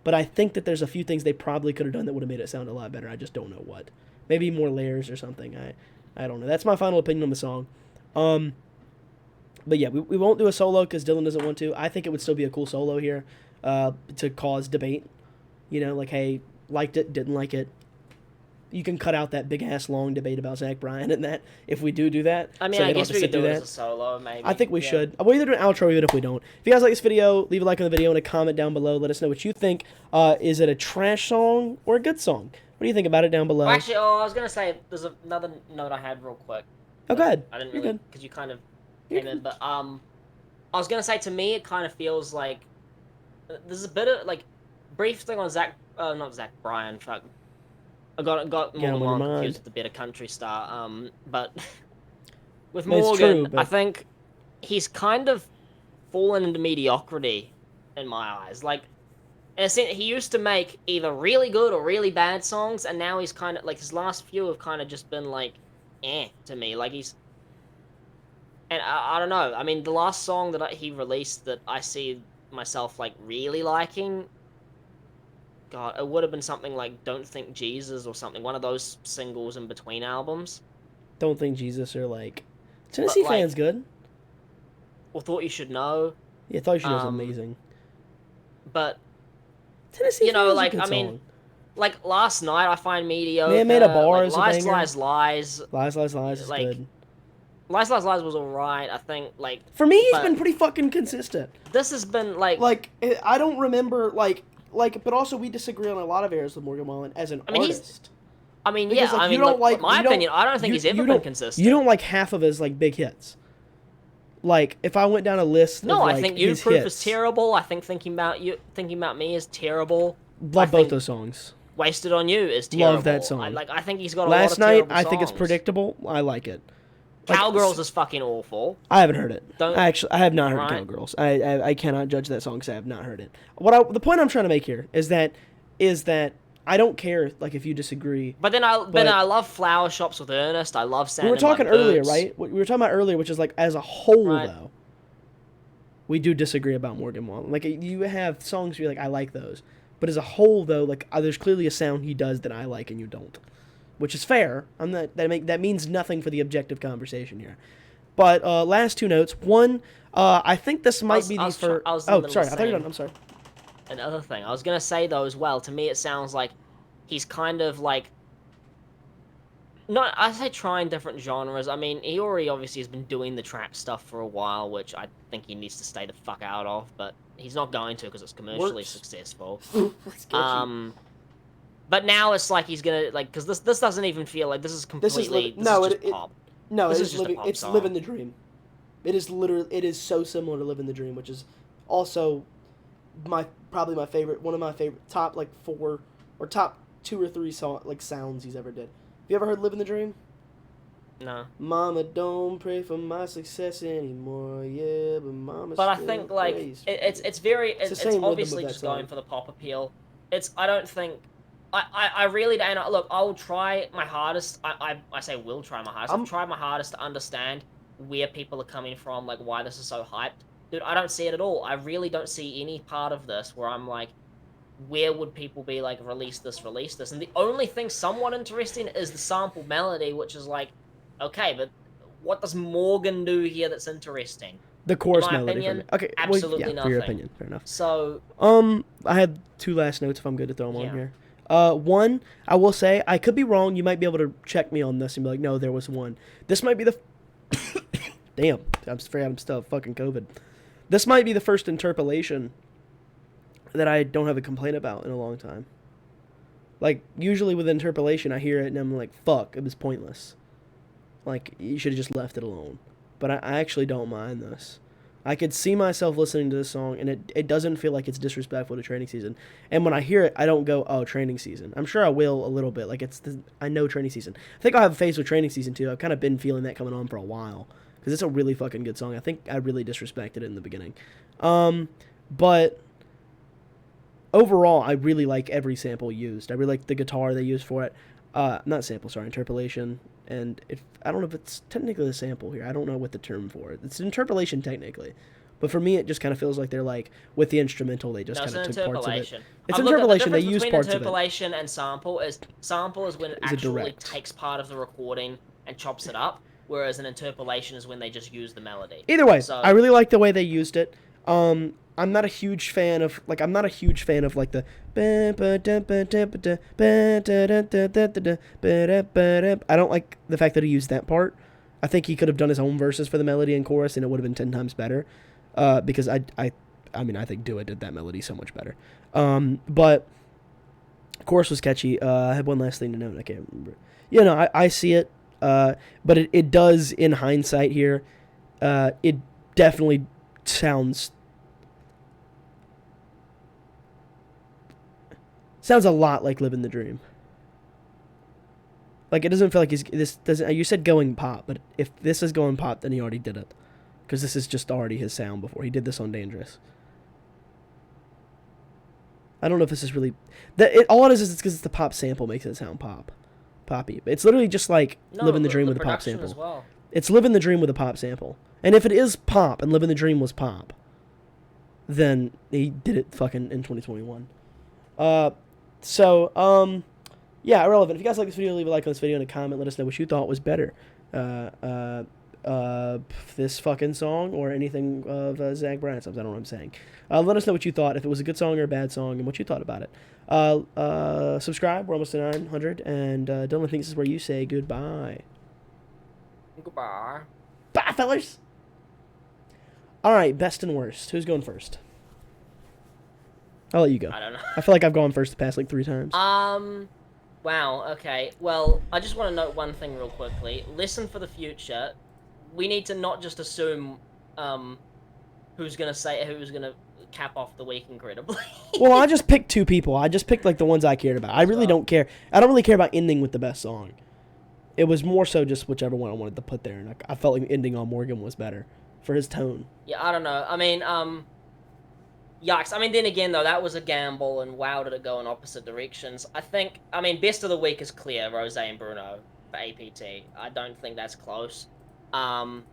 but I think that there's a few things they probably could have done that would have made it sound a lot better. I just don't know what. Maybe more layers or something. I don't know. That's my final opinion on the song. But yeah, we won't do a solo because Dylan doesn't want to. I think it would still be a cool solo here to cause debate. You know, like, hey, liked it, didn't like it. You can cut out that big-ass long debate about Zach Bryan and that if we do that. I mean, so I guess we could do it that. as a solo, maybe. I think we should. We'll either do an outro even if we don't. If you guys like this video, leave a like on the video and a comment down below. Let us know what you think. Is it a trash song or a good song? What do you think about it down below? Well, actually, I was going to say, there's another note I had real quick. Oh, go ahead. I didn't really, because you kind of came in, but I was going to say, to me, it kind of feels like there's a bit of, like, brief thing on not Zach Bryan, fuck. I got Morgan confused with the Better Country Star, but with Morgan, I think he's kind of fallen into mediocrity in my eyes. Like, in a sense, he used to make either really good or really bad songs, and now he's kind of, like, his last few have kind of just been, like, to me. Like, and I don't know. I mean, the last song that he released that I see myself, like, really liking, God, it would have been something like Don't Think Jesus or something. One of those singles in between albums. Don't Think Jesus or, like... Tennessee Fan's good. Or Thought You Should Know. Yeah, Thought You Should Know is amazing. But... Tennessee you know, Fan like, is a good I mean... song. Like, Last Night I find mediocre. Man Made a Bar is a Lies, banger. Lies, Lies. Lies, Lies, Lies is like, good. Lies, Lies, Lies was alright, I think, like... For me, he's been pretty fucking consistent. This has been, like... Like, I don't remember, like, but also we disagree on a lot of areas with Morgan Wallen as an artist. I mean, because, yeah, like, I mean, my opinion, I don't think he's ever been consistent. You don't like half of his, like, big hits. Like, if I went down a list of, like, I think You his Proof hits, is terrible. I think Thinking About Me is terrible. Love both those songs. Wasted on You is terrible. Love that song. I think he's got a Last lot of terrible Night, I think it's songs. predictable. I like it. Like, Cowgirls is fucking awful. I haven't heard it. I have not heard Right. Cowgirls. I cannot judge that song because I have not heard it. The point I'm trying to make here is that I don't care, like, if you disagree. But then I love Flower Shops with Ernest. I love Sand We were in My talking earlier, Boots. right? We were talking about earlier, which is, like, as a whole, Right. though, we do disagree about Morgan Wallen. Like, you have songs where you're like, I like those. But as a whole, though, like, there's clearly a sound he does that I like and you don't. Which is fair. That means nothing for the objective conversation here. But last two notes. One, I think this might be the first... Oh, sorry. I thought you were done. I'm sorry. Another thing. I was going to say, though, as well, to me it sounds like he's kind of, like... I say trying different genres. I mean, he already obviously has been doing the trap stuff for a while, which I think he needs to stay the fuck out of, but he's not going to because it's commercially successful. But now it's like he's gonna, like, because this doesn't even feel like this is completely... This is just pop. No, this it is is just a pop it's song. Living the Dream. It is so similar to Living the Dream, which is also probably my favorite, one of my favorite top, like, 4 or top 2 or 3 sounds he's ever did. Have you ever heard Living the Dream? No. Mama don't pray for my success anymore, yeah, but mama. But I think, like, it's obviously just song. going for the pop appeal. I don't think... I really don't... Look, I'll try my hardest. I say will try my hardest. I'll try my hardest to understand where people are coming from, like, why this is so hyped. Dude, I don't see it at all. I really don't see any part of this where I'm like, where would people be like, release this? And the only thing somewhat interesting is the sample melody, which is like, okay, but what does Morgan do here that's interesting? The chorus In my melody. opinion, okay, absolutely well, yeah, nothing. for your opinion, fair enough. So, I had 2 last notes if I'm good to throw them on here. One, I will say, I could be wrong. You might be able to check me on this and be like, no, there was one. This might be the Damn, I'm afraid I'm still fucking COVID. This might be the first interpolation that I don't have a complaint about in a long time. Like, usually with interpolation, I hear it and I'm like, fuck, it was pointless. Like, you should have just left it alone. But I actually don't mind this. I could see myself listening to this song, and it doesn't feel like it's disrespectful to training season. And when I hear it, I don't go, oh, training season. I'm sure I will a little bit. Like, I know training season. I think I'll have a phase with training season, too. I've kind of been feeling that coming on for a while. Because it's a really fucking good song. I think I really disrespected it in the beginning. But overall, I really like every sample used. I really like the guitar they used for it. Not sample, sorry, interpolation. And I don't know if it's technically a sample here. I don't know what the term for it. It's an interpolation technically. But for me, it just kind of feels like they're like, with the instrumental, they just kind of took parts of it. It's interpolation. They use parts of it. Interpolation and sample is when it actually takes part of the recording and chops it up, whereas an interpolation is when they just use the melody. Either way, I really like the way they used it. I'm not a huge fan of like the I don't like the fact that he used that part. I think he could have done his own verses for the melody and chorus and it would have been 10 times better. Because I think Dua did that melody so much better. But chorus was catchy. I had one last thing to note. I can't remember. Yeah, no, I see it. But it does in hindsight here. It definitely sounds a lot like Living the Dream. Like, it doesn't feel like this doesn't. You said going pop, but if this is going pop, then he already did it, because this is just already his sound before he did this on Dangerous. I don't know if this is really all it is it's because it's the pop sample makes it sound poppy. It's literally just like Living the Dream with a pop sample. As well. It's Living the Dream with a pop sample, and if it is pop and Living the Dream was pop, then he did it fucking in 2021. Yeah, irrelevant. If you guys like this video, leave a like on this video and a comment. Let us know what you thought was better. This fucking song or anything of Zach Bryan songs. I don't know what I'm saying. Let us know what you thought, if it was a good song or a bad song, and what you thought about it. Subscribe. We're almost to 900. And Dylan thinks this is where you say goodbye. Goodbye. Bye, fellers. All right, best and worst. Who's going first? I'll let you go. I don't know. I feel like I've gone first the past like 3 times. Wow, okay. Well, I just want to note one thing real quickly. Listen for the future. We need to not just assume who's gonna cap off the week incredibly. Well, I just picked 2 people. I just picked like the ones I cared about. I really don't care. I don't really care about ending with the best song. It was more so just whichever one I wanted to put there, and I felt like ending on Morgan was better for his tone. Yeah, I don't know. I mean, yikes. I mean, then again, though, that was a gamble, and wow, did it go in opposite directions. I mean, best of the week is clear, ROSÉ and Bruno for APT. I don't think that's close. I'm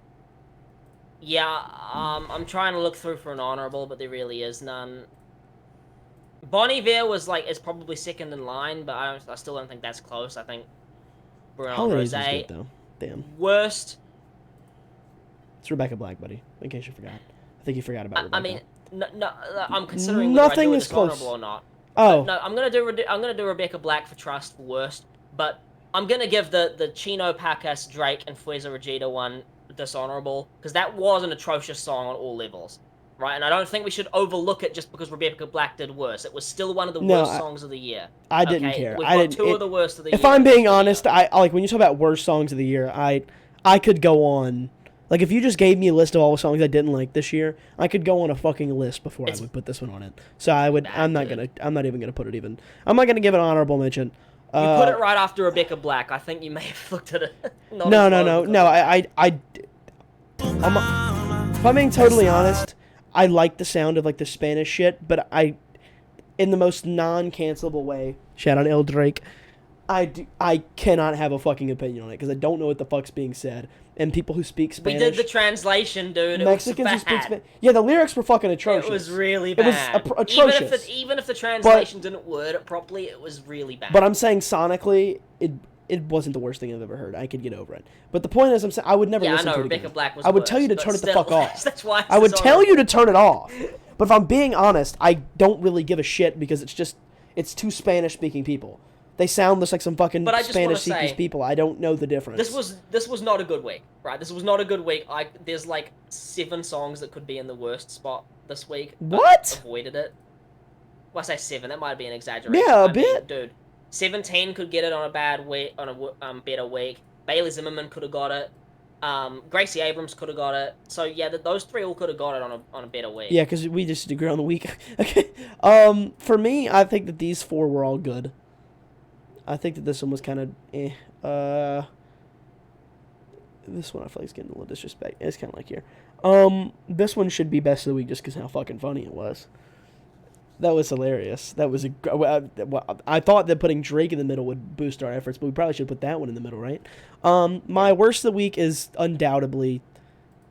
trying to look through for an honorable, but there really is none. Bon Iver is probably second in line, but I still don't think that's close. I think Bruno and Holidays was ROSÉ. good, though. Damn. Worst. It's Rebecca Black, buddy, in case you forgot. I think you forgot about Rebecca. I mean, no, I'm considering nothing whether I do is it close. honorable or not. Oh. But no, I'm gonna do Rebecca Black for Trust for worst, but I'm gonna give the Chino, Pacas, Drake, and Fuerza Regida one dishonorable, because that was an atrocious song on all levels, right? And I don't think we should overlook it just because Rebecca Black did worse. It was still one of the worst songs of the year. I didn't care. We've got 2 of the worst of the year. If I'm being honest, I like when you talk about worst songs of the year, I could go on. Like, if you just gave me a list of all the songs I didn't like this year, I could go on a fucking list before I would put this one on it. So I'm not even gonna put it even. I'm not gonna give it an honorable mention. You put it right after Rebecca Black. I think you may have looked at it. No. If I'm being totally honest, I like the sound of like the Spanish shit, but in the most non-cancelable way, shout out El Drake, I cannot have a fucking opinion on it because I don't know what the fuck's being said. And people who speak Spanish. We did the translation, dude. Mexicans who speak Spanish. Yeah, the lyrics were fucking atrocious. It was really bad. It was atrocious. Even if the translation didn't word it properly, it was really bad. But I'm saying sonically, it wasn't the worst thing I've ever heard. I could get over it. But the point is, I'm saying I would never listen to it Rebecca again. Black was I would worse, tell you to but turn it the still, fuck off. That's why I would tell you to turn it off. But if I'm being honest, I don't really give a shit because it's too Spanish-speaking people. They sound just like some fucking But I just wanna Spanish-speaking say, people. I don't know the difference. This was not a good week, right? This was not a good week. There's like 7 songs that could be in the worst spot this week. What? Avoided it. Well, I say 7. That might be an exaggeration. Yeah, a I mean, bit. dude. 17 could get it on a bad week, on a better week. Bailey Zimmerman could have got it. Gracie Abrams could have got it. So yeah, those 3 all could have got it on a better week. Yeah, because we just agree on the week. Okay. For me, I think that these 4 were all good. I think that this one was kind of this one I feel like is getting a little disrespect. It's kind of like here. This one should be best of the week just because how fucking funny it was. That was hilarious. That was I thought that putting Drake in the middle would boost our efforts, but we probably should put that one in the middle, right? My worst of the week is undoubtedly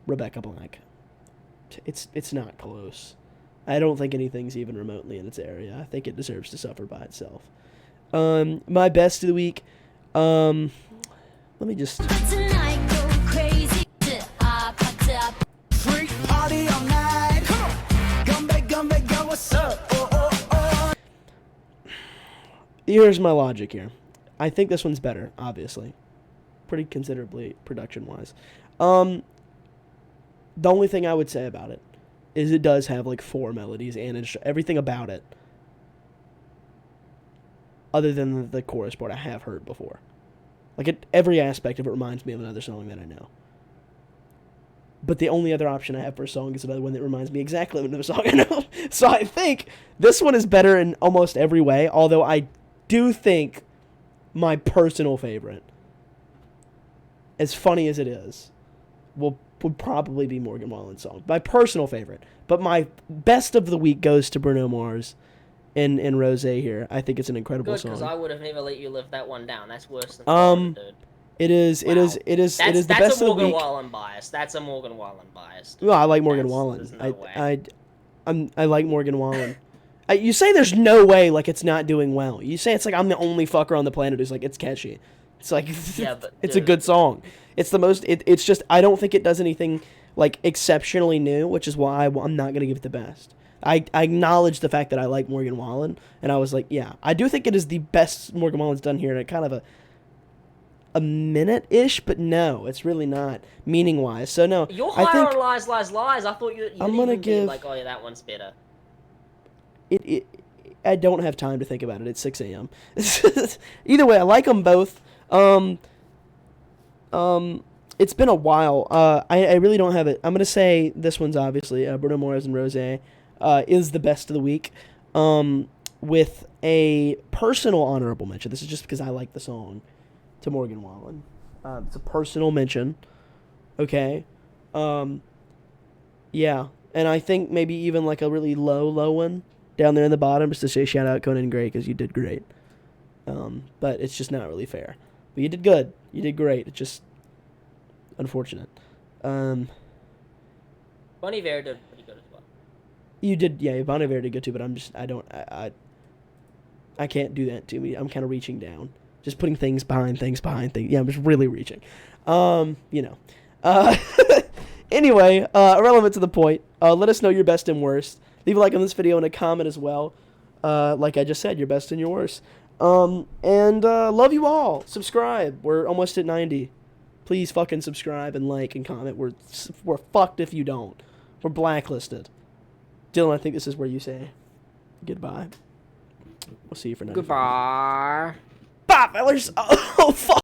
Rebecca Black. It's not close. I don't think anything's even remotely in its area. I think it deserves to suffer by itself. My best of the week, let me just... Tonight go crazy. Freak party all night. Come on. Come back, go, what's up? Here's my logic here. I think this one's better, obviously. Pretty considerably, production-wise. The only thing I would say about it is it does have, like, 4 melodies, and everything about it, other than the chorus part, I have heard before. Like, every aspect of it reminds me of another song that I know. But the only other option I have for a song is another one that reminds me exactly of another song I know. So I think this one is better in almost every way, although I do think my personal favorite, as funny as it is, would probably be Morgan Wallen's song. My personal favorite. But my best of the week goes to Bruno Mars in ROSÉ here. I think it's an incredible song. Good, because I would have never let you live that one down. That's worse than Florida, dude. It is the best of the week. That's a Morgan Wallen bias. That's a Morgan Wallen bias. Well, I like Morgan Wallen. I like Morgan Wallen. You say there's no way like it's not doing well. You say it's like I'm the only fucker on the planet who's like it's catchy. It's like yeah, but, it's a good song. It's the most. It's just I don't think it does anything like exceptionally new, which is why I'm not gonna give it the best. I acknowledge the fact that I like Morgan Wallen, and I was like, yeah, I do think it is the best Morgan Wallen's done here, and kind of a minute-ish, but no, it's really not, meaning-wise. So, no, You're I think... on Lies, Lies, Lies. I thought you I'm gonna give... like, oh, yeah, that one's better. I don't have time to think about it. It's 6 a.m. Either way, I like them both. It's been a while. I really don't have it. I'm going to say this one's obviously, Bruno Mars and ROSÉ, is the best of the week. With a personal honorable mention. This is just because I like the song. To Morgan Wallen. It's a personal mention. Okay. Yeah. And I think maybe even like a really low one down there in the bottom just to say shout out Conan and Gray because you did great. But it's just not really fair. But you did good. You did great. It's just unfortunate. Bon Iver did pretty good as well. You did, yeah, Bon Iver did good too, but I can't do that to me. I'm kind of reaching down. Just putting things behind things. Yeah, I'm just really reaching. Anyway, irrelevant to the point. Let us know your best and worst. Leave a like on this video and a comment as well. Like I just said, your best and your worst. Love you all. Subscribe. We're almost at 90. Please fucking subscribe and like and comment. We're fucked if you don't. We're blacklisted. Dylan, I think this is where you say goodbye. We'll see you for 95. Goodbye. Bye, fellers. Oh, fuck.